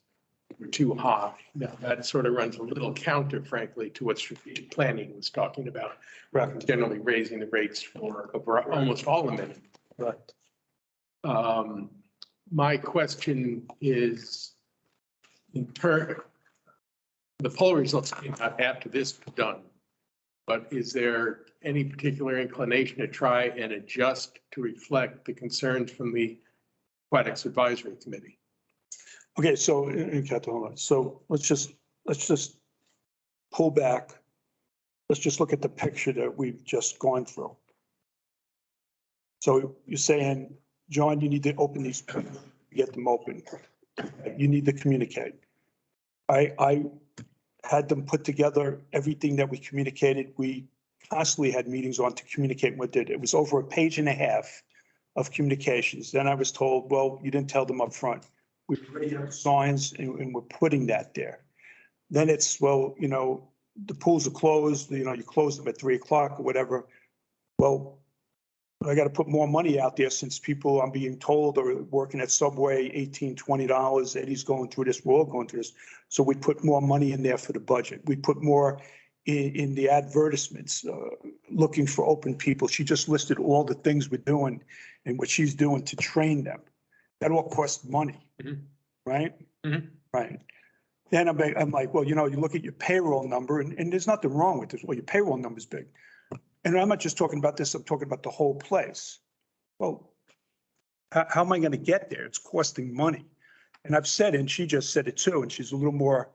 C: were too high. Now, that sort of runs a little counter, frankly, to what strategic planning was talking about.
D: Right.
C: Generally raising the rates for almost all amenities.
D: Right.
C: My question is, the poll results came out after this was done, but is there any particular inclination to try and adjust to reflect the concerns from the Aquatics Advisory Committee?
D: Okay, so, hold on. So let's just pull back. Let's just look at the picture that we've just gone through. So you're saying, John, you need to open these, get them open. You need to communicate. I had them put together everything that we communicated. We constantly had meetings on to communicate what did. It was over a page and a half of communications. Then I was told, well, you didn't tell them up front. We already have signs and we're putting that there. Then it's, well, the pools are closed, you close them at 3 o'clock or whatever. Well, I got to put more money out there since people, I'm being told, are working at Subway, $18, $20. Eddie's going through this, we're all going through this. So we put more money in there for the budget. We put more in the advertisements, looking for open people. She just listed all the things we're doing and what she's doing to train them. That all costs money, right? Right. Then I'm like, well, you look at your payroll number and there's nothing wrong with this. Well, your payroll number's big. And I'm not just talking about this, I'm talking about the whole place. Well, how am I going to get there? It's costing money. And I've said, and she just said it too, and she's a little more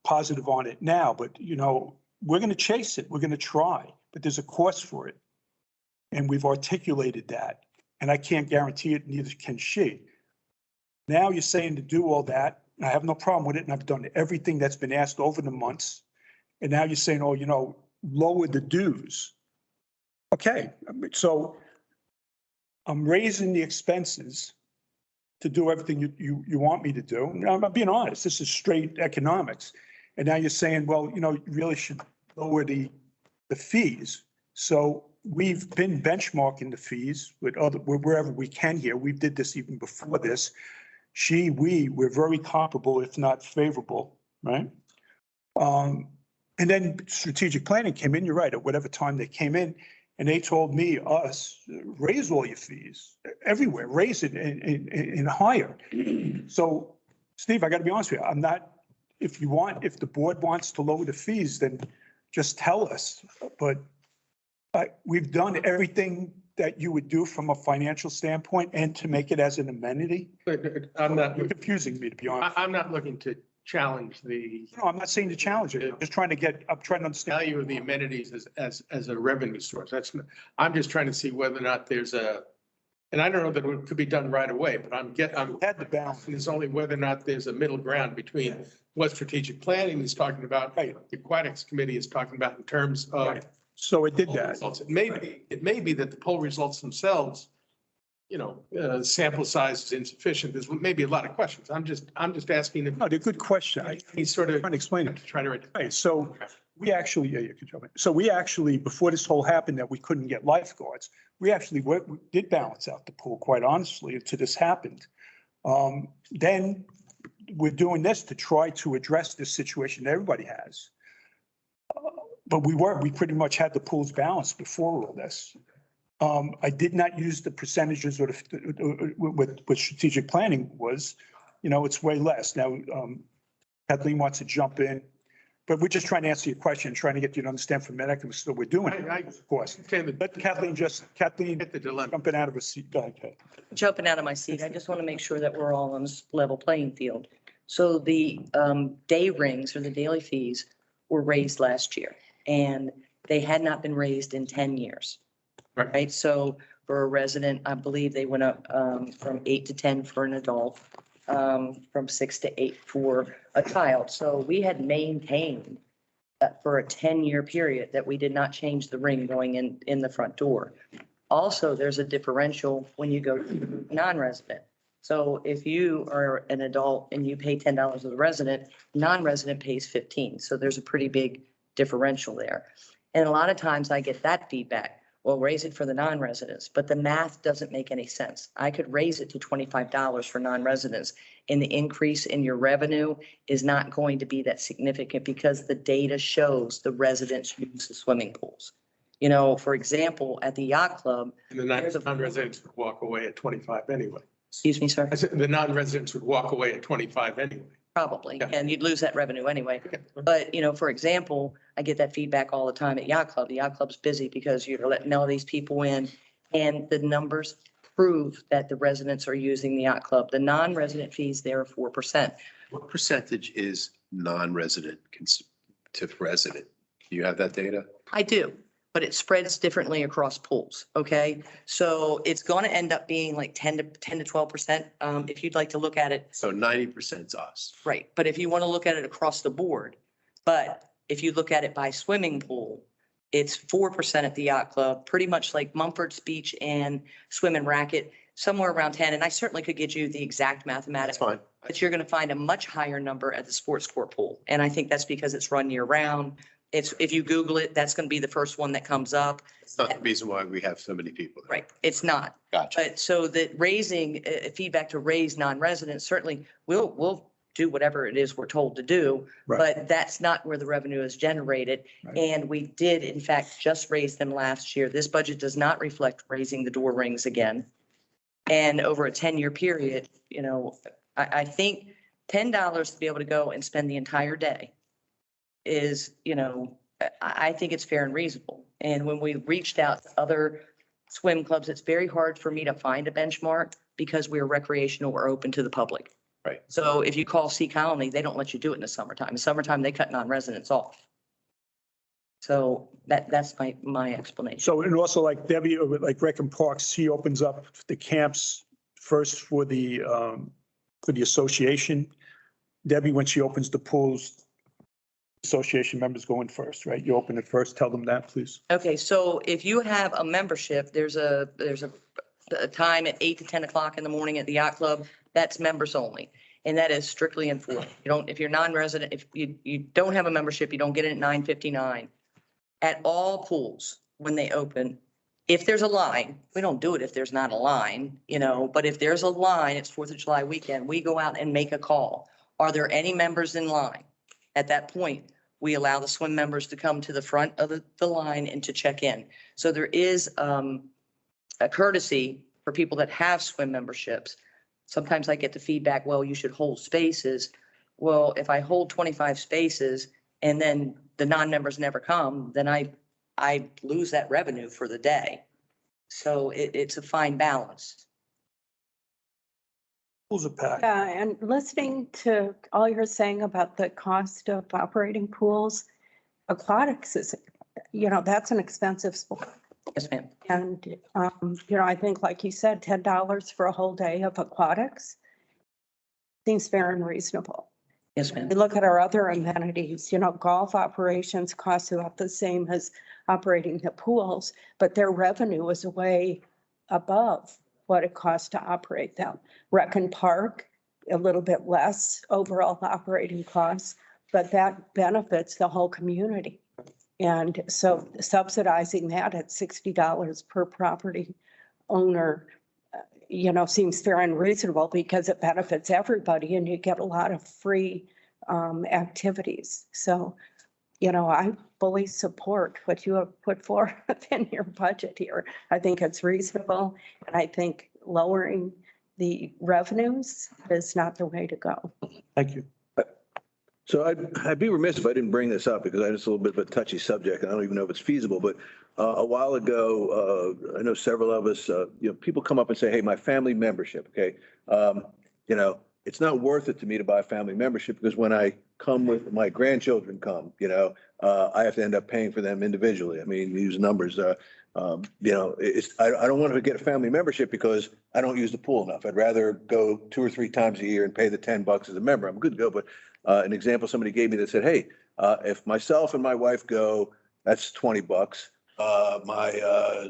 D: positive on it now, but we're going to chase it. We're going to try, but there's a cost for it. And we've articulated that, and I can't guarantee it, neither can she. Now you're saying to do all that, and I have no problem with it, and I've done everything that's been asked over the months. And now you're saying, oh, lower the dues. Okay, so I'm raising the expenses to do everything you want me to do. I'm being honest, this is straight economics. And now you're saying, well, you really should lower the fees. So we've been benchmarking the fees with wherever we can here. We did this even before this. We're very comparable, if not favorable, right? And then strategic planning came in, you're right, at whatever time they came in, and they told us, raise all your fees everywhere, raise it and higher. So, Steve, I got to be honest with you, I'm not, if the board wants to lower the fees, then just tell us. But we've done everything that you would do from a financial standpoint and to make it as an amenity.
C: But I'm not,
D: You're confusing me, to be honest.
C: I'm not looking to challenge the
D: No, I'm not saying to challenge it. I'm just trying to understand.
C: value of the amenities as a revenue source. I'm just trying to see whether or not there's and I don't know that it could be done right away, but I'm
D: Had the balance.
C: it's only whether or not there's a middle ground between what strategic planning is talking about,
D: Right.
C: the aquatics committee is talking about in terms of.
D: Right. So it did
C: poll
D: that.
C: results. It may be that the poll results themselves, sample size is insufficient. There's maybe a lot of questions. I'm just asking if
D: No, they're good question.
C: he's sort of
D: Trying to explain it.
C: trying to.
D: Right, so we actually, yeah, you can jump in. So we actually, before this whole happened that we couldn't get lifeguards, we actually we did balance out the pool, quite honestly, until this happened. Then we're doing this to try to address this situation that everybody has. But we pretty much had the pools balanced before all this. I did not use the percentages or what strategic planning was, it's way less. Now, Kathleen wants to jump in, but we're just trying to answer your question, trying to get you to understand from Medicare, so we're doing it, of course. Let Kathleen
C: Hit the dilemma.
D: jumping out of her seat. Go ahead, Kath.
R: Jumping out of my seat, I just want to make sure that we're all on this level playing field. So the day rings or the daily fees were raised last year, and they had not been raised in 10 years. Right? So for a resident, I believe they went up from 8 to 10 for an adult, from 6 to 8 for a child. So we had maintained that for a 10-year period that we did not change the ring going in the front door. Also, there's a differential when you go to non-resident. So if you are an adult and you pay $10 as a resident, non-resident pays 15. So there's a pretty big differential there. And a lot of times I get that feedback. Well, raise it for the non-residents, but the math doesn't make any sense. I could raise it to $25 for non-residents, and the increase in your revenue is not going to be that significant because the data shows the residents use the swimming pools. For example, at the yacht club.
C: And the non-residents would walk away at 25 anyway.
R: Excuse me, sir?
C: I said the non-residents would walk away at 25 anyway.
R: Probably,
C: Yeah.
R: and you'd lose that revenue anyway. But, for example, I get that feedback all the time at Yacht Club. The Yacht Club's busy because you're letting all these people in, and the numbers prove that the residents are using the Yacht Club. The non-resident fees there are 4%.
J: What percentage is non-resident to resident? Do you have that data?
R: I do, but it spreads differently across pools, okay? So it's going to end up being like 10 to 12%, if you'd like to look at it.
J: So 90% is us.
R: Right, but if you want to look at it across the board, but if you look at it by swimming pool, it's 4% at the yacht club, pretty much like Mumford's Beach and Swim and Racket. somewhere around 10, and I certainly could get you the exact mathematics.
J: That's fine.
R: But you're going to find a much higher number at the sports court pool. And I think that's because it's run year round. It's, if you Google it, that's going to be the first one that comes up.
J: It's not the reason why we have so many people.
R: Right. It's not.
J: Gotcha.
R: But so that raising, feedback to raise non-residents, certainly we'll do whatever it is we're told to do.
D: Right.
R: But that's not where the revenue is generated.
D: Right.
R: And we did in fact just raise them last year. This budget does not reflect raising the door rings again. And over a 10-year period, you know, I think $10 to be able to go and spend the entire day is, you know, I think it's fair and reasonable. And when we reached out to other swim clubs, it's very hard for me to find a benchmark because we're recreational or open to the public.
J: Right.
R: So if you call Sea Colony, they don't let you do it in the summertime. In the summertime, they cut non-residents off. So that's my explanation.
D: So, and also like Debbie, like Rec and Parks, she opens up the camps first for the association. Debbie, when she opens the pools, association members go in first, right? You open it first, tell them that, please.
R: Okay, so if you have a membership, there's a time at 8 to 10 o'clock in the morning at the yacht club, that's members only. And that is strictly enforced. You don't, if you're non-resident, if you don't have a membership, you don't get it at 9:59. At all pools, when they open, if there's a line, we don't do it if there's not a line, you know, but if there's a line, it's 4th of July weekend, we go out and make a call. Are there any members in line? At that point, we allow the swim members to come to the front of the line and to check in. So there is a courtesy for people that have swim memberships. Sometimes I get the feedback, well, you should hold spaces. Well, if I hold 25 spaces and then the non-members never come, then I lose that revenue for the day. So it's a fine balance.
D: Pools are packed.
L: Yeah, and listening to all you're saying about the cost of operating pools, aquatics is, you know, that's an expensive sport.
R: Yes, ma'am.
L: And, you know, I think, like you said, $10 for a whole day of aquatics seems fair and reasonable.
R: Yes, ma'am.
L: We look at our other amenities, you know, golf operations cost about the same as operating the pools, but their revenue is way above what it costs to operate them. Rec and Park, a little bit less overall operating costs, but that benefits the whole community. And so subsidizing that at $60 per property owner, you know, seems fair and reasonable because it benefits everybody and you get a lot of free activities. So, you know, I fully support what you have put forth in your budget here. I think it's reasonable, and I think lowering the revenues is not the way to go.
D: Thank you.
A: So I'd be remiss if I didn't bring this up because it's a little bit of a touchy subject. I don't even know if it's feasible, but a while ago, I know several of us, you know, people come up and say, hey, my family membership, okay. You know, it's not worth it to me to buy a family membership because when I come with my grandchildren come, you know, I have to end up paying for them individually. I mean, use numbers, you know, I don't want to get a family membership because I don't use the pool enough. I'd rather go 2 or 3 times a year and pay the $10 as a member. I'm good to go, but an example somebody gave me that said, hey, if myself and my wife go, that's $20. My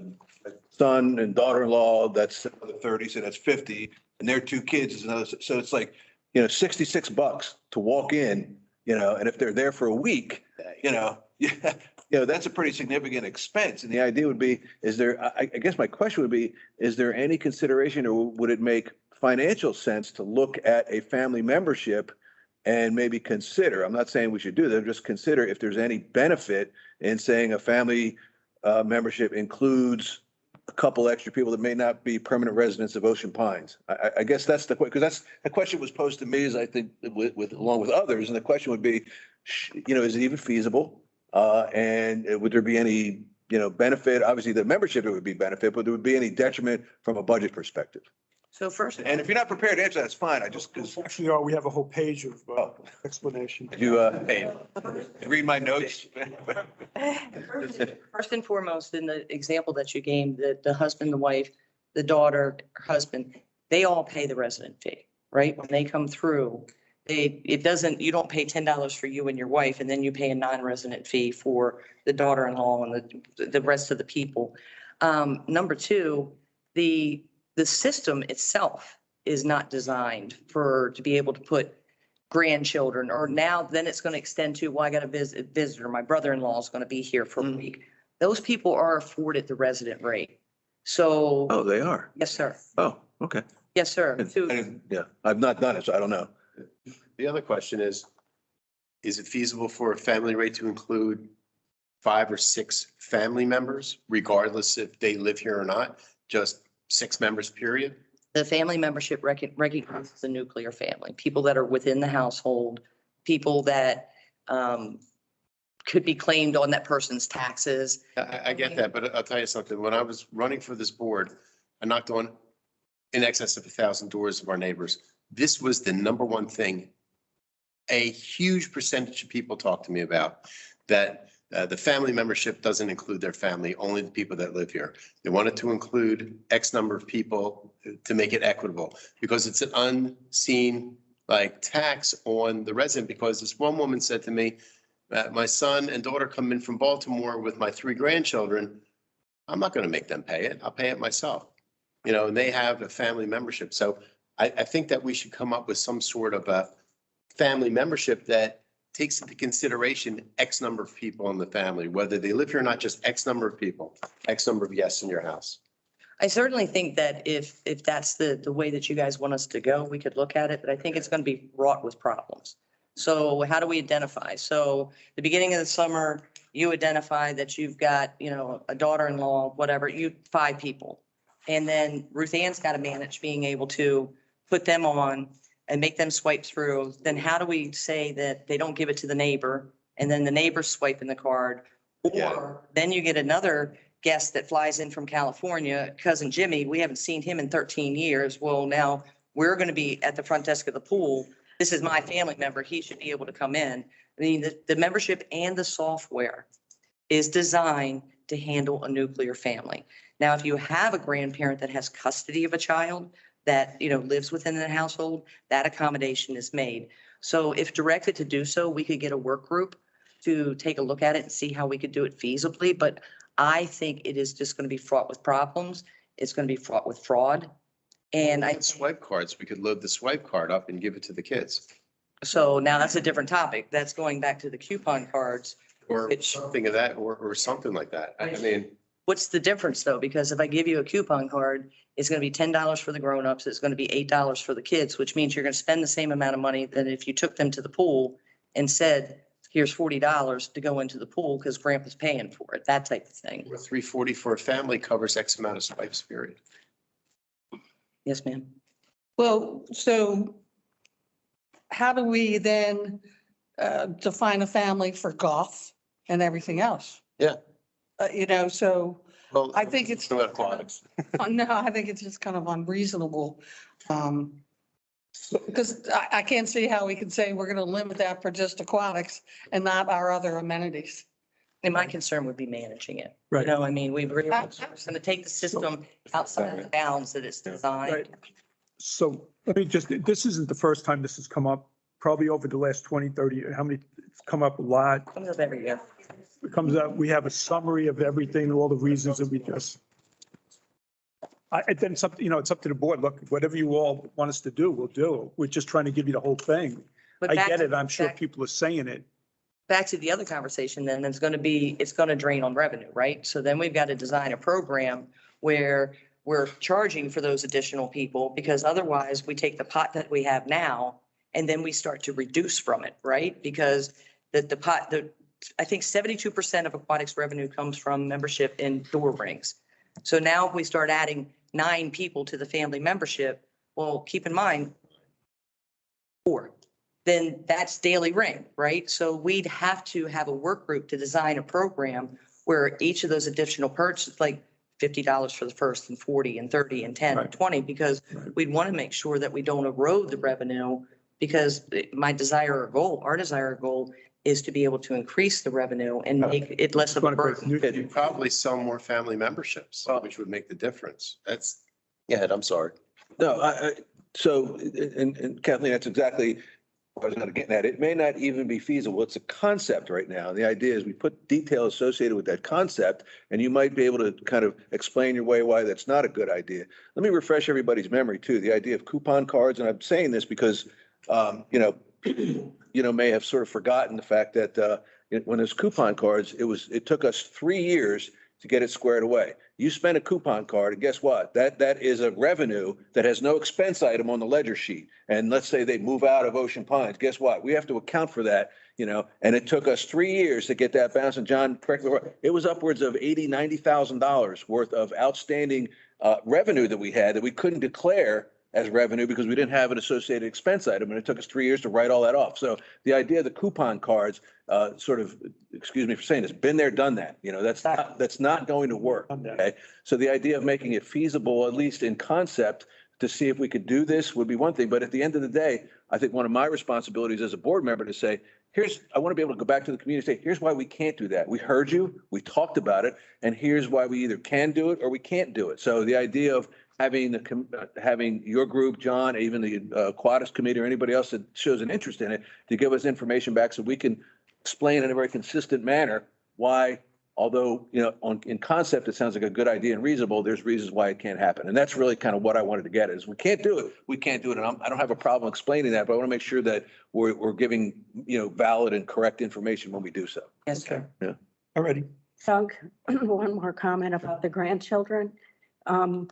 A: son and daughter-in-law, that's another 30, so that's 50. And their 2 kids is another, so it's like, you know, $66 to walk in, you know, and if they're there for a week, you know, yeah, you know, that's a pretty significant expense. And the idea would be, is there, I guess my question would be, is there any consideration or would it make financial sense to look at a family membership and maybe consider, I'm not saying we should do that, just consider if there's any benefit in saying a family membership includes a couple extra people that may not be permanent residents of Ocean Pines. I guess that's the question, because that's the question was posed to me, as I think with along with others, and the question would be, you know, is it even feasible? And would there be any, you know, benefit? Obviously, the membership it would be benefit, but there would be any detriment from a budget perspective.
R: So first,
A: And if you're not prepared to answer, that's fine. I just because
D: Actually, we have a whole page of explanation.
A: you hey, read my notes.
R: first and foremost, in the example that you gave, the husband, the wife, the daughter, husband, they all pay the resident fee, right? When they come through, you don't pay $10 for you and your wife, and then you pay a non-resident fee for the daughter-in-law and the rest of the people. Number 2, the the system itself is not designed to be able to put grandchildren, or now then it's going to extend to, well, I got a visitor, my brother-in-law is going to be here for a week. Those people are afforded the resident rate. So.
A: Oh, they are?
R: Yes, sir.
A: Oh, okay.
R: Yes, sir.
A: Yeah, I've not done it, so I don't know.
J: The other question is it feasible for a family rate to include 5 or 6 family members, regardless if they live here or not? Just 6 members, period?
R: The family membership recognizes the nuclear family, people that are within the household, people that could be claimed on that person's taxes.
J: I get that, but I'll tell you something. When I was running for this board, I knocked on in excess of 1,000 doors of our neighbors. This was the number one thing a huge percentage of people talk to me about, that the family membership doesn't include their family, only the people that live here. They wanted to include X number of people to make it equitable, because it's an unseen like tax on the resident. Because this one woman said to me, my son and daughter come in from Baltimore with my 3 grandchildren. I'm not going to make them pay it. I'll pay it myself. You know, and they have a family membership. So I think that we should come up with some sort of a family membership that takes into consideration X number of people in the family, whether they live here or not, just X number of people, X number of guests in your house.
R: I certainly think that if that's the way that you guys want us to go, we could look at it, but I think it's going to be wrought with problems. So how do we identify? So the beginning of the summer, you identify that you've got, you know, a daughter-in-law, whatever, 5 people. And then Ruth Ann's got to manage being able to put them on and make them swipe through. Then how do we say that they don't give it to the neighbor and then the neighbor's swiping the card? Or then you get another guest that flies in from California, cousin Jimmy, we haven't seen him in 13 years. Well, now we're going to be at the front desk of the pool. This is my family member. He should be able to come in. I mean, the membership and the software is designed to handle a nuclear family. Now, if you have a grandparent that has custody of a child that, you know, lives within the household, that accommodation is made. So if directed to do so, we could get a work group to take a look at it and see how we could do it feasibly. But I think it is just going to be fraught with problems. It's going to be fraught with fraud. And I
J: swipe cards, we could load the swipe card up and give it to the kids.
R: So now that's a different topic. That's going back to the coupon cards.
J: Or something of that, or something like that. I mean,
R: What's the difference though? Because if I give you a coupon card, it's going to be $10 for the grownups. It's going to be $8 for the kids, which means you're going to spend the same amount of money than if you took them to the pool and said, here's $40 to go into the pool because grandpa's paying for it, that type of thing.
J: $340 for a family covers X amount of swipes, period.
R: Yes, ma'am.
M: Well, so how do we then define a family for golf and everything else?
J: Yeah.
M: You know, so
J: Well,
M: I think it's,
J: about aquatics.
M: no, I think it's just kind of unreasonable. Because I can't see how we can say we're going to limit that for just aquatics and not our other amenities.
R: And my concern would be managing it.
D: Right.
R: You know, I mean, we're going to take the system outside of the bounds that it's designed.
D: Right. So let me just, this isn't the first time this has come up, probably over the last 20, 30, how many, it's come up a lot.
R: Comes up every year.
D: It comes out, we have a summary of everything, all the reasons that we just. And then it's up, you know, it's up to the board. Look, whatever you all want us to do, we'll do. We're just trying to give you the whole thing.
R: But
D: I
R: back
D: get
R: to-
D: it. I'm sure
R: back-
D: people are saying it.
R: Back to the other conversation, then it's going to drain on revenue, right? So then we've got to design a program where we're charging for those additional people, because otherwise we take the pot that we have now and then we start to reduce from it, right? Because I think 72% of aquatics revenue comes from membership in door rings. So now if we start adding 9 people to the family membership, well, keep in mind, 4. Then that's daily ring, right? So we'd have to have a work group to design a program where each of those additional purchases, like $50 for the first and 40 and 30 and 10 and 20, because we'd want to make sure that we don't erode the revenue, because our desire or goal is to be able to increase the revenue and make it less of a burden.
J: You'd probably sell more family memberships, which would make the difference. That's, yeah, I'm sorry.
A: No, so, and Kathleen, that's exactly I was going to get at, it may not even be feasible. It's a concept right now. The idea is we put detail associated with that concept, and you might be able to kind of explain your way why that's not a good idea. Let me refresh everybody's memory too. The idea of coupon cards, and I'm saying this because, may have sort of forgotten the fact that when there's coupon cards, it took us 3 years to get it squared away. You spend a coupon card, and guess what? That is a revenue that has no expense item on the ledger sheet. And let's say they move out of Ocean Pines, guess what? We have to account for that, and it took us 3 years to get that balance. And John, correct me, it was upwards of $90,000 worth of outstanding revenue that we had that we couldn't declare as revenue because we didn't have an associated expense item, and it took us 3 years to write all that off. So the idea of the coupon cards, sort of, excuse me for saying this, been there, done that. That's not going to work. Okay, so the idea of making it feasible, at least in concept, to see if we could do this would be one thing. But at the end of the day, I think one of my responsibilities as a board member to say, I want to be able to go back to the community and say, here's why we can't do that. We heard you, we talked about it, and here's why we either can do it or we can't do it. So the idea of having your group, John, even the Aquatics Committee or anybody else that shows an interest in it, to give us information back so we can explain in a very consistent manner why, although, in concept, it sounds like a good idea and reasonable, there's reasons why it can't happen. And that's really kind of what I wanted to get is we can't do it. We can't do it. And I don't have a problem explaining that, but I want to make sure that we're giving, valid and correct information when we do so.
R: Yes, sir.
A: Yeah.
D: Already.
L: Doug, one more comment about the grandchildren.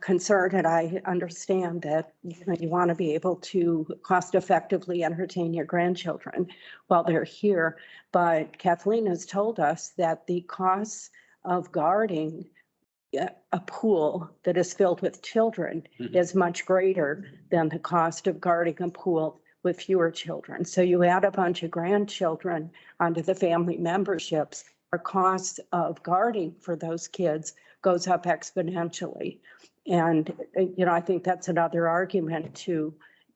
L: Concerned, and I understand that you want to be able to cost effectively entertain your grandchildren while they're here. But Kathleen has told us that the costs of guarding a pool that is filled with children is much greater than the cost of guarding a pool with fewer children. So you add a bunch of grandchildren onto the family memberships, our costs of guarding for those kids goes up exponentially. And, I think that's another argument too.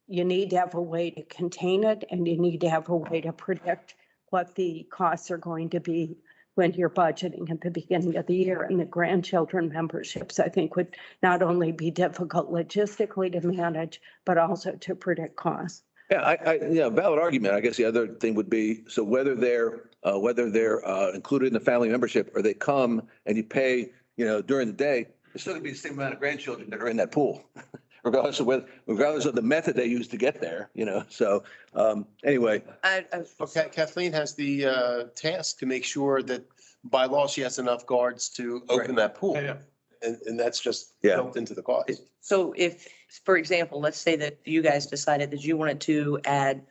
L: You need to have a way to contain it, and you need to have a way to predict what the costs are going to be when you're budgeting at the beginning of the year. And the grandchildren memberships, I think, would not only be difficult logistically to manage, but also to predict costs.
A: Yeah, valid argument. I guess the other thing would be, so whether they're included in the family membership or they come and you pay, during the day, it's still gonna be the same amount of grandchildren that are in that pool, regardless of the method they use to get there, so, anyway.
J: Okay, Kathleen has the task to make sure that by law she has enough guards to open that pool.
C: Yeah.
J: And that's just
A: Yeah.
J: built into the cost.
R: So if, for example, let's say that you guys decided that you wanted to add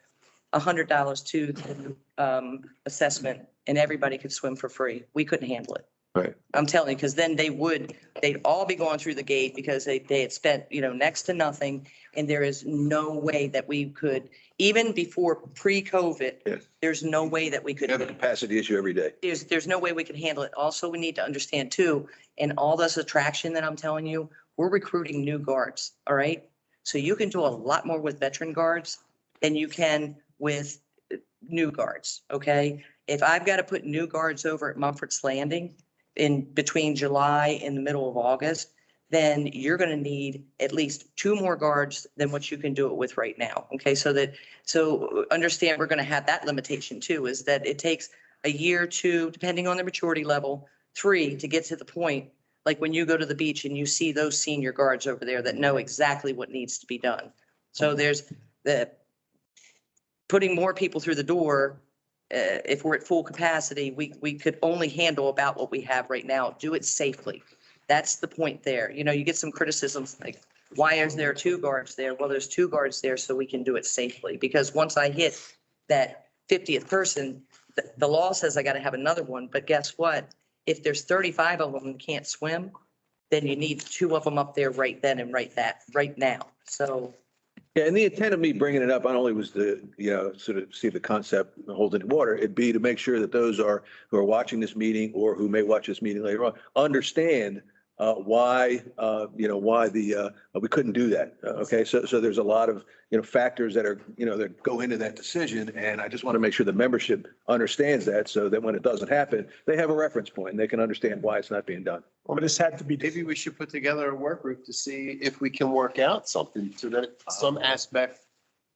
R: $100 to the assessment and everybody could swim for free, we couldn't handle it.
A: Right.
R: I'm telling you, because then they'd all be going through the gate because they had spent, next to nothing. And there is no way that we could, even before pre-COVID,
A: Yes.
R: there's no way that we could.
A: You have a capacity issue every day.
R: There's no way we can handle it. Also, we need to understand too, in all this attraction that I'm telling you, we're recruiting new guards, all right? So you can do a lot more with veteran guards than you can with new guards, okay? If I've got to put new guards over at Mumford's Landing in between July and the middle of August, then you're going to need at least 2 more guards than what you can do it with right now. Okay, so understand we're going to have that limitation too, is that it takes a year, 2, depending on the maturity level, 3 to get to the point, like when you go to the beach and you see those senior guards over there that know exactly what needs to be done. So there's the putting more people through the door. If we're at full capacity, we could only handle about what we have right now. Do it safely. That's the point there. You get some criticisms like, why is there 2 guards there? Well, there's 2 guards there so we can do it safely. Because once I hit that 50th person, the law says I got to have another one. But guess what? If there's 35 of them who can't swim, then you need 2 of them up there right then and right now. So.
A: Yeah, and the intent of me bringing it up not only was to, sort of see if the concept holds any water, it'd be to make sure that those who are watching this meeting or who may watch this meeting later on understand why we couldn't do that. Okay, so there's a lot of, factors that are, that go into that decision. And I just want to make sure the membership understands that so that when it doesn't happen, they have a reference point and they can understand why it's not being done.
D: Well, this had to be.
J: Maybe we should put together a work group to see if we can work out something so that some aspect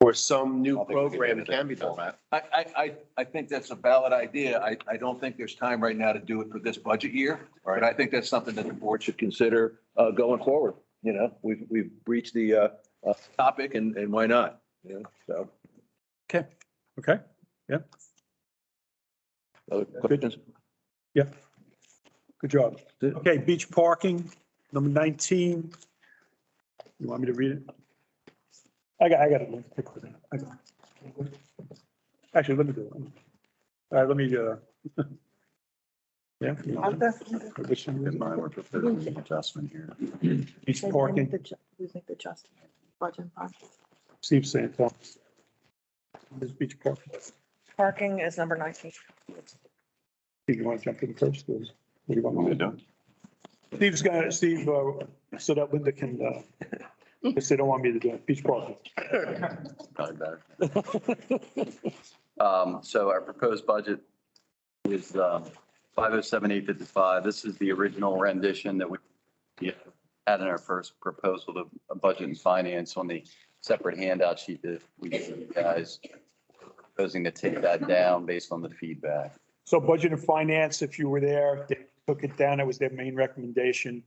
J: or some new program can be done.
A: I think that's a valid idea. I don't think there's time right now to do it for this budget year. But I think that's something that the board should consider going forward. You know, we've reached the topic and why not? You know, so.
D: Okay, yeah,
A: Other questions?
D: yeah. Good job. Okay, beach parking, number 19. You want me to read it? I got it. I got it. Actually, let me do it. All right, let me, yeah. Which one?
K: Adjustment here.
D: Beach parking,
L: Who's the adjustment? Budget process.
D: Steve's saying, so. This beach parking.
F: Parking is number 19.
D: Steve, you want to jump in first? Or what do you want me to do? Steve, so that Linda can, if they don't want me to do it, beach parking.
E: Probably better. So our proposed budget is 507,855. This is the original rendition that we had in our first proposal to budget and finance on the separate handout sheet that we gave you guys. Proposing to take that down based on the feedback.
D: So budget and finance, if you were there, they took it down. That was their main recommendation.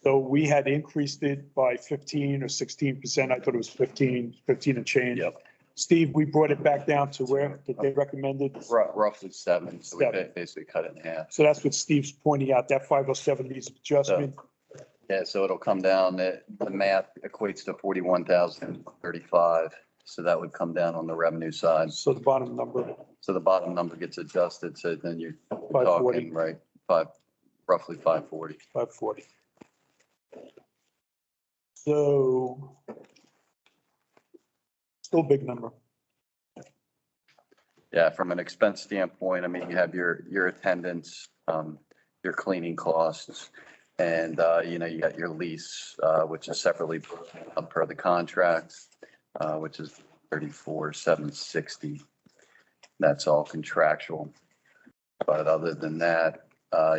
D: So we had increased it by 15 or 16%. I thought it was 15 and change.
E: Yep.
D: Steve, we brought it back down to where that they recommended.
E: Roughly 7, so we
D: 7.
E: basically cut it in half.
D: So that's what Steve's pointing out, that 507 needs adjustment.
E: Yeah, so it'll come down, the math equates to 41,035. So that would come down on the revenue side.
D: So the bottom number.
E: So the bottom number gets adjusted, so then you're
D: 540.
E: talking, right, roughly 540.
D: 540. So still a big number.
E: Yeah, from an expense standpoint, I mean, you have your attendance, your cleaning costs, and, you know, you got your lease, which is separately per the contract, which is 34,760. That's all contractual. But other than that,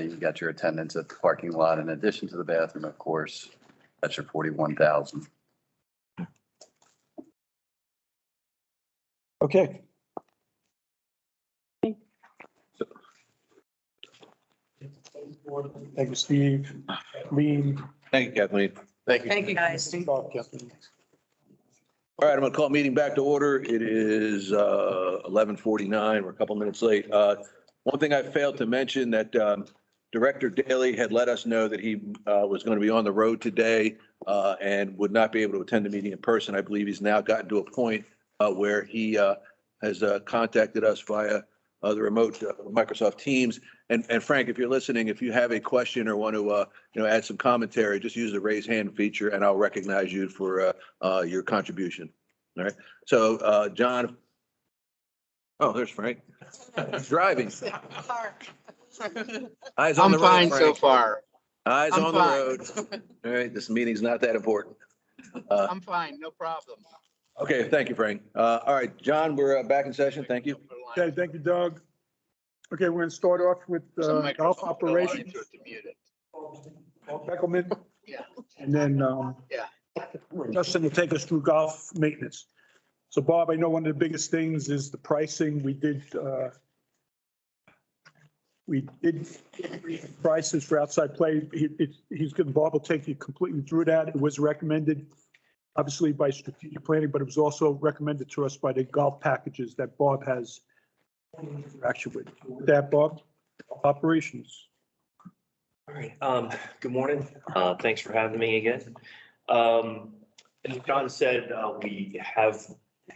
E: you got your attendance at the parking lot in addition to the bathroom, of course. That's your 41,000.
D: Okay. Thank you, Steve. Kathleen.
A: Thank you, Kathleen.
J: Thank you.
Q: Thank you, guys.
D: Kathleen.
A: All right, I'm going to call meeting back to order. It is 11:49. We're a couple minutes late. One thing I failed to mention that Director Daly had let us know that he was going to be on the road today and would not be able to attend the meeting in person. I believe he's now gotten to a point where he has contacted us via the remote Microsoft Teams. And Frank, if you're listening, if you have a question or want to add some commentary, just use the raise hand feature and I'll recognize you for your contribution. All right. So John. Oh, there's Frank. He's driving. Eyes on the road.
S: I'm fine
A: Frank.
S: so far.
A: Eyes
S: I'm
A: on
S: fine.
A: the road. All right. This meeting's not that important.
S: I'm fine, no problem.
A: Okay. Thank you, Frank. All right, John, we're back in session. Thank you.
D: Okay, thank you, Doug. Okay, we're going to start off with golf operations. Paul Beckelman.
S: Yeah.
D: And then Justin will take us through golf maintenance. So Bob, I know one of the biggest things is the pricing. We did increase prices for outside play. Bob will take you completely through that. It was recommended, obviously, by strategic planning, but it was also recommended to us by the golf packages that Bob has interaction with. With that, Bob, operations.
T: All right, good morning. Thanks for having me again. As John said, we have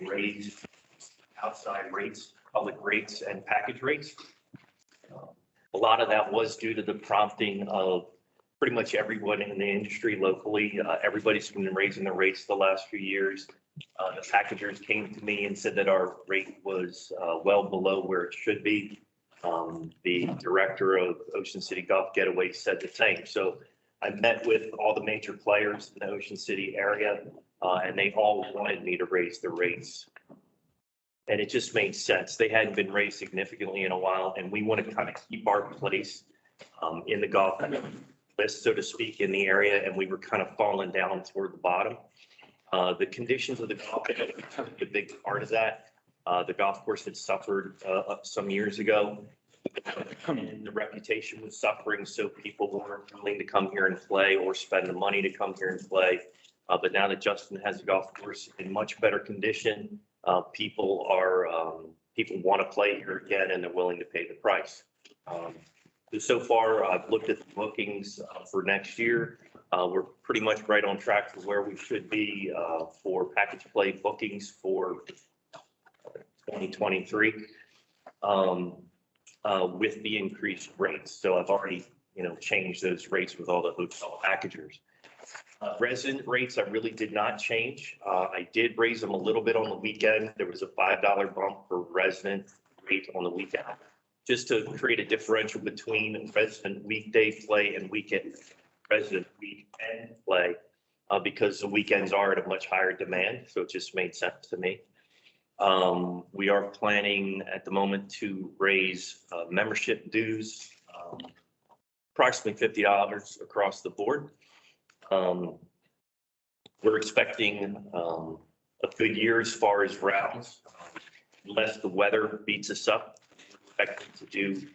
T: raised outside rates, public rates and package rates. A lot of that was due to the prompting of pretty much everyone in the industry locally. Everybody's been raising their rates the last few years. The packagers came to me and said that our rate was well below where it should be. The director of Ocean City Golf Getaway said the same. So I met with all the major players in the Ocean City area, and they all wanted me to raise the rates. And it just made sense. They hadn't been raised significantly in a while, and we want to kind of keep our place in the golf list, so to speak, in the area, and we were kind of falling down toward the bottom. The conditions of the golf, a big part of that. The golf course had suffered some years ago. And the reputation was suffering, so people weren't willing to come here and play or spend the money to come here and play. But now that Justin has the golf course in much better condition, people want to play here again and they're willing to pay the price. So far, I've looked at the bookings for next year. We're pretty much right on track for where we should be for package play bookings for 2023 with the increased rates. So I've already, changed those rates with all the hotel packagers. Resident rates, I really did not change. I did raise them a little bit on the weekend. There was a $5 bump for resident rate on the weekend, just to create a differential between resident weekday play and resident weekend play, because the weekends are at a much higher demand. So it just made sense to me. We are planning at the moment to raise membership dues, approximately $50 across the board. We're expecting a good year as far as rounds, unless the weather beats us up. We're expecting to do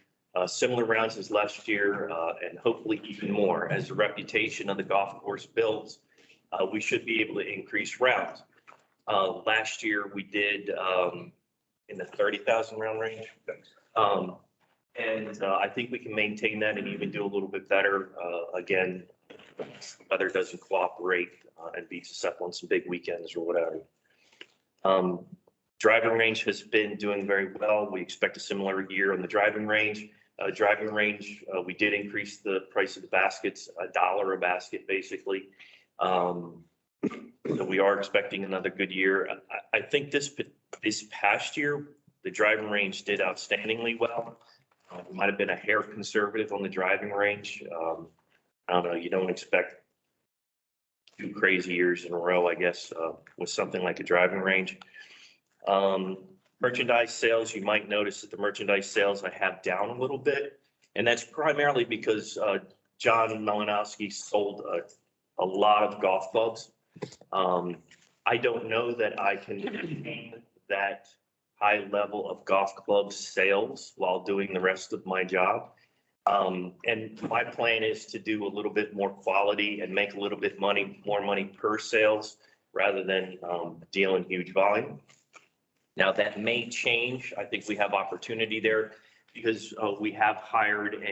T: similar rounds as last year, and hopefully even more. As the reputation of the golf course builds, we should be able to increase rounds. Last year we did in the 30,000 round range. And I think we can maintain that and even do a little bit better. Again, weather doesn't cooperate and beats us up on some big weekends or whatever. Driving range has been doing very well. We expect a similar year on the driving range. We did increase the price of the baskets, $1 a basket, basically. So we are expecting another good year. I think this past year, the driving range did outstandingly well. It might have been a hair conservative on the driving range. I don't know, you don't expect 2 crazy years in a row, I guess, with something like a driving range. Merchandise sales, you might notice that the merchandise sales I have down a little bit. And that's primarily because John Malinowski sold a lot of golf clubs. I don't know that I can maintain that high level of golf club sales while doing the rest of my job. And my plan is to do a little bit more quality and make a little bit more money per sales rather than dealing huge volume. Now that may change. I think we have opportunity there because we have hired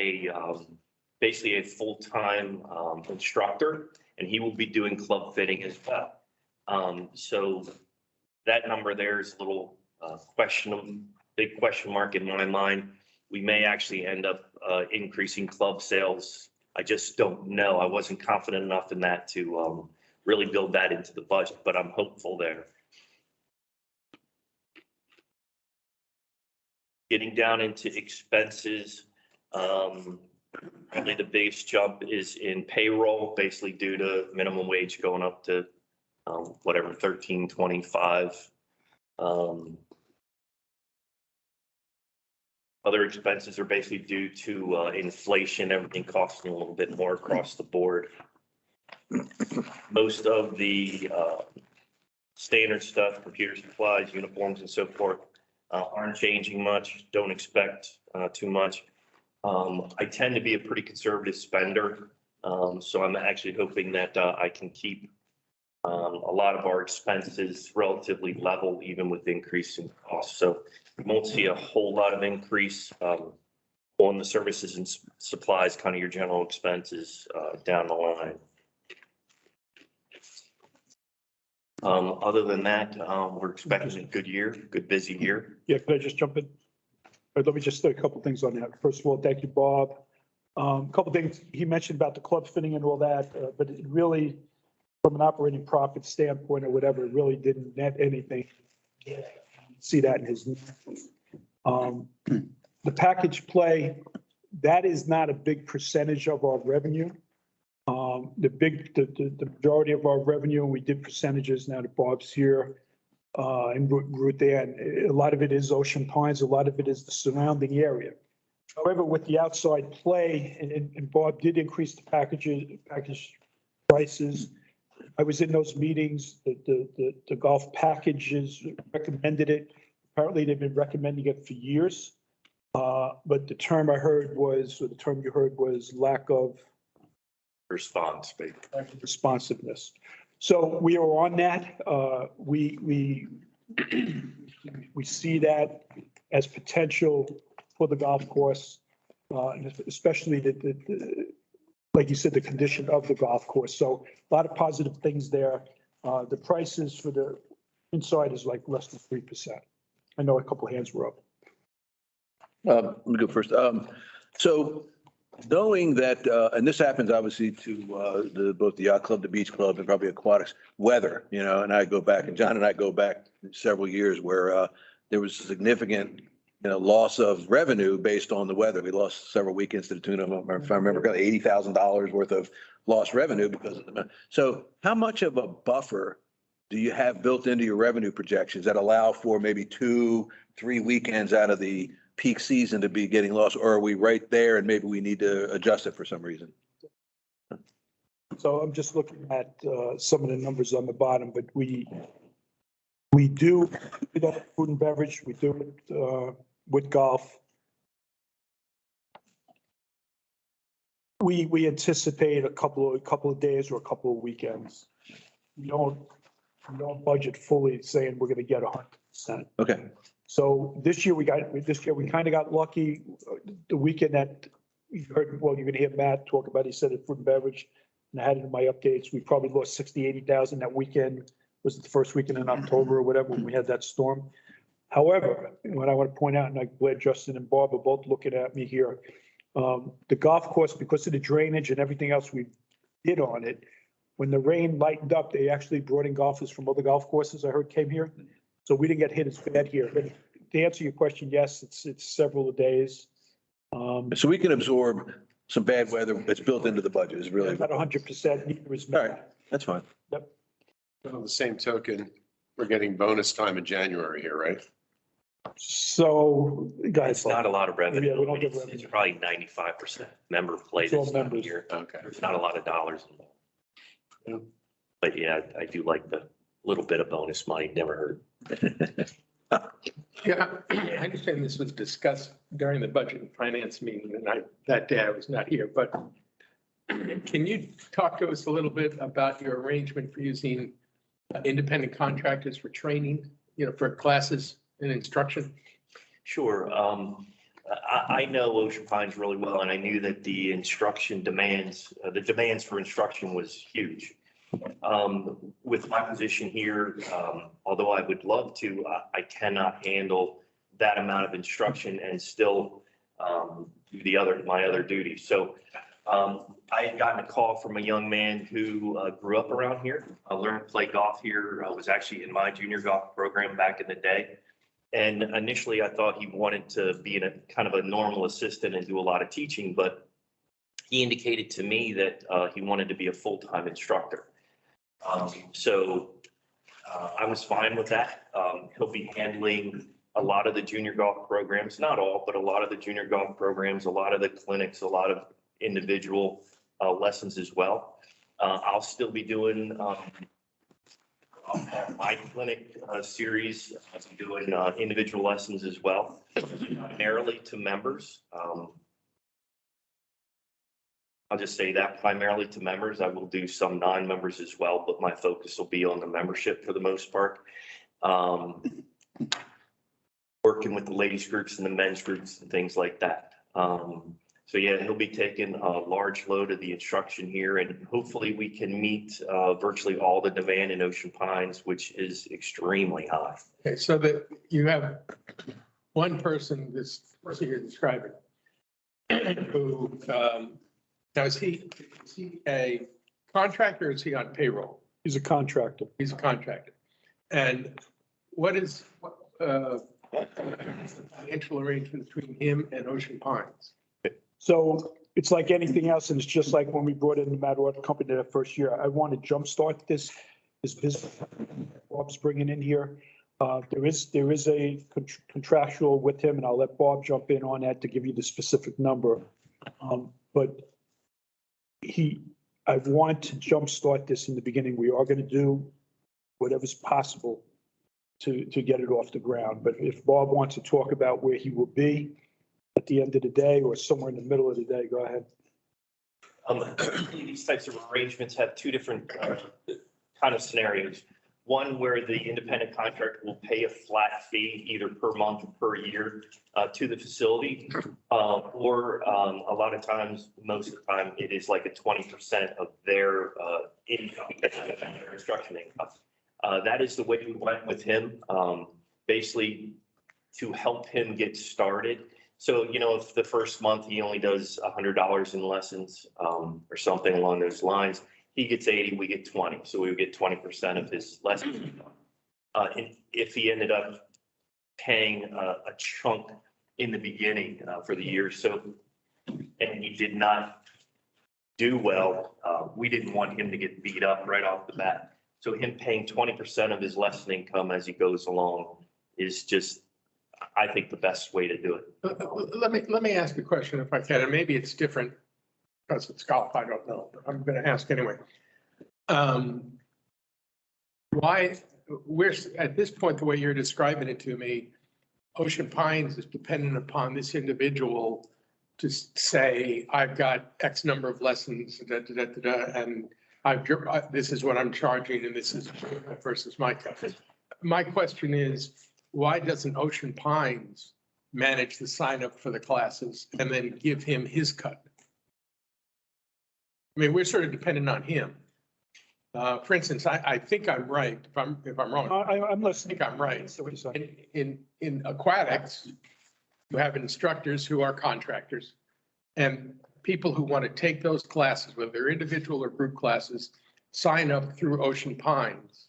T: basically a full-time instructor, and he will be doing club fitting as well. So that number there is a little big question mark in my mind. We may actually end up increasing club sales. I just don't know. I wasn't confident enough in that to really build that into the budget, but I'm hopeful there. Getting down into expenses, probably the biggest jump is in payroll, basically due to minimum wage going up to whatever, $13.25. Other expenses are basically due to inflation, everything costing a little bit more across the board. Most of the standard stuff, computer supplies, uniforms and so forth, aren't changing much. Don't expect too much. I tend to be a pretty conservative spender. So I'm actually hoping that I can keep a lot of our expenses relatively level, even with increasing costs. So we won't see a whole lot of increase on the services and supplies, kind of your general expenses down the line. Other than that, we're expecting a good year, good busy year.
D: Yeah, could I just jump in? Let me just say a couple things on that. First of all, thank you, Bob. A couple things he mentioned about the club fitting and all that, but it really, from an operating profit standpoint or whatever, it really didn't net anything. See that in his. The package play, that is not a big percentage of our revenue. The majority of our revenue, and we did percentages now that Bob's here, and Ruth there, and a lot of it is Ocean Pines, a lot of it is the surrounding area. However, with the outside play, and Bob did increase the package prices I was in those meetings, the golf packages recommended it. Apparently, they've been recommending it for years. But the term I heard was, or the term you heard was lack of responsiveness. So we are on that. We see that as potential for the golf course, and especially like you said, the condition of the golf course. So a lot of positive things there. The prices for the inside is like less than 3%. I know a couple of hands were up.
A: Let me go first. So knowing that, and this happens obviously to both the yacht club, the beach club, and probably aquatics, weather, and I go back, and John and I go back several years where there was significant, loss of revenue based on the weather. We lost several weekends to the tune of, if I remember, $80,000 worth of lost revenue because of the. So how much of a buffer do you have built into your revenue projections that allow for maybe 2-3 weekends out of the peak season to be getting lost, or are we right there and maybe we need to adjust it for some reason?
D: So I'm just looking at some of the numbers on the bottom, but we do food and beverage, we do it with golf. We anticipate a couple of days or a couple of weekends. We don't budget fully saying we're going to get 100%.
A: Okay.
D: So this year we kind of got lucky. The weekend that you heard, well, you're going to hear Matt talk about, he said at food and beverage, and I had it in my updates. We probably lost 80,000 that weekend. Was it the first weekend in October or whatever when we had that storm? However, what I want to point out, and I'm glad Justin and Bob are both looking at me here, the golf course, because of the drainage and everything else we did on it, when the rain lightened up, they actually brought in golfers from other golf courses I heard came here. So we didn't get hit as bad here. But to answer your question, yes, it's several days.
A: So we can absorb some bad weather that's built into the budget is really.
D: Not 100%. Neither is
A: All right, that's fine.
D: Yep.
J: On the same token, we're getting bonus time in January here, right?
D: So, guys.
T: It's not a lot of revenue.
D: Yeah, we don't get
T: It's
D: revenue.
T: probably 95% member play
D: It's all
T: this time of
D: members.
T: year.
J: Okay.
T: There's not a lot of dollars involved. But yeah, I do like the little bit of bonus money, never hurt.
C: Yeah, I understand this was discussed during the budget and finance meeting, and that day I was not here, but can you talk to us a little bit about your arrangement for using independent contractors for training, for classes and instruction?
T: Sure. I know Ocean Pines really well, and I knew that the instruction demands, the demands for instruction was huge. With my position here, although I would love to, I cannot handle that amount of instruction and still do my other duties. So I had gotten a call from a young man who grew up around here. I learned to play golf here. I was actually in my junior golf program back in the day. And initially I thought he wanted to be in a kind of a normal assistant and do a lot of teaching, but he indicated to me that he wanted to be a full-time instructor. So I was fine with that. He'll be handling a lot of the junior golf programs, not all, but a lot of the junior golf programs, a lot of the clinics, a lot of individual lessons as well. I'll still be doing I'll have my clinic series. I'll be doing individual lessons as well, primarily to members. I'll just say that primarily to members. I will do some non-members as well, but my focus will be on the membership for the most part. Working with the ladies groups and the men's groups and things like that. So yeah, he'll be taking a large load of the instruction here, and hopefully we can meet virtually all the demand in Ocean Pines, which is extremely high.
C: Okay, so that you have one person, this person you're describing, who, now is he a contractor or is he on payroll?
D: He's a contractor.
C: He's a contractor. And what is the financial arrangement between him and Ocean Pines?
D: So it's like anything else, and it's just like when we brought in the Mad Water Company that first year. I want to jumpstart this business Bob's bringing in here. There is a contractual with him, and I'll let Bob jump in on that to give you the specific number. But I want to jumpstart this in the beginning. We are going to do whatever's possible to get it off the ground. But if Bob wants to talk about where he will be at the end of the day or somewhere in the middle of the day, go ahead.
T: These types of arrangements have two different kind of scenarios. One where the independent contractor will pay a flat fee either per month or per year to the facility. Or a lot of times, most of the time, it is like a 20% of their income, their instruction income. That is the way we went with him, basically to help him get started. So, you know, if the first month he only does $100 in lessons or something along those lines, he gets 80, we get 20. So we would get 20% of his lessons. And if he ended up paying a chunk in the beginning for the year, so, and he did not do well, we didn't want him to get beat up right off the bat. So him paying 20% of his lesson income as he goes along is just, I think, the best way to do it.
C: Let me ask a question if I can, and maybe it's different because it's golf, I don't know, but I'm going to ask anyway. Why, we're, at this point, the way you're describing it to me, Ocean Pines is dependent upon this individual to say, I've got X number of lessons, and this is what I'm charging, and this is versus my cut. My question is, why doesn't Ocean Pines manage the sign up for the classes and then give him his cut? I mean, we're sort of dependent on him. For instance, I think I'm right. If I'm wrong,
D: I'm listening.
C: I think I'm right. In aquatics, you have instructors who are contractors, and people who want to take those classes, whether they're individual or group classes, sign up through Ocean Pines.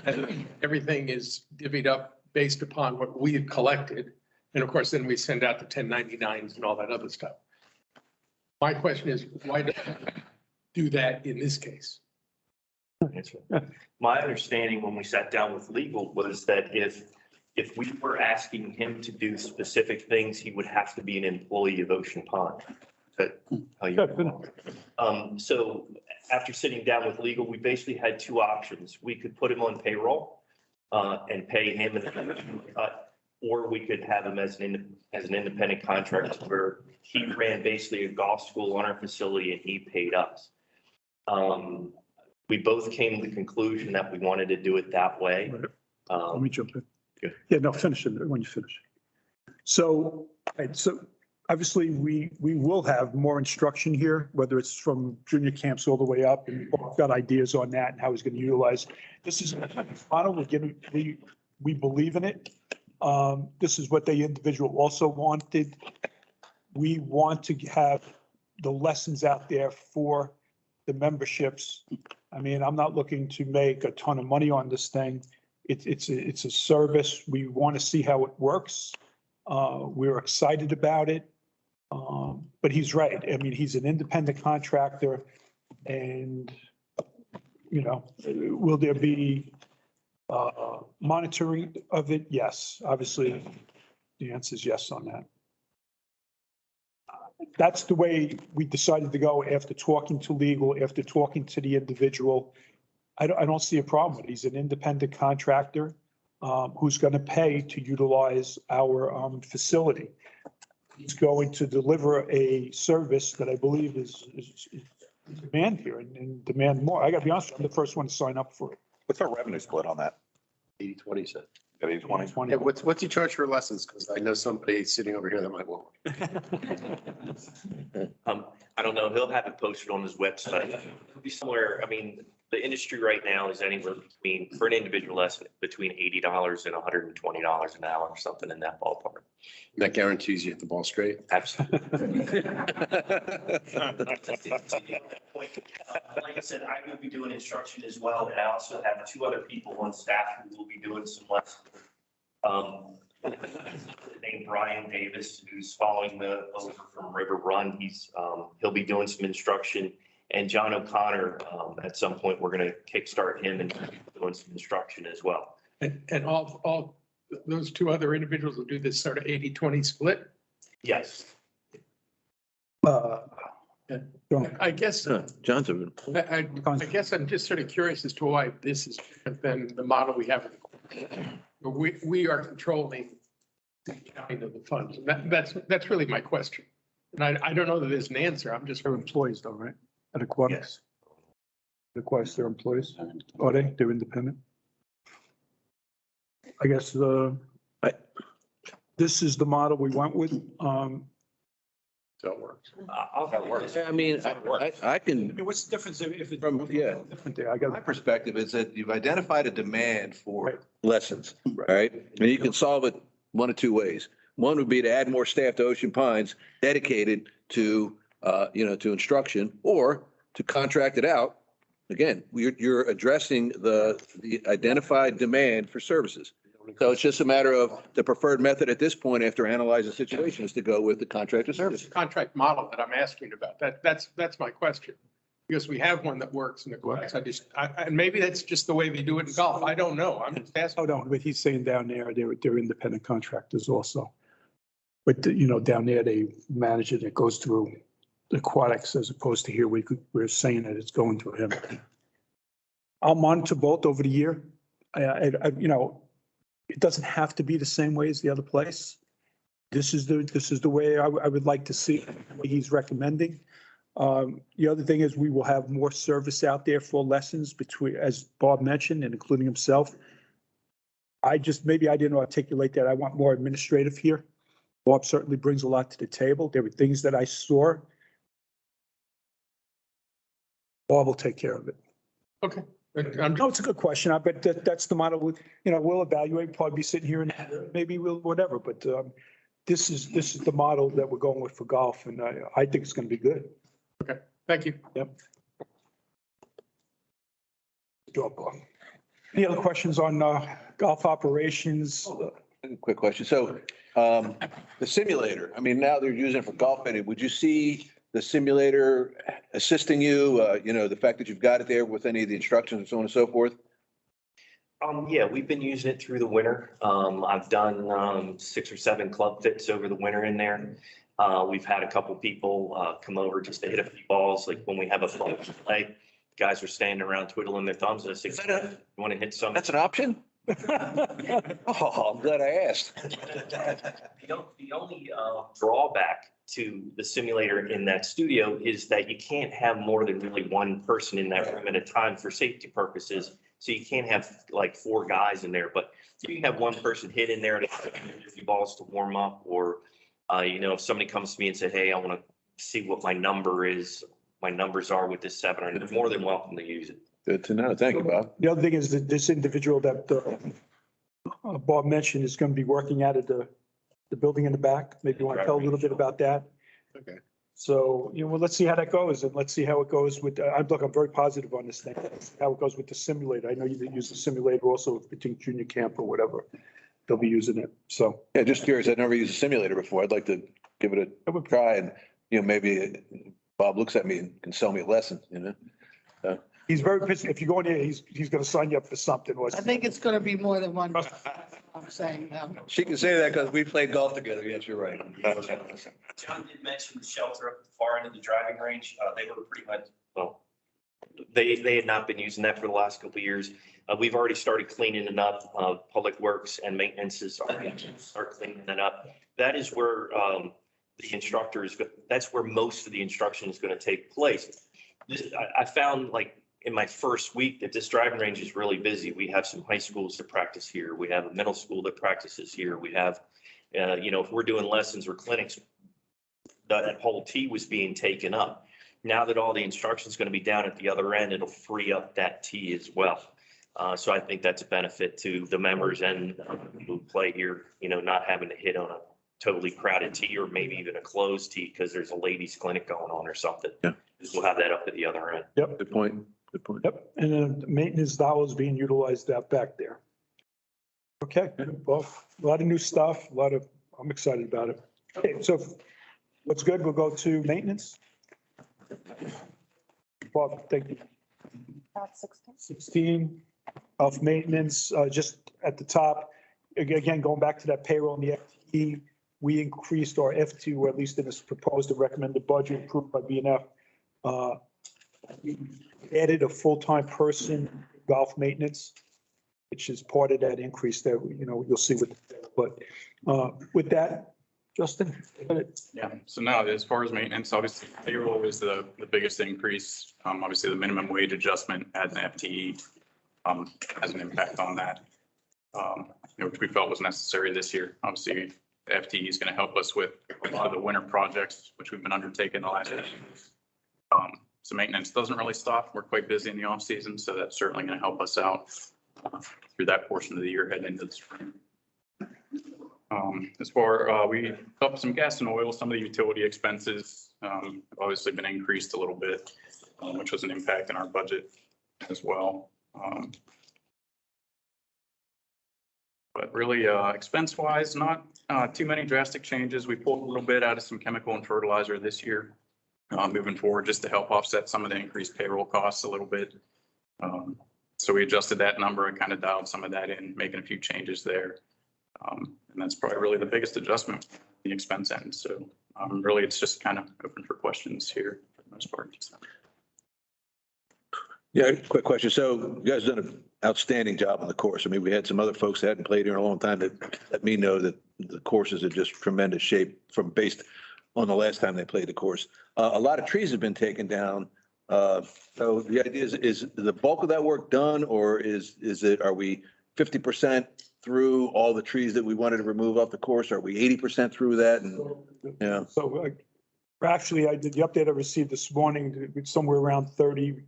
C: And everything is divvied up based upon what we had collected. And of course, then we send out the 1099s and all that other stuff. My question is, why don't we do that in this case?
T: My understanding when we sat down with legal was that if we were asking him to do specific things, he would have to be an employee of Ocean Pond. So after sitting down with legal, we basically had two options. We could put him on payroll and pay him an cut, or we could have him as an independent contractor where he ran basically a golf school on our facility and he paid us. We both came to the conclusion that we wanted to do it that way.
D: Let me jump in.
T: Good.
D: Yeah, no, finish it when you finish. So, right, so obviously we will have more instruction here, whether it's from junior camps all the way up, and we've got ideas on that and how he's going to utilize. This is final. We believe in it. This is what the individual also wanted. We want to have the lessons out there for the memberships. I mean, I'm not looking to make a ton of money on this thing. It's a service. We want to see how it works. We're excited about it. But he's right. I mean, he's an independent contractor, and, you know, will there be monitoring of it? Yes, obviously, the answer is yes on that. That's the way we decided to go after talking to legal, after talking to the individual. I don't see a problem with it. He's an independent contractor who's going to pay to utilize our facility. He's going to deliver a service that I believe is demand here and demand more. I got to be honest, I'm the first one to sign up for it.
K: What's our revenue split on that?
J: 80-20 set.
K: 80-20?
J: Yeah, what's he charge for lessons? Because I know somebody sitting over here that might want.
T: I don't know. He'll have it posted on his website. It'll be somewhere. I mean, the industry right now is anywhere between, for an individual lesson, between $80 and $120 an hour or something in that ballpark.
J: That guarantees you hit the ball straight.
T: Absolutely. Like I said, I will be doing instruction as well, and I also have two other people on staff who will be doing some lessons. Named Brian Davis, who's following the over from River Run. He'll be doing some instruction, and John O'Connor. At some point, we're going to kickstart him and doing some instruction as well.
C: And all those two other individuals will do this sort of 80-20 split?
T: Yes.
C: I guess,
A: John's
C: I guess I'm just sort of curious as to why this is different than the model we have. We are controlling the accounting of the funds. That's really my question. And I don't know that there's an answer. I'm just.
D: They're employees though, right? At Aquatics? Aquatics, they're employees? Are they? They're independent? I guess this is the model we went with.
C: So it works.
T: That works.
A: I mean, I can,
D: What's the difference if it's
A: from, yeah,
D: different there? I got
A: my perspective is that you've identified a demand for lessons, all right? And you can solve it one of two ways. One would be to add more staff to Ocean Pines dedicated to, to instruction, or to contract it out. Again, you're addressing the identified demand for services. So it's just a matter of the preferred method at this point, after analyzing the situation, is to go with the contracted service.
C: Contract model that I'm asking about. That's my question. Because we have one that works in the class. And maybe that's just the way they do it in golf. I don't know. I'm just asking.
D: Oh, no, but he's saying down there, they're independent contractors also. But, down there, they manage it. It goes through the Aquatics as opposed to here, we're saying that it's going through him. I'll monitor both over the year. It doesn't have to be the same way as the other place. This is the way I would like to see what he's recommending. The other thing is we will have more service out there for lessons between, as Bob mentioned, and including himself. Maybe I didn't articulate that. I want more administrative here. Bob certainly brings a lot to the table. There were things that I saw. Bob will take care of it.
C: Okay.
D: No, it's a good question. I bet that's the model. We'll evaluate, probably be sitting here and maybe we'll, whatever, but this is the model that we're going with for golf, and I think it's going to be good.
C: Okay, thank you.
D: Yep. Good job, Bob. Any other questions on golf operations?
A: Quick question. So the simulator, I mean, now they're using it for golf betting. Would you see the simulator assisting you, the fact that you've got it there with any of the instructions and so on and so forth?
T: Yeah, we've been using it through the winter. I've done 6 or 7 club fits over the winter in there. We've had a couple people come over just to hit a few balls. Like when we have a fun play, guys are standing around twiddling their thumbs, and I say, you want to hit some?
A: That's an option? Oh, I'm glad I asked.
T: The only drawback to the simulator in that studio is that you can't have more than really one person in that room at a time for safety purposes. So you can't have like 4 guys in there, but you can have one person hit in there to hit a few balls to warm up, or if somebody comes to me and said, hey, I want to see what my numbers are with this 7, they're more than welcome to use it.
A: Good to know. Thank you, Bob.
D: The other thing is that this individual that Bob mentioned is going to be working out of the building in the back. Maybe you want to tell a little bit about that.
C: Okay.
D: So, let's see how that goes, and let's see how it goes with, I'm very positive on this thing, how it goes with the simulator. I know you use the simulator also between junior camp or whatever. They'll be using it. So.
A: Yeah, just curious. I've never used a simulator before. I'd like to give it a try, and, maybe Bob looks at me and can sell me a lesson, So.
D: He's very pissed. If you go in there, he's going to sign you up for something.
M: I think it's going to be more than one. I'm saying that.
A: She can say that because we played golf together. Yes, you're right.
T: John did mention the shelter up at the far end of the driving range. They were pretty much, they had not been using that for the last couple of years. We've already started cleaning it up. Public Works and Maintenance is already start cleaning it up. That is where the instructor is, that's where most of the instruction is going to take place. I found, like, in my first week that this driving range is really busy. We have some high schools that practice here. We have a middle school that practices here. We have, if we're doing lessons or clinics, that whole tee was being taken up. Now that all the instruction is going to be down at the other end, it'll free up that tee as well. So I think that's a benefit to the members and who play here, not having to hit on a totally crowded tee or maybe even a closed tee because there's a ladies clinic going on or something.
A: Yeah.
T: We'll have that up at the other end.
D: Yep.
A: Good point. Good point.
D: Yep. And then maintenance dollars being utilized out back there. Okay. Well, a lot of new stuff, I'm excited about it. Okay. So what's good? We'll go to maintenance. Bob, thank you. 16 of maintenance, just at the top. Again, going back to that payroll and the FTE, we increased our FTE, or at least in this proposed and recommended budget approved by BNF, We added a full-time person, golf maintenance, which is part of that increase that, you'll see but with that, Justin?
U: Yeah, so now as far as maintenance, obviously payroll is the biggest increase. Obviously the minimum wage adjustment as an FTE has an impact on that. Which we felt was necessary this year. Obviously, the FTE is going to help us with a lot of the winter projects, which we've been undertaking the last year. So maintenance doesn't really stop. We're quite busy in the off season, so that's certainly going to help us out through that portion of the year heading into the spring. As far, we upped some gas and oil, some of the utility expenses have obviously been increased a little bit, which was an impact in our budget as well. But really, expense wise, not too many drastic changes. We pulled a little bit out of some chemical and fertilizer this year, moving forward, just to help offset some of the increased payroll costs a little bit. So we adjusted that number and kind of dialed some of that in, making a few changes there. And that's probably really the biggest adjustment, the expense end. So really, it's just kind of open for questions here for the most part.
A: Yeah, quick question. So you guys done an outstanding job on the course. I mean, we had some other folks that hadn't played here in a long time that let me know that the course is in just tremendous shape from based on the last time they played the course. A lot of trees have been taken down. So the idea is the bulk of that work done, or are we 50% through all the trees that we wanted to remove off the course? Are we 80% through that? And yeah.
D: So actually, I did the update I received this morning, it's somewhere around 30,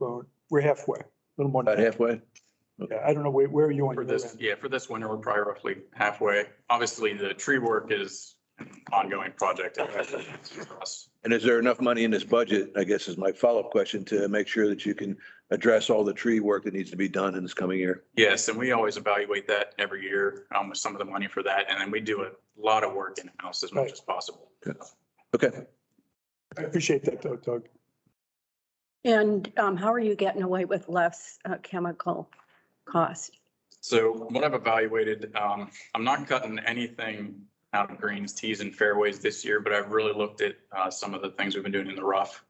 D: we're halfway, a little more.
A: About halfway?
D: Yeah, I don't know, where are you on?
U: For this, yeah, for this winter, we're probably roughly halfway. Obviously, the tree work is an ongoing project.
A: And is there enough money in this budget, I guess is my follow-up question, to make sure that you can address all the tree work that needs to be done in this coming year?
U: Yes, and we always evaluate that every year, with some of the money for that. And then we do a lot of work in-house as much as possible.
A: Good. Okay.
D: I appreciate that though, Doug.
L: And how are you getting away with less chemical cost?
U: So what I've evaluated, I'm not cutting anything out of greens, tees, and fairways this year, but I've really looked at some of the things we've been doing in the rough,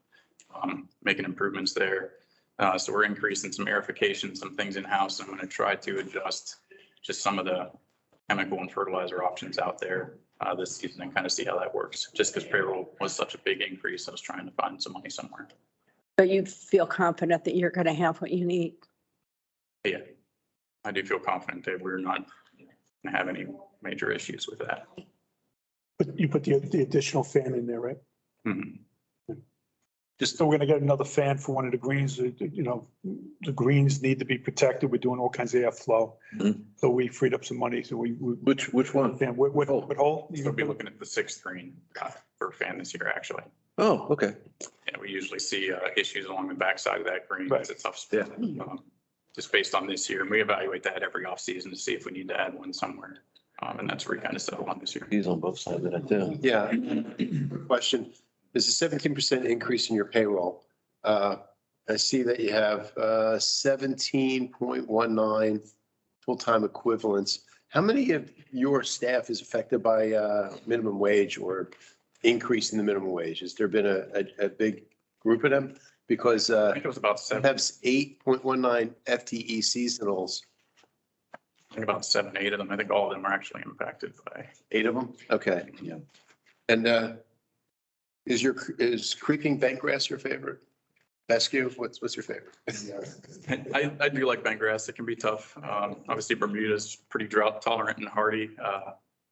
U: making improvements there. So we're increasing some aerification, some things in-house. I'm going to try to adjust just some of the chemical and fertilizer options out there this season and kind of see how that works. Just because payroll was such a big increase, I was trying to find some money somewhere.
L: But you feel confident that you're going to have what you need?
U: Yeah, I do feel confident that we're not going to have any major issues with that.
D: But you put the additional fan in there, right?
U: Mm-hmm.
D: Just so we're gonna get another fan for one of the greens, the greens need to be protected. We're doing all kinds of airflow.
A: Mhm.
D: So we freed up some money. So we.
A: Which one?
D: Fan, what hole?
U: We'll be looking at the 6th green for a fan this year, actually.
A: Oh, okay.
U: Yeah, we usually see issues along the backside of that green.
D: Right.
U: It's a tough spot. Just based on this year, and we evaluate that every off season to see if we need to add one somewhere. And that's where we kind of settle on this year.
A: He's on both sides of that too.
J: Yeah. Question, there's a 17% increase in your payroll. I see that you have 17.19 full-time equivalents. How many of your staff is affected by minimum wage or increase in the minimum wage? Has there been a big group of them? Because
U: I think it was about
J: I have 8.19 FTE seasonals.
U: I think about 7, 8 of them. I think all of them are actually impacted by.
J: 8 of them? Okay.
U: Yeah.
J: And is creeping bentgrass your favorite? Fescue, what's your favorite?
U: I do like bentgrass. It can be tough. Obviously Bermuda's pretty drought tolerant and hardy,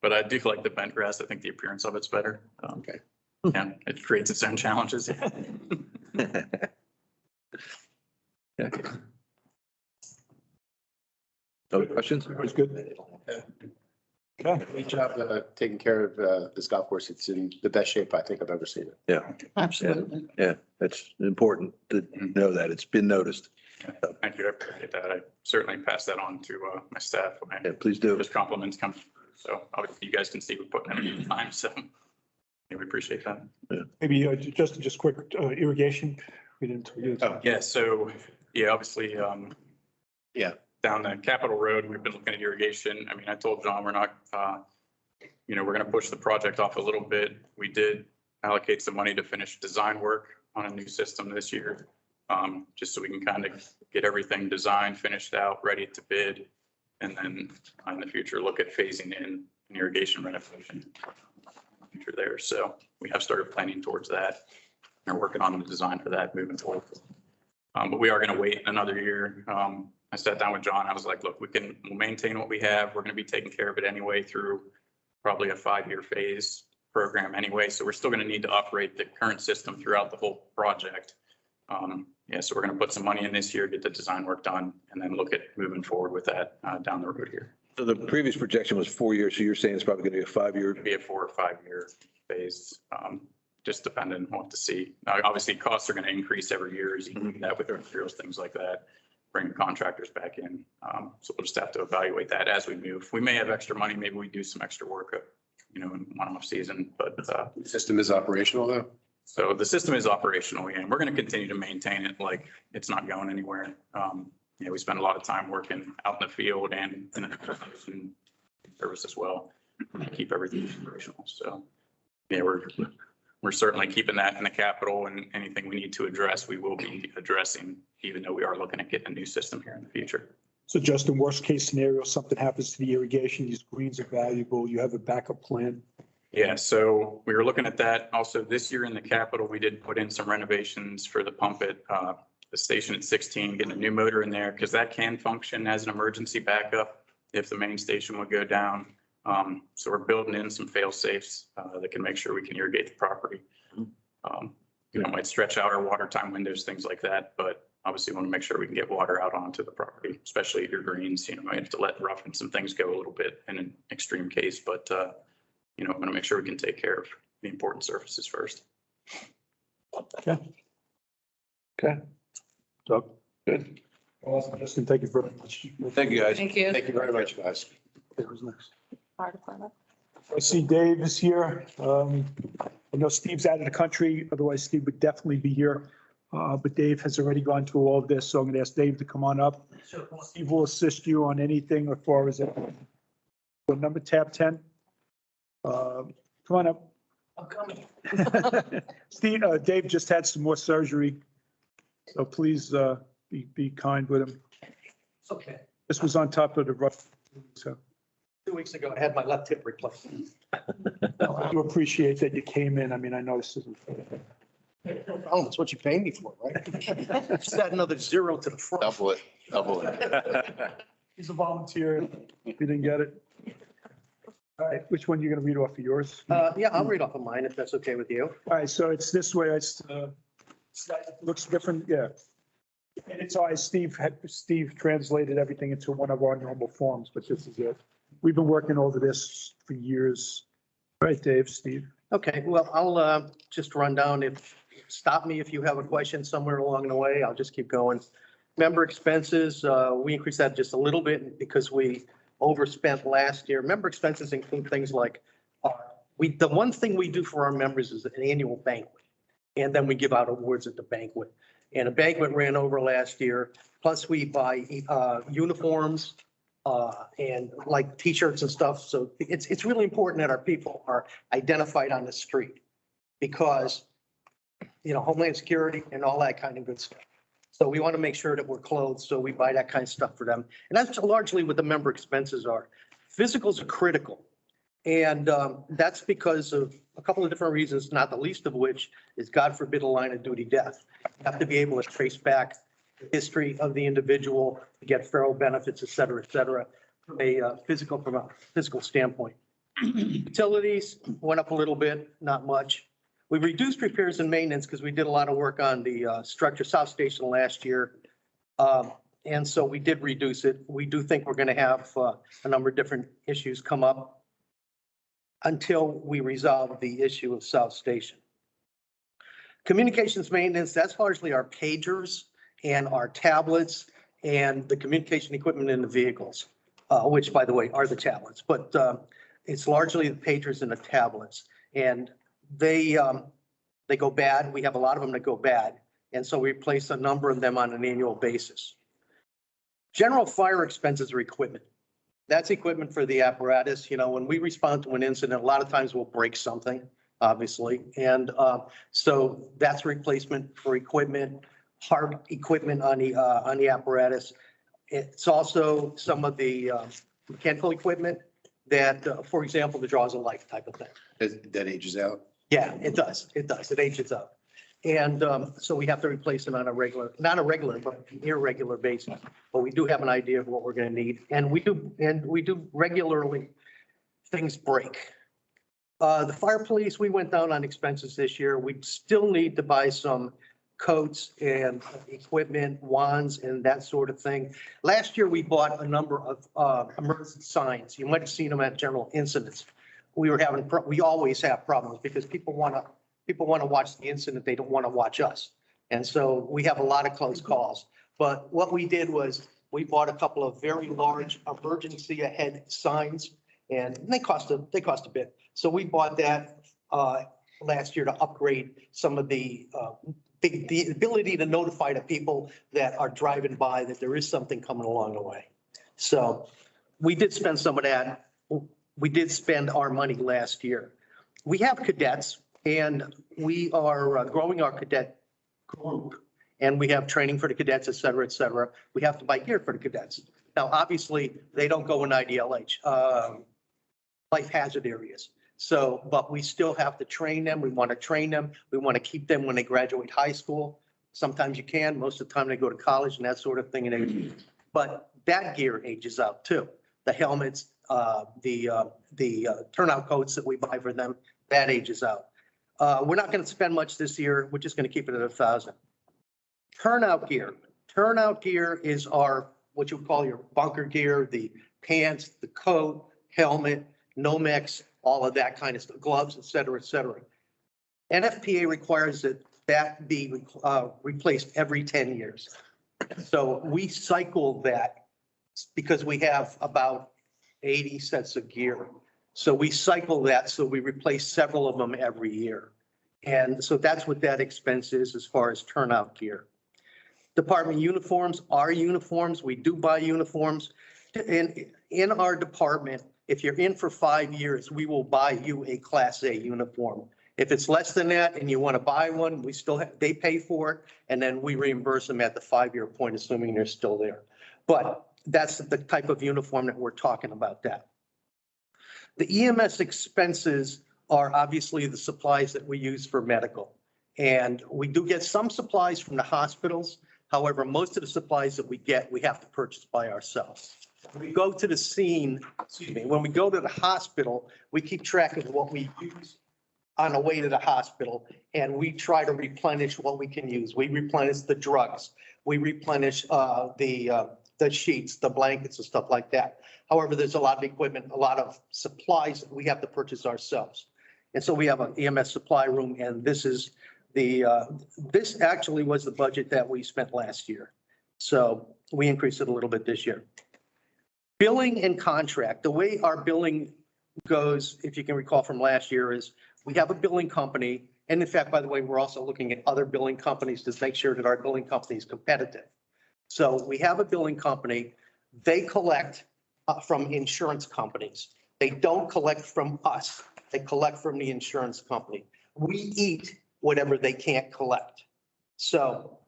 U: but I do like the bentgrass. I think the appearance of it's better.
J: Okay.
U: Yeah, it creates its own challenges.
A: Okay. No questions?
D: It was good. Okay.
J: Great job taking care of this golf course. It's in the best shape I think I've ever seen it.
A: Yeah.
M: Absolutely.
A: Yeah, that's important to know that it's been noticed.
U: Thank you. I appreciate that. I certainly pass that on to my staff.
A: Yeah, please do.
U: Just compliments come. So obviously you guys can see we're putting in time. So yeah, we appreciate that.
D: Maybe just quick irrigation. We didn't.
U: Oh, yeah. So yeah, obviously,
J: yeah,
U: down the Capitol Road, we've been looking at irrigation. I mean, I told John, we're not, we're going to push the project off a little bit. We did allocate some money to finish design work on a new system this year. Just so we can kind of get everything designed, finished out, ready to bid. And then in the future, look at phasing in an irrigation renovation future there. So we have started planning towards that. We're working on the design for that moving forward. But we are going to wait another year. I sat down with John. I was like, look, we'll maintain what we have. We're going to be taking care of it anyway through probably a 5-year phase program anyway. So we're still going to need to operate the current system throughout the whole project. Yeah, so we're going to put some money in this year, get the design work done, and then look at moving forward with that down the road here.
A: So the previous projection was 4 years, so you're saying it's probably going to be a 5-year?
U: It'd be a 4 or 5 year phase, just depending on what to see. Now, obviously, costs are going to increase every year as you do that with materials, things like that, bringing contractors back in. So we'll just have to evaluate that as we move. We may have extra money, maybe we do some extra work, in one off season, but
J: The system is operational though?
U: so the system is operational, and we're going to continue to maintain it like it's not going anywhere. We spend a lot of time working out in the field and in the service as well, to keep everything operational. So, yeah, we're certainly keeping that in the capital, and anything we need to address, we will be addressing, even though we are looking at getting a new system here in the future.
D: So just in worst case scenario, something happens to the irrigation, these greens are valuable, you have a backup plan.
U: Yeah, so we were looking at that. Also, this year in the capital, we did put in some renovations for the pump at the station at 16, getting a new motor in there, because that can function as an emergency backup if the main station would go down. So we're building in some fail safes that can make sure we can irrigate the property. Might stretch out our water time windows, things like that, but obviously want to make sure we can get water out onto the property, especially your greens. We have to let rough and some things go a little bit in an extreme case, but I'm going to make sure we can take care of the important surfaces first.
D: Okay. Doug? Good. Awesome. Justin, thank you very much.
A: Thank you, guys.
M: Thank you.
J: Thank you very much, guys.
D: Who's next?
Q: Fire department.
D: I see Dave is here. I know Steve's out of the country, otherwise Steve would definitely be here. But Dave has already gone through all of this, so I'm going to ask Dave to come on up. Steve will assist you on anything as far as it. Number tab 10. Come on up.
N: I'm coming.
D: Steve, Dave just had some more surgery, so please be kind with him.
N: It's okay.
D: This was on top of the rough, so
N: 2 weeks ago, I had my left hip replaced.
D: I do appreciate that you came in. I mean, I know this isn't.
N: Oh, that's what you pay me for, right? Just add another zero to the front.
J: Double it.
D: He's a volunteer. If you didn't get it. All right, which one are you going to read off of yours?
N: Yeah, I'll read off of mine if that's okay with you.
D: All right, so it's this way. It looks different, yeah. And it's Steve translated everything into one of our normal forms, but this is it. We've been working over this for years. All right, Dave, Steve.
N: Okay, well, I'll just run down. Stop me if you have a question somewhere along the way. I'll just keep going. Member expenses, we increased that just a little bit because we overspent last year. Member expenses include things like, the one thing we do for our members is an annual banquet. And then we give out awards at the banquet. And a banquet ran over last year. Plus we buy uniforms and like T-shirts and stuff. So it's really important that our people are identified on the street because, Homeland Security and all that kind of good stuff. So we want to make sure that we're clothed. So we buy that kind of stuff for them. And that's largely what the member expenses are. Physicals are critical. And that's because of a couple of different reasons, not the least of which is, God forbid, a line of duty death. You have to be able to trace back the history of the individual, to get federal benefits, et cetera, from a physical standpoint. Utilities went up a little bit, not much. We reduced repairs and maintenance because we did a lot of work on the structure South Station last year. And so we did reduce it. We do think we're going to have a number of different issues come up until we resolve the issue of South Station. Communications maintenance, that's largely our pagers and our tablets and the communication equipment in the vehicles, which, by the way, are the tablets. But it's largely the pagers and the tablets. And they go bad. We have a lot of them that go bad. And so we replace a number of them on an annual basis. General fire expenses are equipment. That's equipment for the apparatus. When we respond to an incident, a lot of times we'll break something.
G: obviously. And so that's replacement for equipment, hard equipment on the apparatus. It's also some of the mechanical equipment that, for example, the jaws of life type of thing.
J: That ages out.
G: Yeah, it does. It does. It ages up. And so we have to replace it on a regular, not a regular, but irregular basis. But we do have an idea of what we're going to need. And we do regularly, things break. The fire police, we went down on expenses this year. We still need to buy some coats and equipment, wands and that sort of thing. Last year, we bought a number of emergency signs. You might have seen them at general incidents. We always have problems because people want to watch the incident. They don't want to watch us. And so we have a lot of close calls. But what we did was we bought a couple of very large emergency ahead signs and they cost a bit. So we bought that last year to upgrade some of the ability to notify the people that are driving by that there is something coming along the way. So we did spend some of that. We did spend our money last year. We have cadets and we are growing our cadet group and we have training for the cadets, et cetera, et cetera. We have to buy gear for the cadets. Now, obviously, they don't go in IDLH, life hazard areas. So, but we still have to train them. We want to train them. We want to keep them when they graduate high school. Sometimes you can, most of the time they go to college and that sort of thing. But that gear ages out too. The helmets, the turnout coats that we buy for them, that ages out. We're not going to spend much this year. We're just going to keep it at 1,000. Turnout gear. Turnout gear is our, what you would call your bunker gear, the pants, the coat, helmet, Nomex, all of that kind of stuff, gloves, et cetera, et cetera. NFPA requires that be replaced every 10 years. So we cycle that because we have about 80 sets of gear. So we cycle that, so we replace several of them every year. And so that's what that expense is as far as turnout gear. Department uniforms, our uniforms, we do buy uniforms. In our department, if you're in for 5 years, we will buy you a Class A uniform. If it's less than that and you want to buy one, we still have, they pay for it, and then we reimburse them at the 5-year point, assuming they're still there. But that's the type of uniform that we're talking about that. The EMS expenses are obviously the supplies that we use for medical. And we do get some supplies from the hospitals. However, most of the supplies that we get, we have to purchase by ourselves. When we go to the scene, when we go to the hospital, we keep track of what we use on the way to the hospital, and we try to replenish what we can use. We replenish the drugs. We replenish the sheets, the blankets and stuff like that. However, there's a lot of equipment, a lot of supplies that we have to purchase ourselves. And so we have an EMS supply room, and this is this actually was the budget that we spent last year. So we increased it a little bit this year. Billing and contract, the way our billing goes, if you can recall from last year, is we have a billing company. And in fact, by the way, we're also looking at other billing companies to make sure that our billing company is competitive. So we have a billing company. They collect from insurance companies. They don't collect from us. They collect from the insurance company. We eat whatever they can't collect. So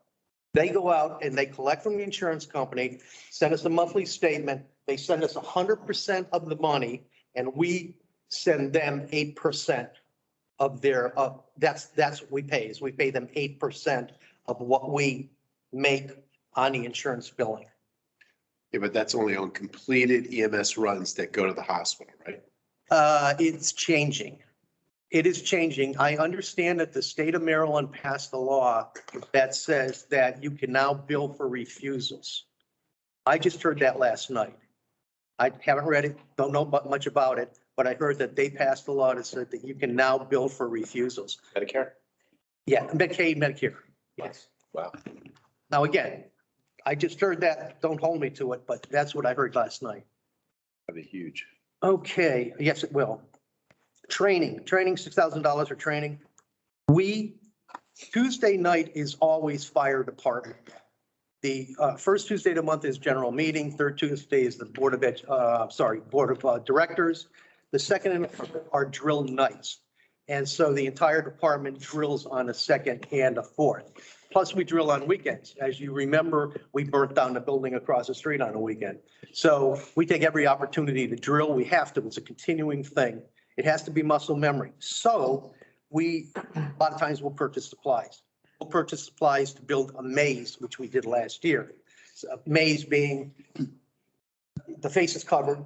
G: they go out and they collect from the insurance company, send us a monthly statement. They send us 100% of the money, and we send them 8% of their, that's what we pay, is we pay them 8% of what we make on the insurance billing.
J: Yeah, but that's only on completed EMS runs that go to the hospital, right?
G: It's changing. It is changing. I understand that the state of Maryland passed a law that says that you can now bill for refusals. I just heard that last night. I haven't read it, don't know much about it, but I heard that they passed a law that said that you can now bill for refusals.
J: Medicare?
G: Yeah, Medicaid, Medicare. Yes.
J: Wow.
G: Now, again, I just heard that. Don't hold me to it, but that's what I heard last night.
J: That'd be huge.
G: Okay, yes, it will. Training, $6,000 for training. Tuesday night is always fire department. The first Tuesday of the month is general meeting. Third Tuesday is the Board of Directors. The second and third are drill nights. And so the entire department drills on a second and a fourth. Plus we drill on weekends. As you remember, we burnt down the building across the street on a weekend. So we take every opportunity to drill. We have to. It's a continuing thing. It has to be muscle memory. So a lot of times we'll purchase supplies. We'll purchase supplies to build a maze, which we did last year. So a maze being the face is covered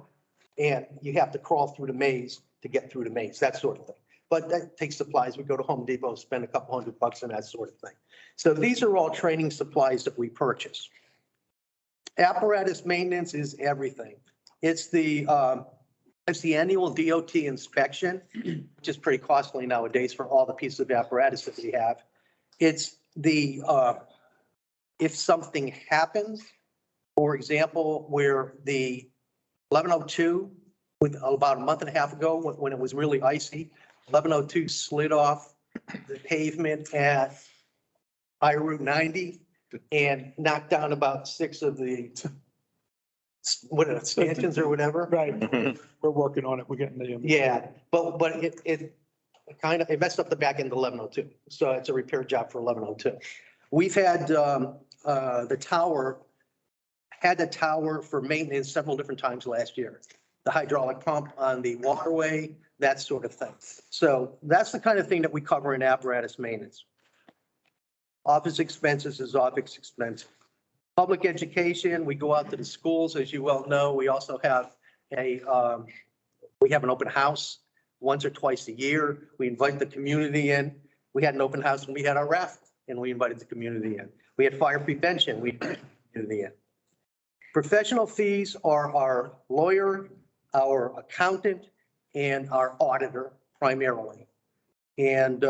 G: and you have to crawl through the maze to get through the maze, that sort of thing. But that takes supplies. We go to Home Depot, spend a couple $100 and that sort of thing. So these are all training supplies that we purchase. Apparatus maintenance is everything. It's the annual DOT inspection, which is pretty costly nowadays for all the pieces of apparatus that we have. It's the, if something happens, for example, where the 1102, with about a month and a half ago, when it was really icy, 1102 slid off the pavement at I-Route 90 and knocked down about 6 of the stanchions or whatever.
D: Right. We're working on it. We're getting the.
G: Yeah, but it kind of, it messed up the back end of 1102. So it's a repair job for 1102. We've had the tower for maintenance several different times last year. The hydraulic pump on the waterway, that sort of thing. So that's the kind of thing that we cover in apparatus maintenance. Office expenses is office expense. Public education, we go out to the schools, as you well know. We also have we have an open house once or twice a year. We invite the community in. We had an open house when we had our raffle and we invited the community in. We had fire prevention, we invited the community in. Professional fees are our lawyer, our accountant, and our auditor primarily. And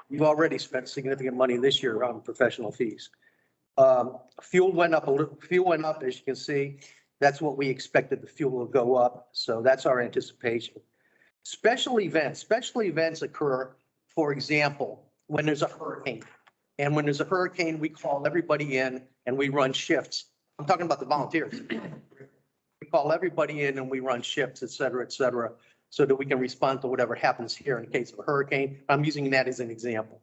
G: we've already spent significant money this year on professional fees. Fuel went up a little, as you can see. That's what we expected, the fuel will go up. So that's our anticipation. Special events occur, for example, when there's a hurricane. And when there's a hurricane, we call everybody in and we run shifts. I'm talking about the volunteers. We call everybody in and we run shifts, et cetera, so that we can respond to whatever happens here in case of a hurricane. I'm using that as an example.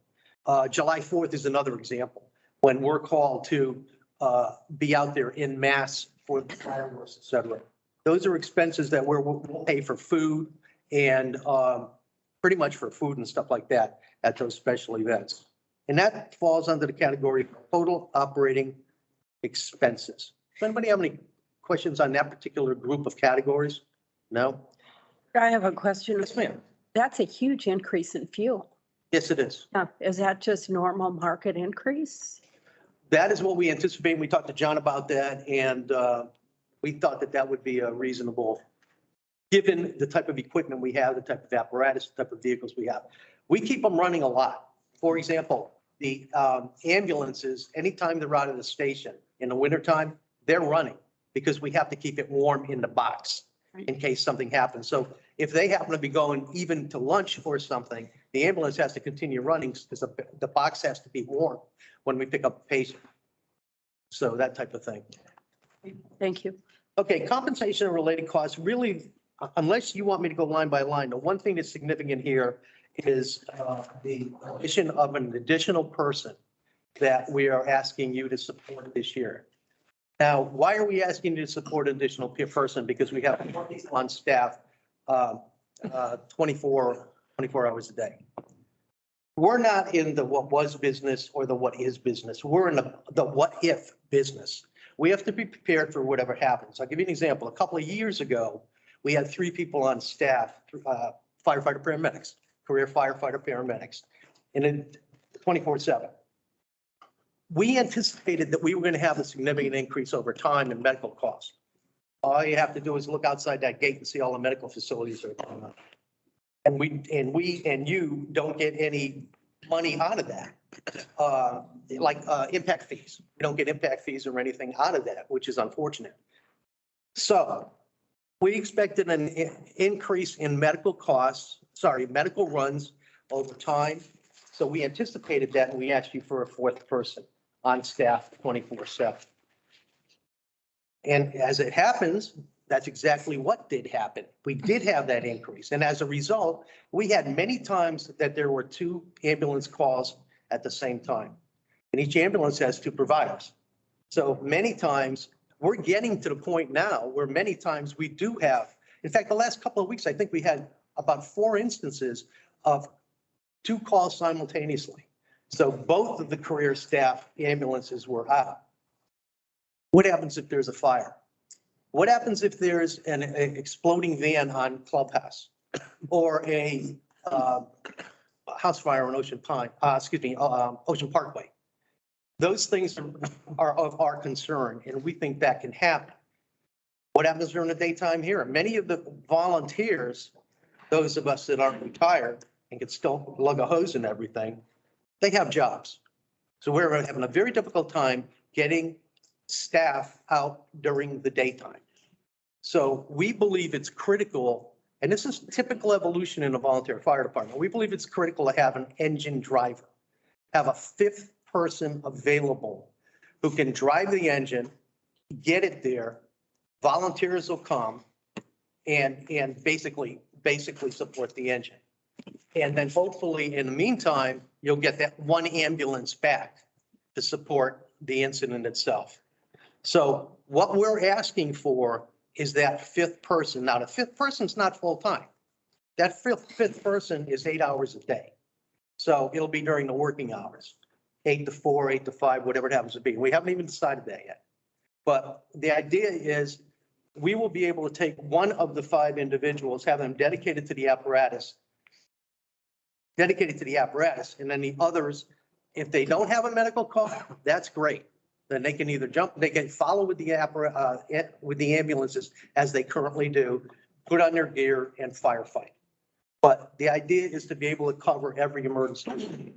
G: July 4th is another example, when we're called to be out there in mass for the fireworks, et cetera. Those are expenses that we'll pay for food and pretty much for food and stuff like that at those special events. And that falls under the category of total operating expenses. Does anybody have any questions on that particular group of categories? No?
L: I have a question.
G: Yes, ma'am.
L: That's a huge increase in fuel.
G: Yes, it is.
L: Is that just normal market increase?
G: That is what we anticipate. We talked to John about that, and we thought that that would be a reasonable, given the type of equipment we have, the type of apparatus, the type of vehicles we have. We keep them running a lot. For example, the ambulances, anytime they're out of the station in the wintertime, they're running because we have to keep it warm in the box in case something happens. So if they happen to be going even to lunch or something, the ambulance has to continue running because the box has to be warm when we pick up a patient. So that type of thing.
L: Thank you.
G: Okay, compensation and related costs, really, unless you want me to go line by line, the one thing that's significant here is the addition of an additional person that we are asking you to support this year. Now, why are we asking you to support an additional person? Because we have people on staff 24 hours a day. We're not in the what was business or the what is business. We're in the what if business. We have to be prepared for whatever happens. I'll give you an example. A couple of years ago, we had 3 people on staff, firefighter paramedics, career firefighter paramedics, and then 24/7. We anticipated that we were going to have a significant increase over time in medical costs. All you have to do is look outside that gate and see all the medical facilities that are going on. And we and you don't get any money out of that, like impact fees. We don't get impact fees or anything out of that, which is unfortunate. So we expected an increase in medical costs, medical runs over time. So we anticipated that and we asked you for a 4th person on staff 24/7. And as it happens, That's exactly what did happen. We did have that increase. And as a result, we had many times that there were 2 ambulance calls at the same time. And each ambulance has 2 providers. So many times, we're getting to the point now where many times we do have, in fact, the last couple of weeks, I think we had about 4 instances of 2 calls simultaneously. So both of the career staff ambulances were out. What happens if there's a fire? What happens if there's an exploding van on Clubhouse or a house fire on Ocean Parkway? Those things are of our concern, and we think that can happen. What happens during the daytime here? Many of the volunteers, those of us that aren't retired and can still lug a hose and everything, they have jobs. So we're having a very difficult time getting staff out during the daytime. So we believe it's critical, and this is typical evolution in a volunteer fire department. We believe it's critical to have an engine driver, have a 5th person available who can drive the engine, get it there. Volunteers will come and basically support the engine. And then hopefully in the meantime, you'll get that 1 ambulance back to support the incident itself. So what we're asking for is that 5th person. Now, the 5th person's not full-time. That fifth person is 8 hours a day. So it'll be during the working hours, 8 to 4, 8 to 5, whatever it happens to be. We haven't even decided that yet. But the idea is we will be able to take one of the 5 individuals, have them dedicated to the apparatus, and then the others, if they don't have a medical call, that's great. Then they can either they can follow with the ambulances as they currently do, put on their gear and firefight. But the idea is to be able to cover every emergency.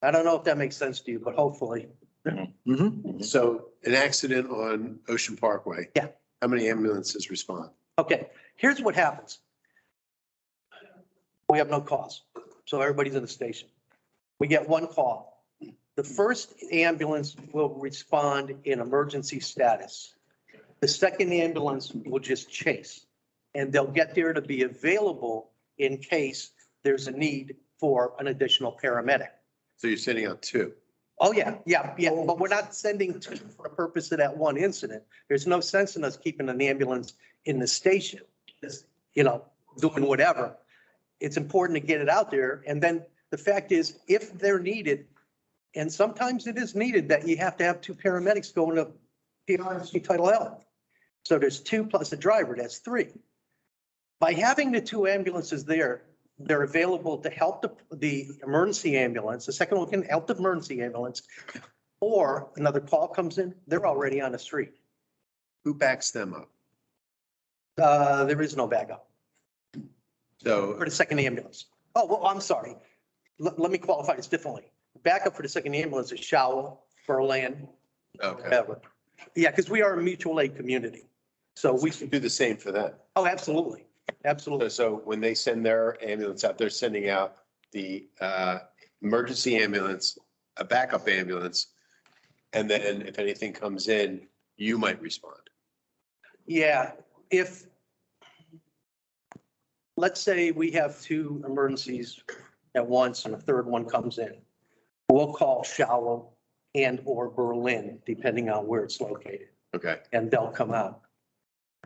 G: I don't know if that makes sense to you, but hopefully.
J: So an accident on Ocean Parkway.
G: Yeah.
J: How many ambulances respond?
G: Okay, here's what happens. We have no calls, so everybody's in the station. We get 1 call. The first ambulance will respond in emergency status. The second ambulance will just chase, and they'll get there to be available in case there's a need for an additional paramedic.
J: So you're sending out 2?
G: Oh, yeah, but we're not sending 2 for the purpose of that 1 incident. There's no sense in us keeping an ambulance in the station, doing whatever. It's important to get it out there. And then the fact is, if they're needed, and sometimes it is needed that you have to have 2 paramedics going to PRC Title Health. So there's 2 plus a driver, that's 3. By having the 2 ambulances there, they're available to help the emergency ambulance. The second one can help the emergency ambulance, or another call comes in, they're already on the street.
J: Who backs them up?
G: There is no backup
J: So
G: for the second ambulance. Oh, well, I'm sorry. Let me qualify this differently. Backup for the second ambulance is Showell, Berlin,
J: okay.
G: whatever. Yeah, because we are a mutual aid community. So we
J: do the same for them.
G: Oh, absolutely. Absolutely.
J: So when they send their ambulance out, they're sending out the emergency ambulance, a backup ambulance, and then if anything comes in, you might respond.
G: Yeah, if, let's say we have 2 emergencies at once and a third one comes in, we'll call Showell and or Berlin, depending on where it's located.
J: Okay.
G: And they'll come out.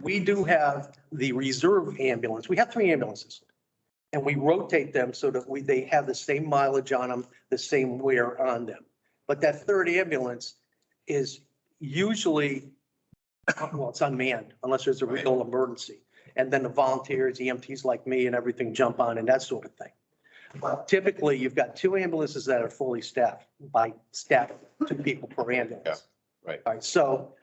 G: We do have the reserve ambulance. We have 3 ambulances. And we rotate them so that they have the same mileage on them, the same wear on them. But that third ambulance is usually, well, it's unmanned unless there's a real emergency. And then the volunteers, EMTs like me and everything jump on and that sort of thing. But typically, you've got 2 ambulances that are fully staffed by 2 people per ambulance.
J: Yeah, right.
G: All right, so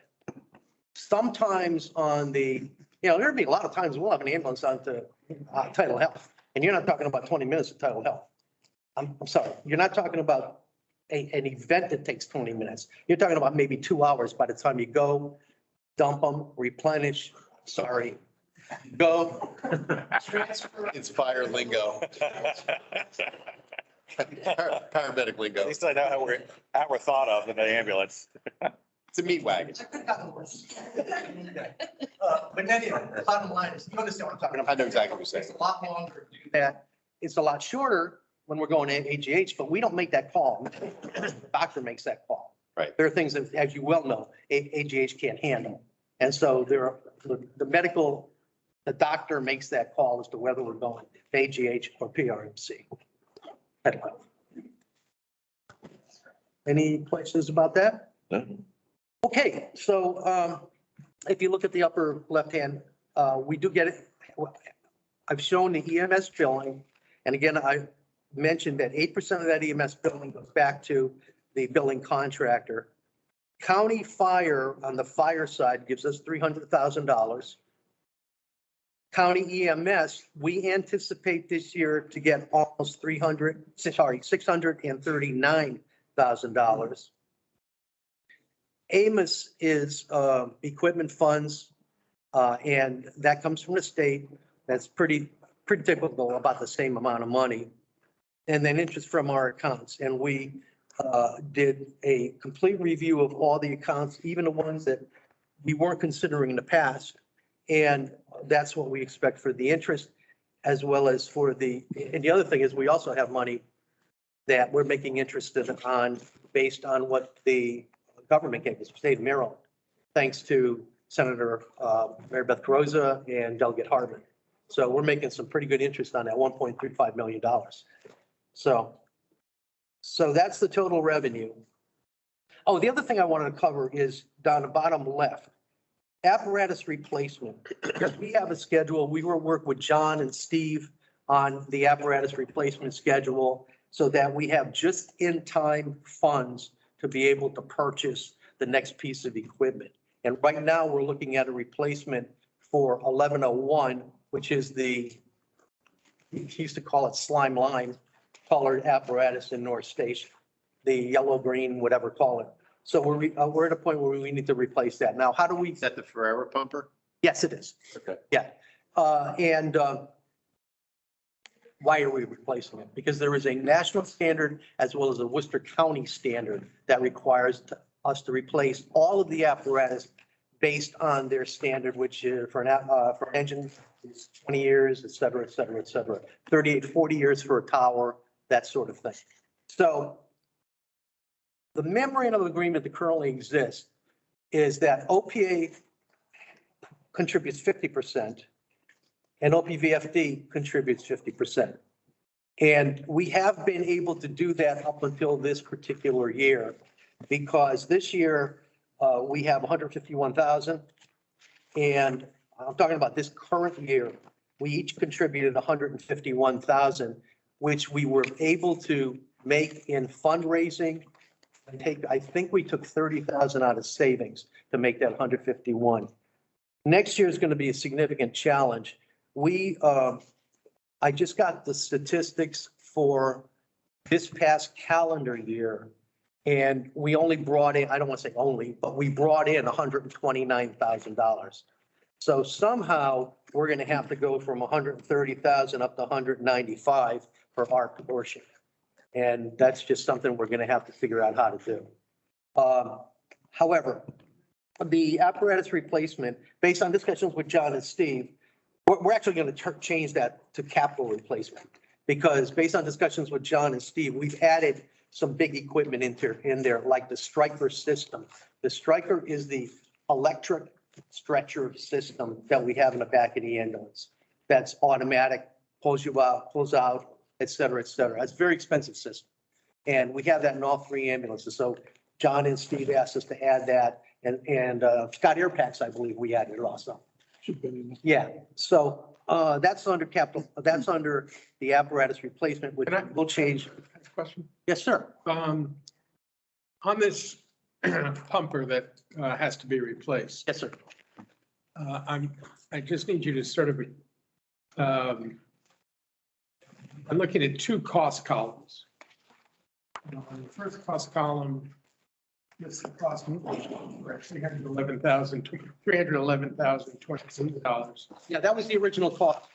G: sometimes on the, there'd be a lot of times we'll have an ambulance on to Title Health, and you're not talking about 20 minutes of Title Health. I'm sorry, you're not talking about an event that takes 20 minutes. You're talking about maybe 2 hours by the time you go, dump them, replenish, go.
J: It's fire lingo. Paramedic lingo.
K: At least I know how we're thought of in the ambulance.
B: It's a meat wagon.
G: I could have gotten worse. But anyway, the bottom line is, you understand what I'm talking about.
B: I know exactly what you're saying.
G: It's a lot longer to do that. It's a lot shorter when we're going to AGH, but we don't make that call. The doctor makes that call.
B: Right.
G: There are things that, as you well know, AGH can't handle. And so there are, the doctor makes that call as to whether we're going to AGH or PRMC. Any questions about that?
A: No.
G: Okay, so if you look at the upper left-hand, we do get it. I've shown the EMS billing. And again, I mentioned that 8% of that EMS billing goes back to the billing contractor. County fire on the fire side gives us $300,000. County EMS, we anticipate this year to get almost $639,000. Amos is equipment funds, and that comes from the state. That's pretty typical, about the same amount of money. And then interest from our accounts. And we did a complete review of all the accounts, even the ones that we weren't considering in the past. And that's what we expect for the interest, as well as for and the other thing is we also have money that we're making interest on based on what the government gave us, the state of Maryland, thanks to Senator Mary Beth Carozza and Delegate Hartman. So we're making some pretty good interest on that $1.35 million. So that's the total revenue. Oh, the other thing I wanted to cover is down the bottom left, apparatus replacement. We have a schedule. We will work with John and Steve on the apparatus replacement schedule so that we have just in time funds to be able to purchase the next piece of equipment. And right now we're looking at a replacement for 1101, which is we used to call it slime line colored apparatus in North Station, the yellow, green, whatever, call it. So we're at a point where we need to replace that. Now, how do we?
B: Is that the Forever pumper?
G: Yes, it is.
B: Okay.
G: Yeah. And why are we replacing it? Because there is a national standard as well as a Worcester County standard that requires us to replace all of the apparatus based on their standard, which for an engine is 20 years, et cetera, et cetera, et cetera. 38, 40 years for a tower, that sort of thing. So the memorandum of agreement that currently exists is that OPA contributes 50% and OPVFD contributes 50%. And we have been able to do that up until this particular year, because this year we have 151,000. And I'm talking about this current year, we each contributed 151,000, which we were able to make in fundraising. I think we took 30,000 out of savings to make that 151. Next year is going to be a significant challenge. I just got the statistics for this past calendar year, and we only brought in, I don't want to say only, but we brought in $129,000. So somehow we're going to have to go from 130,000 up to 195 for our portion. And that's just something we're going to have to figure out how to do. However, the apparatus replacement, based on discussions with John and Steve, we're actually going to change that to capital replacement, because based on discussions with John and Steve, we've added some big equipment in there, like the Stryker system. The Stryker is the electric stretcher system that we have in the back of the ambulance. That's automatic, pulls you out, pulls out, et cetera, et cetera. It's a very expensive system. And we have that in all three ambulances. So John and Steve asked us to add that, and Scott Air Packs, I believe we added it also. Yeah, so that's under capital, that's under the apparatus replacement, which will change.
C: Question?
G: Yes, sir.
C: On this pumper that has to be replaced.
G: Yes, sir.
C: I just need you to sort of, I'm looking at two cost columns. On the first cost column, it's the cost for $311,022.
G: Yeah, that was the original cost.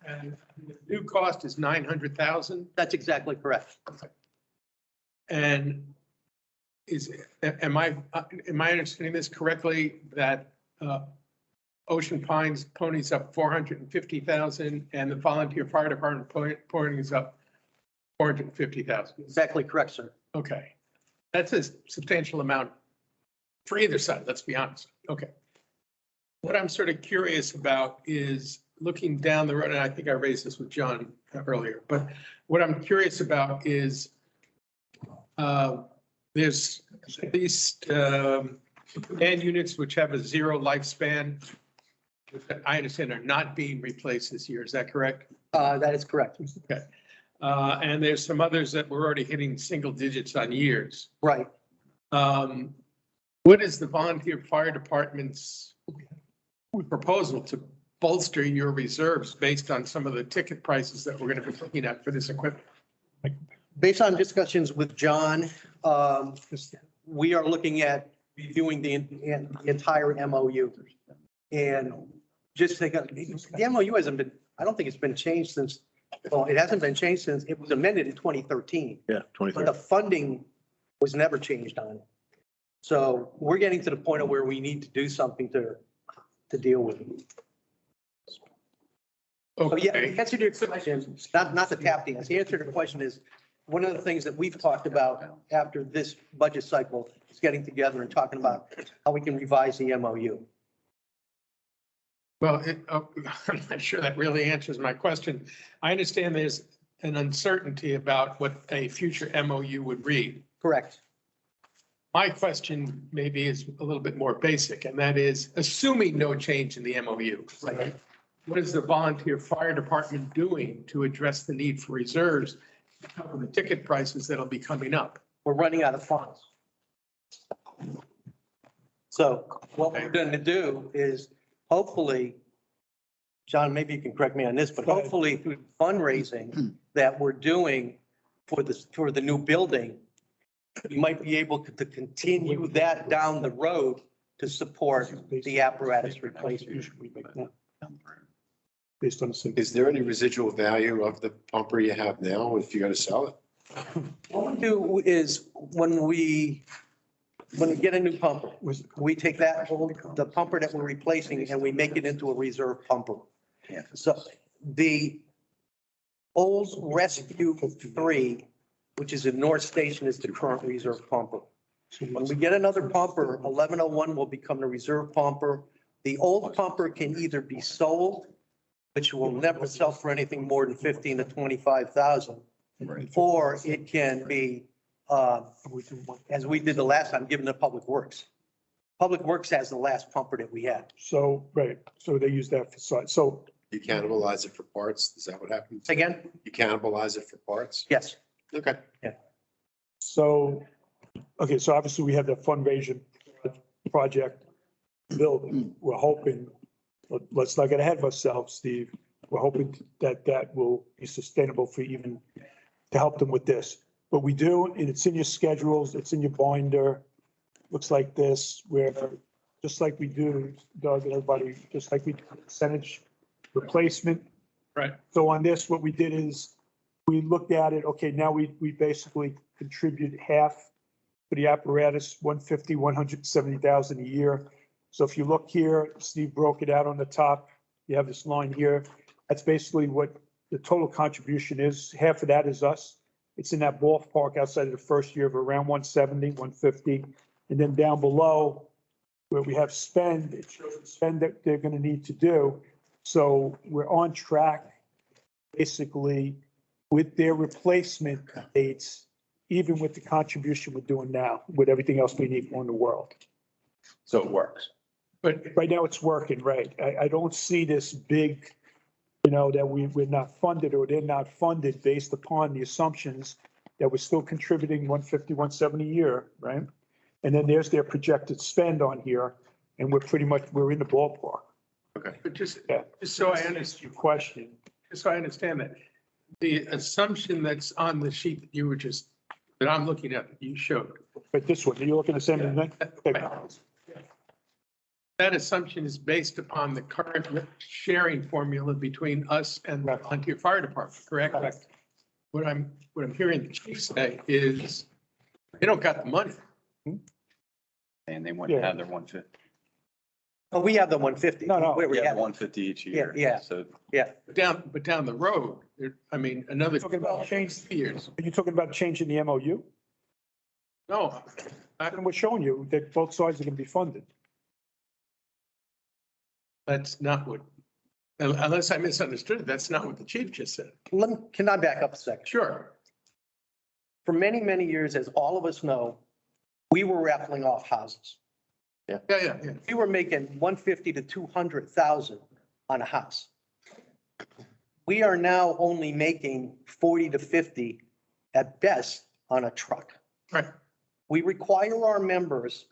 C: And the new cost is 900,000.
G: That's exactly correct.
C: And am I understanding this correctly, that Ocean Pines ponies up 450,000 and the volunteer fire department ponies up 450,000?
G: Exactly correct, sir.
C: Okay. That's a substantial amount for either side, let's be honest. Okay. What I'm sort of curious about is looking down the road, and I think I raised this with John earlier, but what I'm curious about is there's at least land units which have a 0 lifespan. I understand are not being replaced this year. Is that correct?
G: That is correct.
C: Okay. And there's some others that were already hitting single digits on years.
G: Right.
C: What is the volunteer fire department's proposal to bolster your reserves based on some of the ticket prices that we're going to be looking at for this equipment?
G: Based on discussions with John, we are looking at reviewing the entire MOU. And just think, the MOU hasn't been, I don't think it's been changed since, well, it hasn't been changed since it was amended in 2013.
A: Yeah,
G: But
A: 23.
G: the funding was never changed on it. So we're getting to the point of where we need to do something to deal with it. So yeah, the answer to your question, not the tap dance, the answer to the question is, one of the things that we've talked about after this budget cycle is getting together and talking about how we can revise the MOU.
C: Well, I'm not sure that really answers my question. I understand there's an uncertainty about what a future MOU would read.
G: Correct.
C: My question maybe is a little bit more basic, and that is, assuming no change in the MOU.
G: Right.
C: What is the volunteer fire department doing to address the need for reserves to cover the ticket prices that'll be coming up?
G: We're running out of funds. So what we're going to do is hopefully, John, maybe you can correct me on this, but hopefully through fundraising that we're doing for the new building, we might be able to continue that down the road to support the apparatus replacement.
D: Based on the.
J: Is there any residual value of the pumper you have now if you're going to sell it?
G: What we do is when we get a new pumper, we take the pumper that we're replacing and we make it into a reserve pumper. So the old Rescue 3, which is in North Station, is the current reserve pumper. When we get another pumper, 1101 will become the reserve pumper. The old pumper can either be sold, which will never sell for anything more than 15 to 25,000, or it can be, as we did the last time, given to Public Works. Public Works has the last pumper that we had.
D: So, right, so they use that for site. So
J: You cannibalize it for parts? Is that what happens?
G: Again?
J: You cannibalize it for parts?
G: Yes.
J: Okay.
D: So, okay, so obviously we have the fundraising project building. We're hoping, let's not get ahead of ourselves, Steve. We're hoping that that will be sustainable for even to help them with this. But we do, and it's in your schedules, it's in your binder. Looks like this, where just like we do, Doug and everybody, just like we do percentage replacement.
C: Right.
D: So on this, what we did is we looked at it, okay, now we basically contribute half for the apparatus, 150, 170,000 a year. So if you look here, Steve broke it out on the top. You have this line here. That's basically what the total contribution is. Half of that is us. It's in that ballpark outside of the first year of around 170, 150. And then down below where we have spend, it shows the spend that they're going to need to do. So we're on track basically with their replacement dates, even with the contribution we're doing now, with everything else we need in the world.
A: So it works.
D: But right now it's working, right? I don't see this big, that we're not funded or they're not funded based upon the assumptions that we're still contributing 150, 170 a year, right? And then there's their projected spend on here, and we're in the ballpark.
C: Okay. But just so I understand your question, just so I understand that, the assumption that's on the sheet that you were that I'm looking at, that you showed.
D: But this one, are you looking at the same thing?
C: That assumption is based upon the current sharing formula between us and the volunteer fire department, correct? What I'm hearing the chief say is they don't got the money.
E: And they wouldn't have their 150.
G: Oh, we have the 150.
D: No, no.
G: Where we
E: Yeah,
G: have,
E: 150 each year.
G: Yeah.
E: So
G: yeah.
C: But down the road, I mean, another
D: Talking about change,
C: years.
D: are you talking about changing the MOU?
C: No,
D: And we're showing you that both sides are going to be funded.
C: that's not what, unless I misunderstood it, that's not what the chief just said.
G: Can I back up a second?
C: Sure.
G: For many, many years, as all of us know, we were raffling off houses.
C: Yeah.
G: We were making 150 to 200,000 on a house. We are now only making 40 to 50 at best on a truck.
C: Right.
G: We require our members,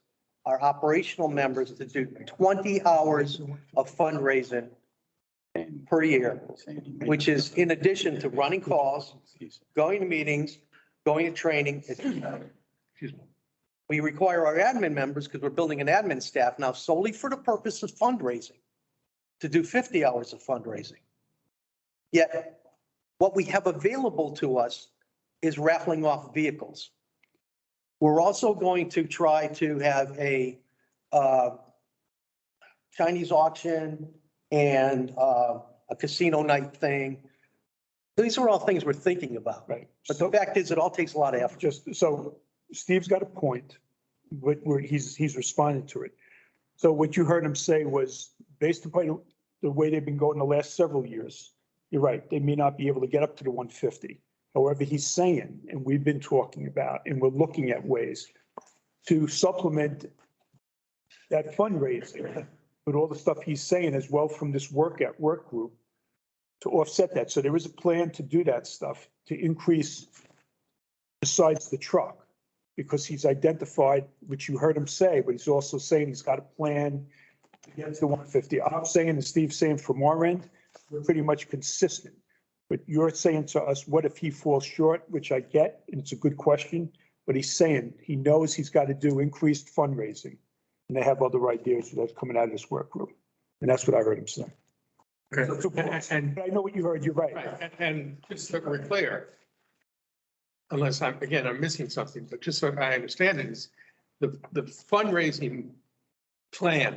G: our operational members, to do 20 hours of fundraising per year, which is in addition to running calls, going to meetings, going to training. We require our admin members, because we're building an admin staff now solely for the purpose of fundraising, to do 50 hours of fundraising. Yet what we have available to us is raffling off vehicles. We're also going to try to have a Chinese auction and a casino night thing. These are all things we're thinking about.
D: Right.
G: But the fact is, it all takes a lot of effort.
D: Just, so Steve's got a point, but he's responding to it. So what you heard him say was, based upon the way they've been going the last several years, you're right, they may not be able to get up to the 150. However, he's saying, and we've been talking about, and we're looking at ways to supplement that fundraising with all the stuff he's saying as well from this work group to offset that. So there is a plan to do that stuff, to increase besides the truck, because he's identified, which you heard him say, but he's also saying he's got a plan to get to the 150. I'm saying, and Steve's saying from our end, we're pretty much consistent. But you're saying to us, what if he falls short, which I get, and it's a good question, but he's saying he knows he's got to do increased fundraising. And they have other ideas that's coming out of this work group. And that's what I heard him say.
C: And
D: But I know what you heard, you're right.
C: And just so we're clear, unless I'm missing something, but just so I understand it, is the fundraising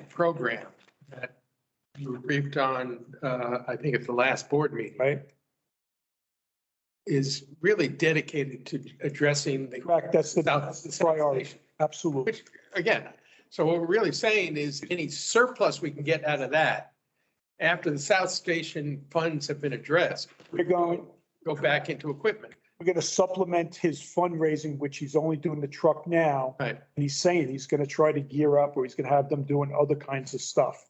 C: program that you were briefed on, I think at the last board meeting.
D: Right.
C: Is really dedicated to addressing the.
D: Correct, that's the priority, absolutely.
C: Which, again, so what we're really saying is any surplus we can get out of that after the South Station funds have been addressed,
D: We're going,
C: go back into equipment.
D: we're going to supplement his fundraising, which he's only doing the truck now.
C: Right.
D: And he's saying he's going to try to gear up, or he's going to have them doing other kinds of stuff.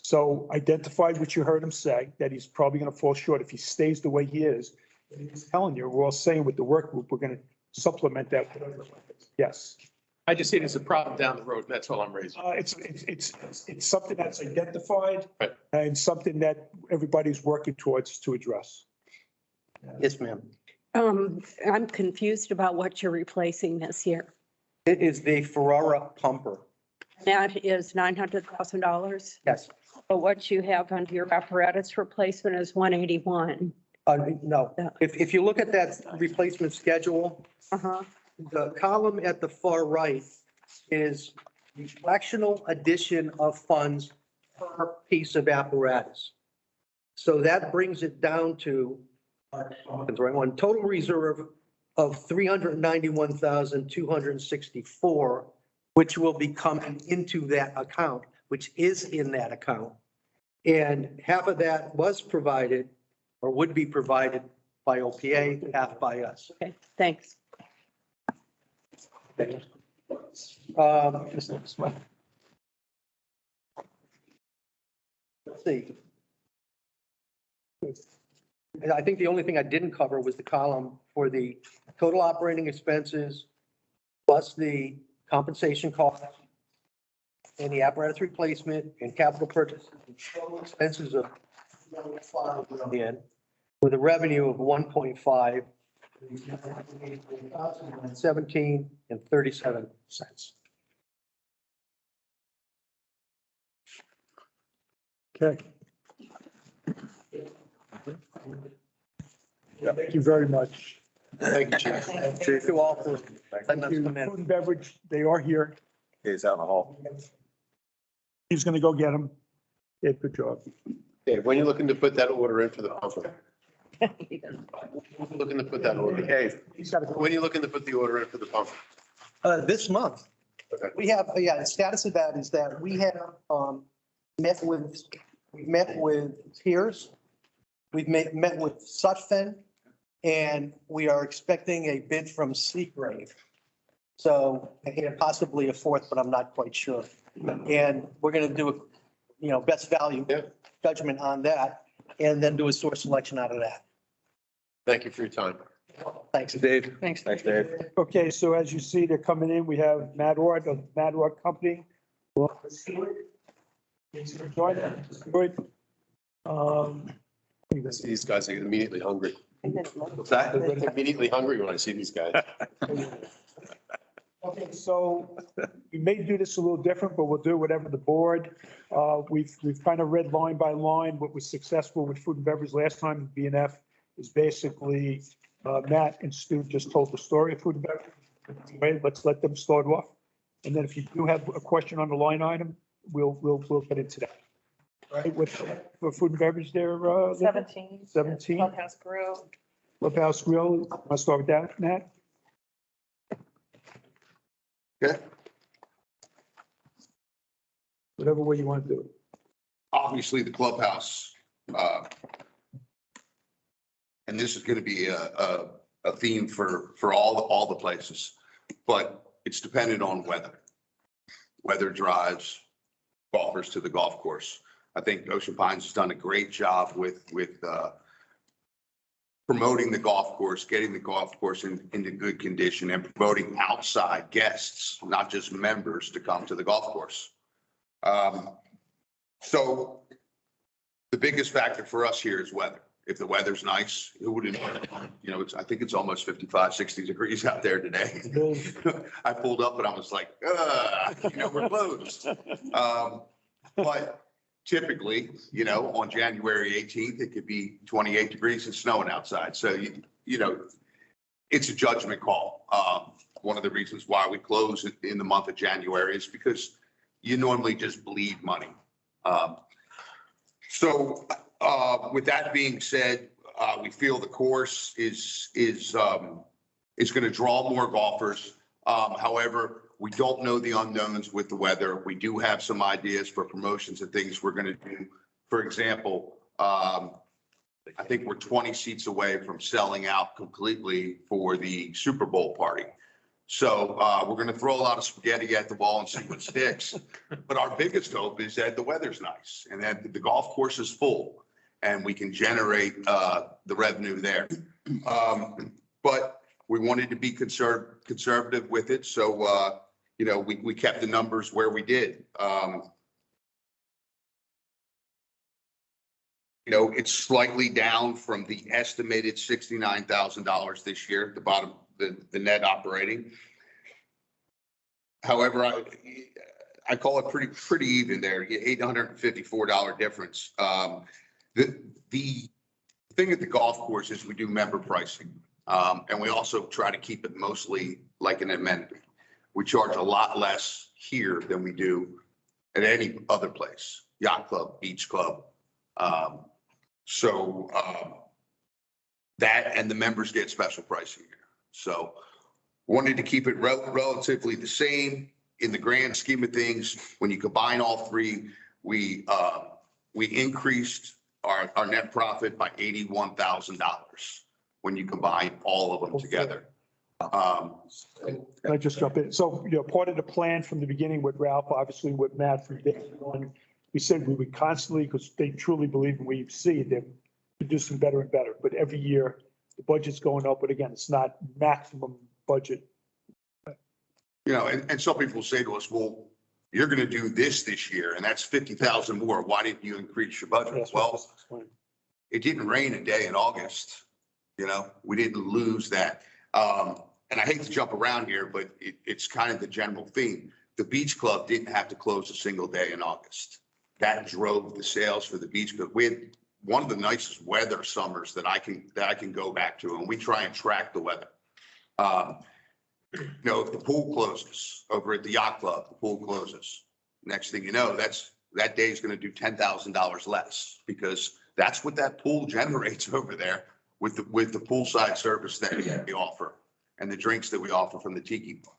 D: So identified what you heard him say, that he's probably going to fall short if he stays the way he is. He's telling you, we're all saying with the work group, we're going to supplement that. Yes.
C: I just see it as a problem down the road. That's all I'm raising.
D: It's something that's identified
C: Right.
D: and something that everybody's working towards to address.
G: Yes, ma'am.
L: I'm confused about what you're replacing this year.
G: It is the Ferrara pumper.
L: That is $900,000.
G: Yes.
L: But what you have under your apparatus replacement is 181.
G: No, if you look at that replacement schedule, the column at the far right is the fractional addition of funds per piece of apparatus. So that brings it down to total reserve of 391,264, which will be coming into that account, which is in that account. And half of that was provided or would be provided by OPA, half by us.
L: Okay, thanks.
G: Let's see. I think the only thing I didn't cover was the column for the total operating expenses plus the compensation cost and the apparatus replacement and capital purchases. Total expenses of $1.5 million with a revenue of 1.5, 17 and 37 cents.
D: Okay. Thank you very much.
G: Thank you, Chief. Thank you all for letting us come in.
D: Food and beverage, they are here.
K: He's out in the hall.
D: He's gonna go get them. Yeah, good job.
J: Okay, when you're looking to put that order in for the pump? Looking to put that order, okay,
D: He's got to go.
J: when are you looking to put the order in for the pump?
G: This month,
J: Okay.
G: we have, the status of that is that we have, we've met with Piers. We've met with Sutphen, and we are expecting a bid from Seagrave. So, and possibly a fourth, but I'm not quite sure. And we're gonna do a, best value judgment on that, and then do a source selection out of that.
J: Thank you for your time.
G: Thanks.
A: Dave.
M: Thanks.
K: Thanks, Dave.
D: Okay, so as you see, they're coming in. We have Matt Ord of Matt Ord Company. Thanks for joining us. Good.
J: These guys are immediately hungry.
A: What's that?
J: I'm immediately hungry when I see these guys.
D: Okay, so we may do this a little different, but we'll do whatever the board. We've kind of read line by line what was successful with food and beverage last time. BNF is basically, Matt and Stu just told the story of food and beverage. Anyway, let's let them start off. And then if you do have a question on the line item, we'll get into that. Right, with, for food and beverage there, Linda?
F: 17.
D: 17.
F: Clubhouse Grill.
D: Clubhouse Grill, I'll start with that, Matt.
B: Okay.
D: Whatever way you want to do it.
B: Obviously, the clubhouse, and this is going to be a theme for all the places, but it's dependent on weather. Weather drives golfers to the golf course. I think Ocean Pines has done a great job with promoting the golf course, getting the golf course into good condition, and promoting outside guests, not just members, to come to the golf course. So the biggest factor for us here is weather. If the weather's nice, it wouldn't, I think it's almost 55, 60 degrees out there today. I pulled up and I was like, we're closed. But typically, on January 18th, it could be 28 degrees and snowing outside. So, it's a judgment call. One of the reasons why we close in the month of January is because you normally just bleed money. So with that being said, we feel the course is going to draw more golfers. However, we don't know the unknowns with the weather. We do have some ideas for promotions and things we're going to do. For example, I think we're 20 seats away from selling out completely for the Super Bowl party. So we're going to throw a lot of spaghetti at the wall and see what sticks. But our biggest hope is that the weather's nice and that the golf course is full and we can generate the revenue there. But we wanted to be conservative with it. So, we kept the numbers where we did. It's slightly down from the estimated $69,000 this year at the bottom, the net operating. However, I call it pretty even there, $854 difference. The thing at the golf course is we do member pricing. And we also try to keep it mostly like an amenity. We charge a lot less here than we do at any other place, yacht club, beach club. So that and the members get special pricing here. So wanted to keep it relatively the same in the grand scheme of things. When you combine all three, we increased our net profit by $81,000 when you combine all of them together.
D: Can I just jump in? So, part of the plan from the beginning with Ralph, obviously with Matt from day one, we said we would constantly, because they truly believe and we see they're producing better and better. But every year the budget's going up, but again, it's not maximum budget.
B: And some people say to us, well, you're going to do this year and that's 50,000 more. Why didn't you increase your budget? Well, it didn't rain a day in August. We didn't lose that. And I hate to jump around here, but it's kind of the general theme. The beach club didn't have to close a single day in August. That drove the sales for the beach club. We had
H: one of the nicest weather summers that I can go back to, and we try and track the weather. You know, if the pool closes over at the yacht club, the pool closes. Next thing you know, that day is going to do $10,000 less, because that's what that pool generates over there with the poolside service that we offer and the drinks that we offer from the tiki bar.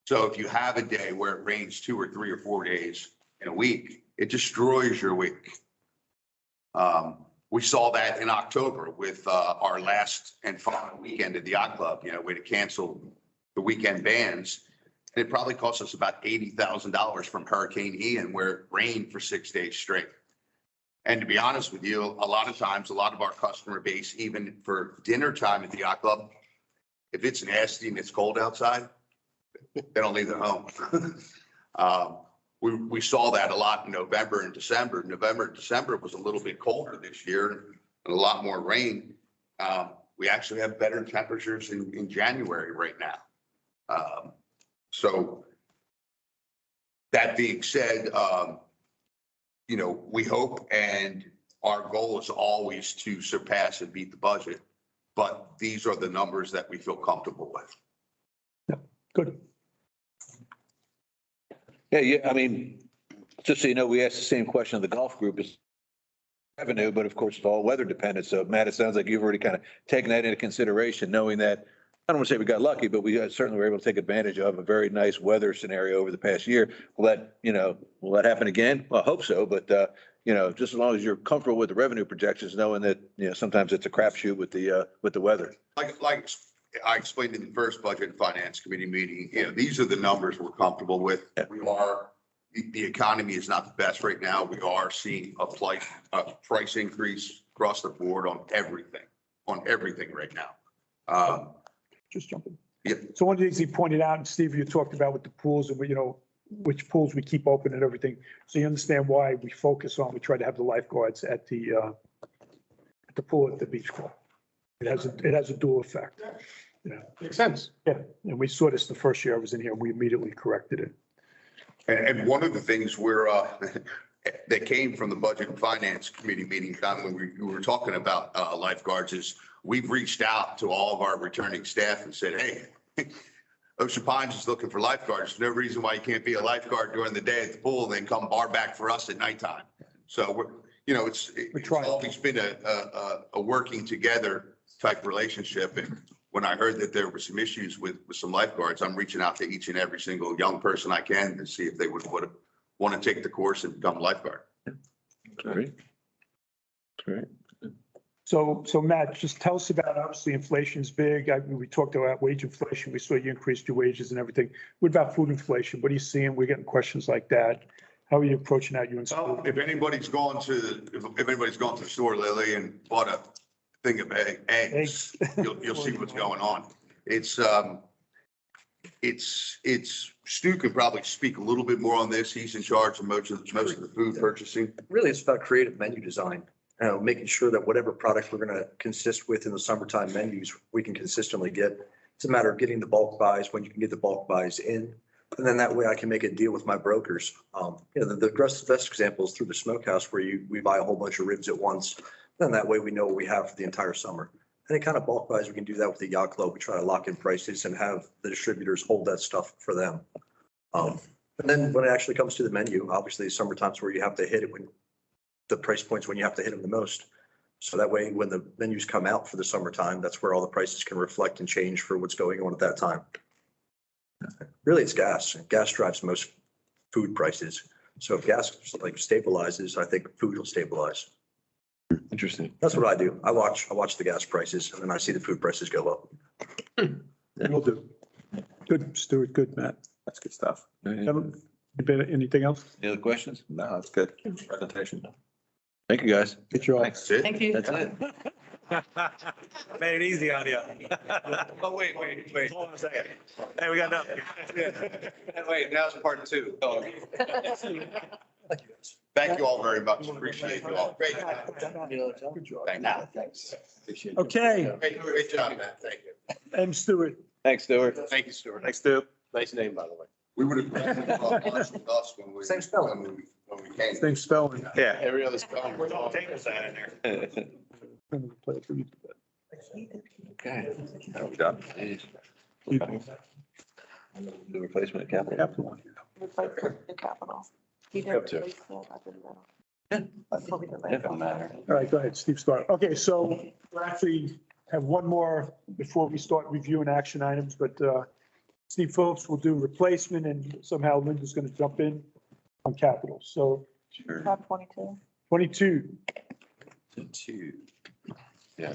H: So if you have a day where it rains 2 or 3 or 4 days in a week, it destroys your week. We saw that in October with our last and final weekend at the yacht club. You know, we had to cancel the weekend bands. And it probably cost us about $80,000 from Hurricane Ian, where it rained for 6 days straight. And to be honest with you, a lot of times, a lot of our customer base, even for dinner time at the yacht club, if it's nasty and it's cold outside, they don't leave their home. We saw that a lot in November and December. November and December was a little bit colder this year and a lot more rain. We actually have better temperatures in January right now. So that being said, you know, we hope, and our goal is always to surpass and beat the budget, but these are the numbers that we feel comfortable with.
D: Good.
A: Yeah, I mean, just so you know, we asked the same question of the golf group is revenue, but of course it's all weather dependent. So Matt, it sounds like you've already kind of taken that into consideration, knowing that, I don't want to say we got lucky, but we certainly were able to take advantage of a very nice weather scenario over the past year. Will that happen again? Well, I hope so, but just as long as you're comfortable with the revenue projections, knowing that, sometimes it's a crapshoot with the weather.
H: Like I explained in the first budget and finance committee meeting, these are the numbers we're comfortable with. The economy is not the best right now. We are seeing a price increase across the board on everything right now.
D: Just jumping.
H: Yeah.
D: So one of the things he pointed out, and Steve, you talked about with the pools and, which pools we keep open and everything. So you understand why we try to have the lifeguards at the pool at the beach club. It has a dual effect.
C: Makes sense.
D: Yeah, and we saw this the first year I was in here, and we immediately corrected it.
H: And one of the things that came from the budget and finance committee meeting, Don, when we were talking about lifeguards, is we've reached out to all of our returning staff and said, hey, Ocean Pines is looking for lifeguards. There's no reason why you can't be a lifeguard during the day at the pool and then come bar back for us at nighttime. So it's always been a working together type relationship. And when I heard that there were some issues with some lifeguards, I'm reaching out to each and every single young person I can to see if they would want to take the course and become a lifeguard.
A: Great.
D: So Matt, just tell us about, obviously inflation is big. We talked about wage inflation. We saw you increased your wages and everything. What about food inflation? What are you seeing? We're getting questions like that. How are you approaching that? You in school?
H: Well, if anybody's gone to the store, Lily, and bought a thing of eggs, you'll see what's going on. It's Stu could probably speak a little bit more on this. He's in charge of most of the food purchasing.
V: Really, it's about creative menu design. Making sure that whatever product we're going to consist with in the summertime menus, we can consistently get. It's a matter of getting the bulk buys when you can get the bulk buys in. And then that way I can make a deal with my brokers. The best example is through the smokehouse where we buy a whole bunch of ribs at once. Then that way we know what we have for the entire summer. Any kind of bulk buys, we can do that with the yacht club. We try to lock in prices and have the distributors hold that stuff for them. And then when it actually comes to the menu, obviously summer times where you have to hit it when the price points when you have to hit them the most. So that way, when the menus come out for the summertime, that's where all the prices can reflect and change for what's going on at that time. Really, it's gas. Gas drives most food prices. So if gas stabilizes, I think food will stabilize.
A: Interesting.
V: That's what I do. I watch the gas prices and then I see the food prices go up.
D: Will do. Good, Stuart. Good, Matt.
K: That's good stuff.
D: Anything else?
A: Any other questions?
K: No, that's good presentation.
A: Thank you, guys.
D: Good job.
A: Thanks. That's it.
M: Thank you.
A: That's it.
W: Made it easy on you. Oh, wait. Hold on a second. Hey, we got nothing.
J: Wait, now's part two.
H: Thank you all very much. Appreciate you all. Great.
D: Good job.
H: Thanks. Appreciate it.
D: Okay,
H: Great job, Matt. Thank you.
D: and Stuart.
A: Thanks, Stuart.
J: Thank you, Stuart.
W: Thanks, Stu.
J: Nice name, by the way.
H: We would have with us when we
D: Same spelling.
K: Yeah.
B: Every other spelling.
W: Take us out in there.
A: Okay.
K: Are we done?
A: The replacement capital.
D: Capital.
F: The capital. You
A: Up to.
F: replace that, I didn't know. That's what we did later.
E: Don't matter.
D: All right, go ahead, Steve, start. Okay, so we actually have one more before we start reviewing action items, but Steve Phillips will do replacement and somehow Linda's going to jump in on capital. So
A: Sure.
F: Tab 22.
D: 22.
E: Two. Yeah.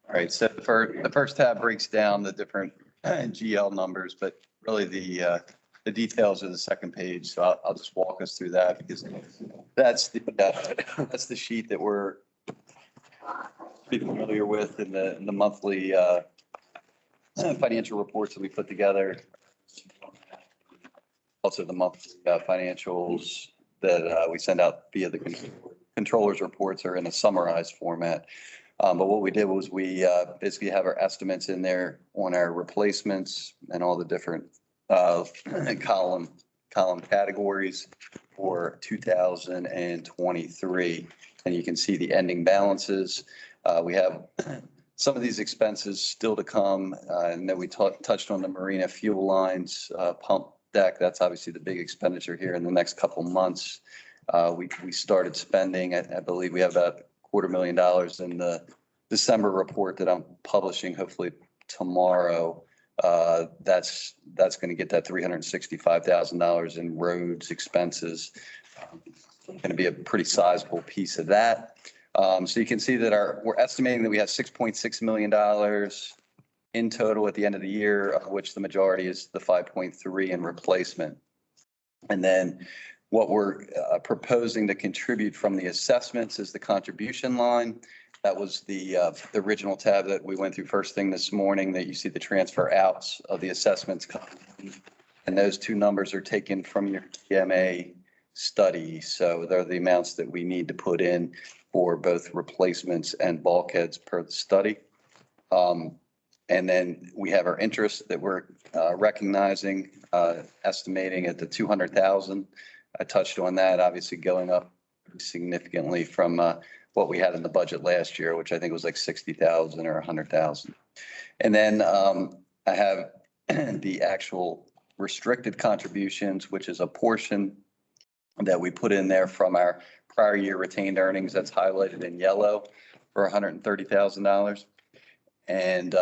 E: All right, so the first tab breaks down the different GL numbers, but really the details are the second page. So I'll just walk us through that because that's the sheet that we're pretty familiar with in the monthly financial reports that we put together. Also the monthly financials that we send out via the controller's reports are in a summarized format. But what we did was we basically have our estimates in there on our replacements and all the different column categories for 2023. And you can see the ending balances. We have some of these expenses still to come. And then we touched on the marina fuel lines, pump deck. That's obviously the big expenditure here in the next couple months. We started spending, I believe we have about $250,000 in the December report that I'm publishing hopefully tomorrow. That's going to get that $365,000 in roads expenses. Going to be a pretty sizable piece of that. So you can see that we're estimating that we have $6.6 million in total at the end of the year, of which the majority is the 5.3 in replacement. And then what we're proposing to contribute from the assessments is the contribution line. That was the original tab that we went through first thing this morning, that you see the transfer outs of the assessments. And those two numbers are taken from your TMA study. So they're the amounts that we need to put in for both replacements and bulkheads per the study. And then we have our interest that we're recognizing, estimating at the 200,000. I touched on that, obviously going up significantly from what we had in the budget last year, which I think was like 60,000 or 100,000. And then I have the actual restricted contributions, which is a portion that we put in there from our prior year retained earnings. That's highlighted in yellow for $130,000. And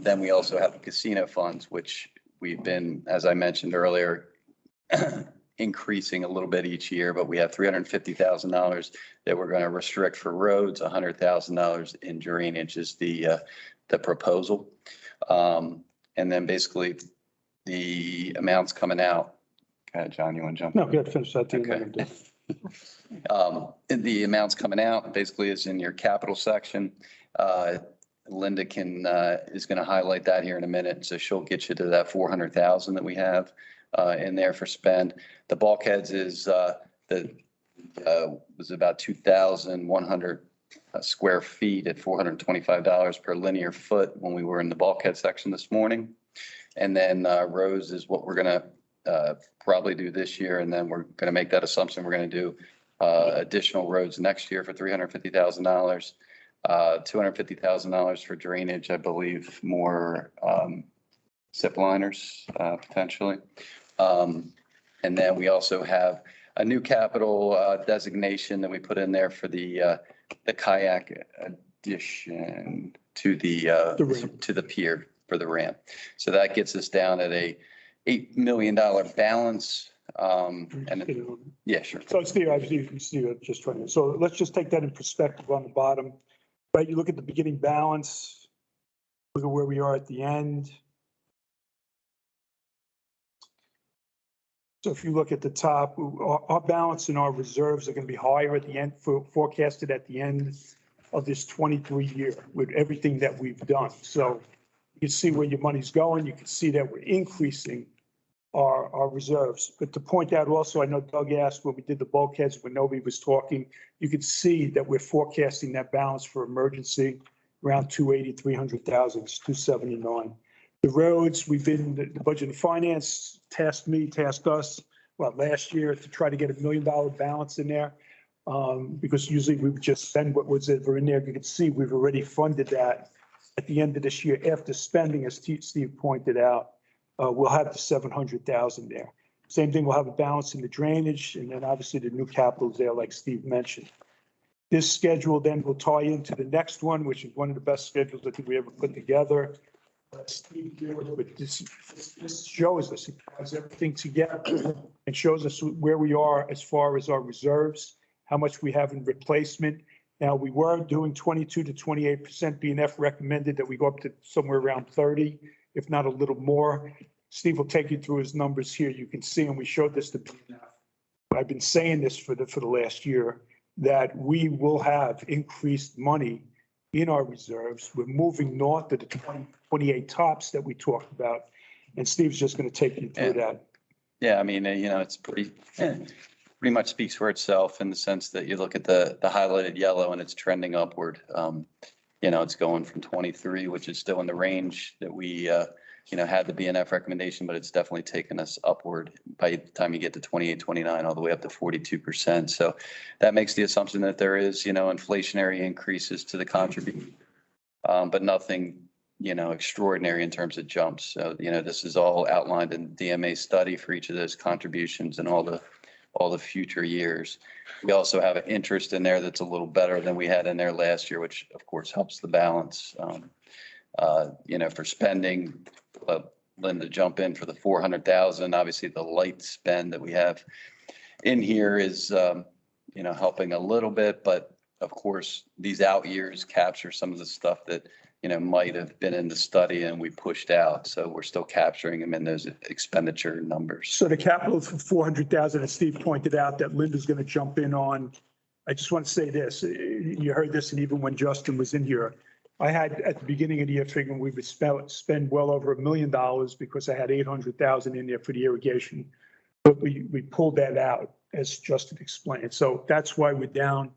E: then we also have the casino funds, which we've been, as I mentioned earlier, increasing a little bit each year, but we have $350,000 that we're going to restrict for roads, $100,000 in drainage is the proposal. And then basically the amounts coming out. John, you want to jump?
D: No, good, finish that.
E: Okay. The amounts coming out basically is in your capital section. Linda is going to highlight that here in a minute. So she'll get you to that 400,000 that we have in there for spend. The bulkheads was about 2,100 square feet at $425 per linear foot when we were in the bulkhead section this morning. And then roads is what we're going to probably do this year. And then we're going to make that assumption. We're going to do additional roads next year for $350,000. $250,000 for drainage, I believe, more zip liners potentially. And then we also have a new capital designation that we put in there for the kayak addition to the pier for the ramp. So that gets us down at a $8 million balance. Yeah, sure.
D: So Steve, just trying to, so let's just take that in perspective on the bottom. Right, you look at the beginning balance, look at where we are at the end. So if you look at the top, our balance and our reserves are going to be higher at the end, forecasted at the end of this 23 year with everything that we've done. So you can see where your money's going. You can see that we're increasing our reserves. But to point out also, I know Doug asked when we did the bulkheads, when nobody was talking, you could see that we're forecasting that balance for emergency around 280, 300,000, it's 279. The roads, the budget and finance tasked us last year to try to get $1 million balance in there. Because usually we would just spend what was ever in there. You can see we've already funded that at the end of this year after spending, as Steve pointed out. We'll have the 700,000 there. Same thing, we'll have a balance in the drainage, and then obviously the new capital is there, like Steve mentioned. This schedule then will tie into the next one, which is one of the best schedules I think we ever put together. Steve, but this shows us, it ties everything together and shows us where we are as far as our reserves, how much we have in replacement. Now, we were doing 22 to 28%. BNF recommended that we go up to somewhere around 30, if not a little more. Steve will take you through his numbers here. You can see, and we showed this to BNF. I've been saying this for the last year, that we will have increased money in our reserves. We're moving north of the 28 tops that we talked about. And Steve's just going to take you through that.
E: Yeah, I mean, it's pretty much speaks for itself in the sense that you look at the highlighted yellow and it's trending upward. It's going from 23, which is still in the range that we, had the BNF recommendation, but it's definitely taken us upward by the time you get to 28, 29, all the way up to 42%. So that makes the assumption that there is, inflationary increases to the contribution, but nothing, extraordinary in terms of jumps. So, this is all outlined in the DMA study for each of those contributions and all the future years. We also have an interest in there that's a little better than we had in there last year, which of course helps the balance. For spending, Linda, jump in for the 400,000. Obviously, the light spend that we have in here is, helping a little bit, but of course, these out years capture some of the stuff that, might have been in the study and we pushed out. So we're still capturing them in those expenditure numbers.
D: So the capital for 400,000, as Steve pointed out, that Linda's going to jump in on. I just want to say this, you heard this, and even when Justin was in here, I had at the beginning of the year figuring we would spend well over $1 million because I had 800,000 in there for the irrigation. But we pulled that out, as Justin explained. So that's why we're down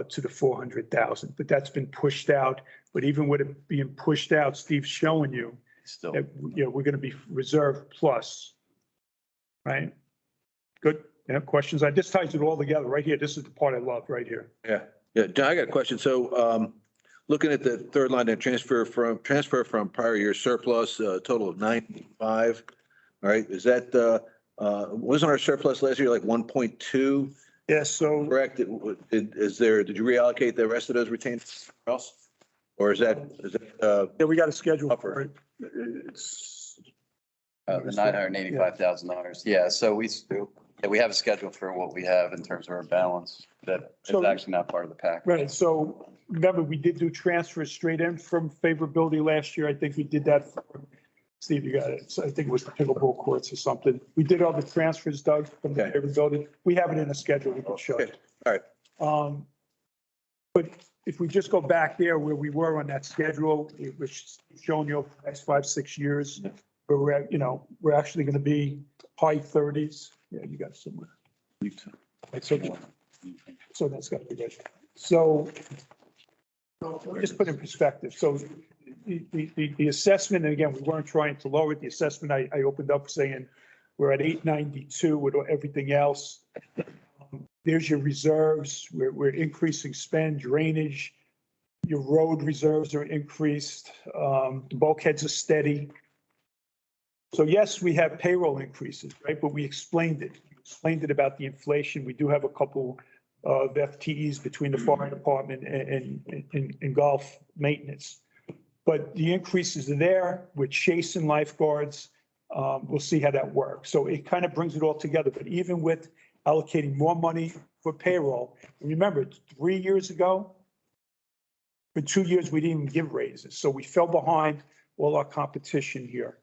D: to the 400,000, but that's been pushed out. But even with it being pushed out, Steve's showing you
E: Still,
D: that, we're going to be reserve plus, right? Good. Yeah, questions? This ties it all together right here. This is the part I love right here.
A: Yeah. John, I got a question. So, looking at the third line, that transfer from prior year surplus, a total of 95. All right. Is that, wasn't our surplus last year like 1.2?
D: Yes. So
A: Correct. Did you reallocate the rest of those retained else? Or is that,
D: yeah, we got a schedule
A: Upper.
D: for it. It's
E: the $985,000. Yeah. So we have a schedule for what we have in terms of our balance that is
D: So-
E: actually not part of the pack.
D: right. So remember, we did do transfers straight in from favorability last year. I think we did that for, Steve, you got it. So I think it was the pickleball courts or something. We did all the transfers, Doug, from the
A: Okay.
D: favorability. We have it in a schedule. We can show
A: Okay.
D: it.
A: All right.
D: But if we just go back there where we were on that schedule, which is showing you over the next 5-6 years, where we're at, we're actually going to be high 30s. Yeah, you got it somewhere. Right, so that's got to be good. So just put in perspective. So the assessment, and again, we weren't trying to lower it. The assessment, I opened up saying we're at 892 with everything else. There's your reserves. We're increasing spend, drainage. Your road reserves are increased. The bulkheads are steady. So yes, we have payroll increases, right? But we explained it. We explained it about the inflation. We do have a couple of FTEs between the fire department and golf maintenance. But the increases are there. We're chasing lifeguards. We'll see how that works. So it kind of brings it all together. But even with allocating more money for payroll, remember 3 years ago, for 2 years, we didn't even give raises. So we fell behind all our competition here.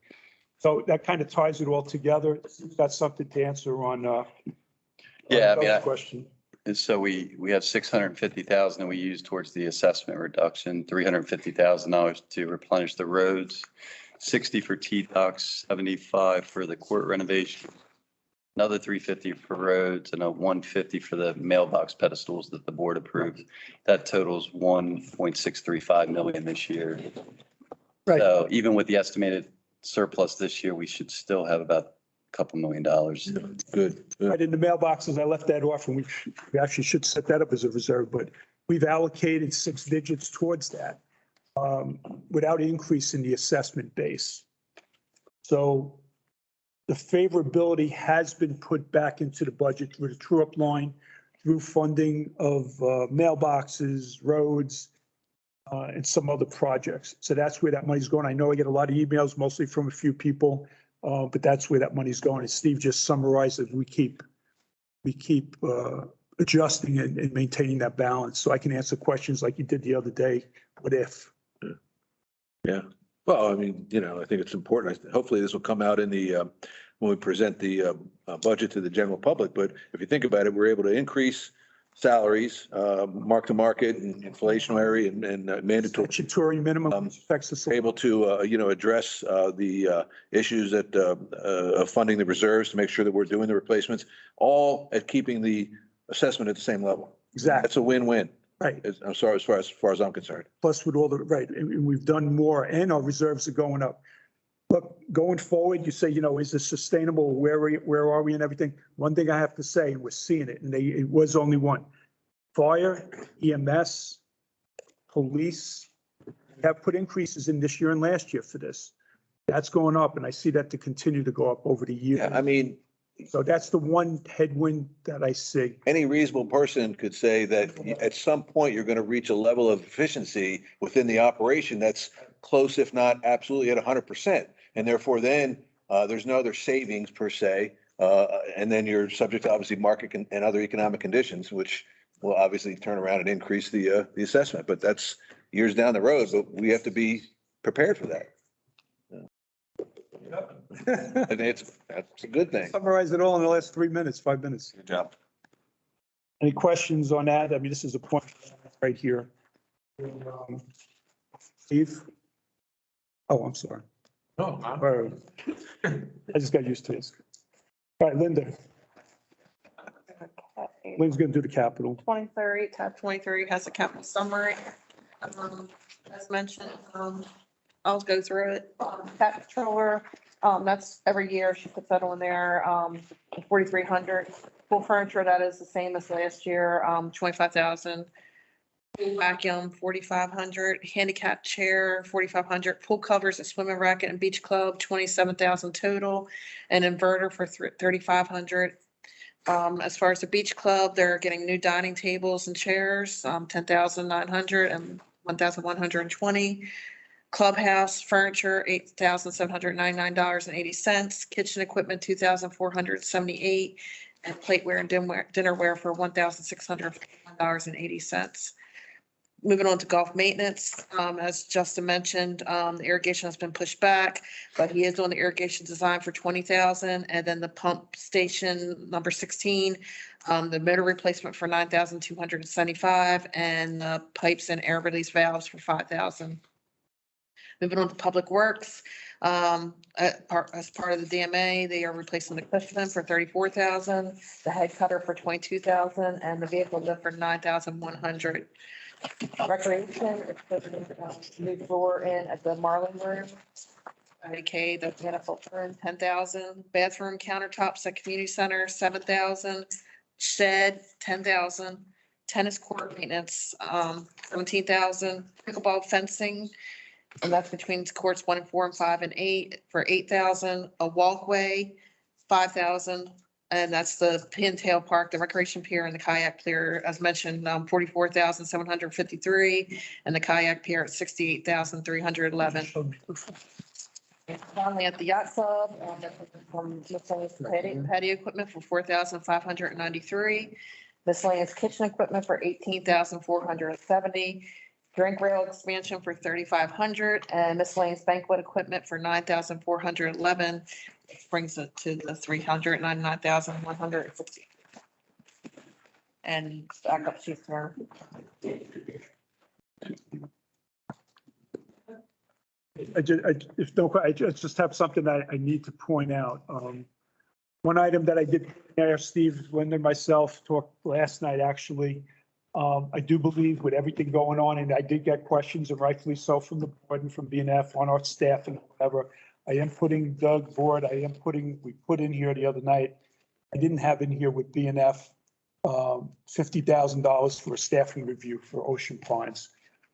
D: So that kind of ties it all together. That's something to answer on.
E: Yeah, I mean,
D: question.
E: And so we have 650,000 that we use towards the assessment reduction, $350,000 to replenish the roads, 60 for T-Docks, 75 for the court renovation, another 350 for roads, and a 150 for the mailbox pedestals that the board approved. That totals 1.635 million this year.
D: Right.
E: So even with the estimated surplus this year, we should still have about couple $1 million.
A: Good.
D: Right in the mailboxes, I left that off and we actually should set that up as a reserve, but we've allocated 6 digits towards that without increasing the assessment base. So the favorability has been put back into the budget through the true-up line, through funding of mailboxes, roads, and some other projects. So that's where that money's going. I know I get a lot of emails, mostly from a few people, but that's where that money's going. As Steve just summarized it, we keep adjusting and maintaining that balance. So I can answer questions like you did the other day. What if?
A: Yeah. Well, I mean, I think it's important. Hopefully this will come out in the, when we present the budget to the general public. But if you think about it, we're able to increase salaries, mark to market and inflationary and mandatory.
D: Statutory minimum affects us.
A: Able to, address the issues that of funding the reserves to make sure that we're doing the replacements, all at keeping the assessment at the same level.
D: Exactly.
A: That's a win-win.
D: Right.
A: I'm sorry, as far as I'm concerned.
D: Plus with all the, right, and we've done more and our reserves are going up. Look, going forward, you say, is this sustainable? Where are we and everything? One thing I have to say, and we're seeing it, and it was only one. Fire, EMS, police have put increases in this year and last year for this. That's going up, and I see that to continue to go up over the year.
A: Yeah, I mean,
D: so that's the one headwind that I see.
A: any reasonable person could say that at some point you're going to reach a level of efficiency within the operation that's close, if not absolutely at 100%. And therefore then there's no other savings per se. And then you're subject to obviously market and other economic conditions, which will obviously turn around and increase the assessment. But that's years down the road, but we have to be prepared for that. And that's a good thing.
D: Summarize it all in the last 3 minutes, 5 minutes.
A: Good job.
D: Any questions on that? I mean, this is a point right here. Steve? Oh, I'm sorry.
C: No,
D: All right. I just got used to this. All right, Linda. Lynn's going to do the capital.
F: 23, tab 23 has a capital summary. As mentioned, I'll go through it. Cat controller, that's every year she puts that on there, 4,300. Full furniture, that is the same as last year, 25,000. Vacuum, 4,500. Handicap chair, 4,500. Pool covers at Swimming Racket and Beach Club, 27,000 total. An inverter for 3,500. As far as the Beach Club, they're getting new dining tables and chairs, 10,900 and 1,120. Clubhouse furniture, $8,799.80. Kitchen equipment, $2,478. And plateware and dinnerware for $1,651.80. Moving on to golf maintenance, as Justin mentioned, the irrigation has been pushed back, but he is on the irrigation design for 20,000, and then the pump station number 16, the motor replacement for 9,275, and the pipes and air release valves for 5,000. Moving on to public works, as part of the DMA, they are replacing the Cushman for 34,000, the head cutter for 22,000, and the vehicle lift for 9,100. Recreation, new floor in at the Marlin Room. Okay, the manifold room, 10,000. Bathroom countertops at Community Center, 7,000. Shed, 10,000. Tennis court maintenance, 17,000. Pickleball fencing, and that's between courts 1 and 4 and 5 and 8 for 8,000. A walkway, 5,000. And that's the Pintail Park, the recreation pier and the kayak pier, as mentioned, 44,753, and the kayak pier at 68,311. And finally, at the yacht club, from miscellaneous patio equipment for 4,593, miscellaneous kitchen equipment for 18,470, drink rail expansion for 3,500, and miscellaneous banquet equipment for 9,411. Which brings it to the 399,160. And backup sheets there.
D: I just have something that I need to point out. One item that I did ask Steve, Linda, and myself talked last night, actually. I do believe with everything going on, and I did get questions, and rightfully so, from the board and from BNF on our staff and whatever. I am putting Doug Board, we put in here the other night, I didn't have in here with BNF, $50,000 for a staffing review for Ocean Pines.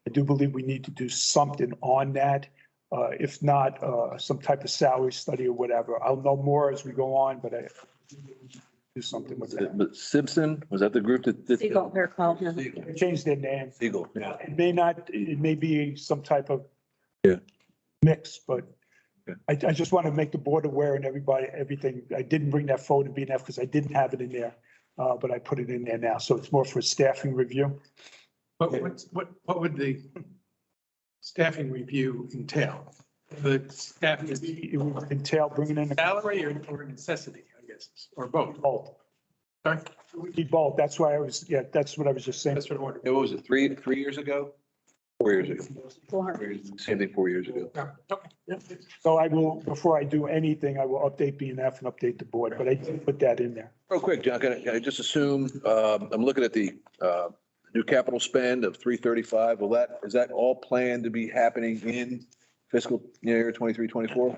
D: I do believe we need to do something on that. If not, some type of salary study or whatever. I'll know more as we go on, but I do something with that.
A: But Simpson, was that the group that?
L: Siegel, they're called.
D: They changed their name.
A: Siegel.
D: Yeah, it may not, it may be some type of
A: Yeah.
D: mix, but I just want to make the board aware and everybody, everything. I didn't bring that forward to BNF because I didn't have it in there, but I put it in there now. So it's more for a staffing review.
C: But what would the staffing review entail? The staff is
D: It would entail bringing in a
C: salary or necessity, I guess, or both?
D: both.
C: Sorry?
D: It would be both. That's why I was, yeah, that's what I was just saying.
C: That's what I wanted.
A: What was it, 3 years ago? 4 years ago.
L: 4.
A: Same thing 4 years ago.
D: So I will, before I do anything, I will update BNF and update the board, but I did put that in there.
A: Real quick, John, can I just assume, I'm looking at the new capital spend of 335. Is that all planned to be happening in fiscal year 23, 24?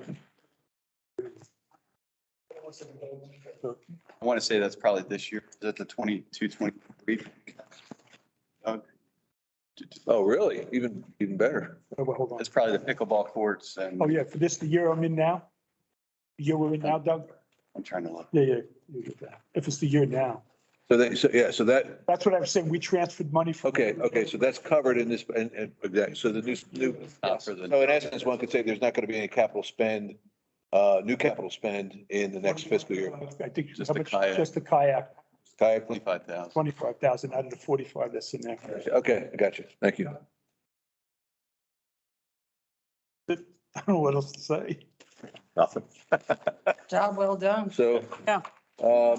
E: I want to say that's probably this year. Is that the 22, 23?
A: Oh, really? Even better.
D: Oh, well, hold on.
E: That's probably the pickleball courts and
D: Oh, yeah, for this, the year I'm in now? The year we're in now, Doug?
E: I'm trying to look.
D: Yeah, yeah. you get that. If it's the year now.
A: So that,
D: That's what I was saying. We transferred money from.
A: okay, so that's covered in this, and, exactly, so the new, so in essence, one could say there's not going to be any capital spend, new capital spend in the next fiscal year.
D: I think
E: Just
D: how
E: the
D: much-
E: kayak.
D: just the kayak,
A: Kayak,
E: 25,000.
D: 25,000 out of the 45 that's in there.
A: okay, I got you. Thank you.
D: I don't know what else to say.
K: Nothing.
M: Job well done.
A: So,
M: Yeah.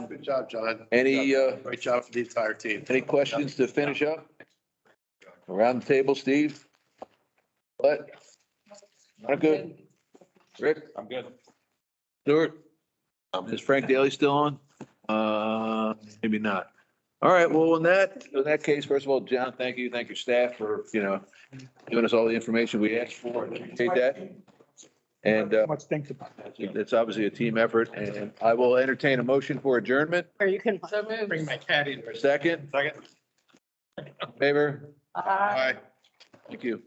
B: Good job, John.
A: any,
B: Great job for the entire team.
A: any questions to finish up? Around the table, Steve? What? Not good? Rick?
U: I'm good.
A: Stuart? Is Frank Daly still on? Maybe not. All right, well, in that case, first of all, John, thank you. Thank your staff for, giving us all the information we asked for. Appreciate that. And,
D: Much think about that.
A: it's obviously a team effort, and I will entertain a motion for adjournment.
L: Or you can.
M: So move.
C: Bring my cat in.
A: Second? Favor?
M: Aye.
A: Thank you.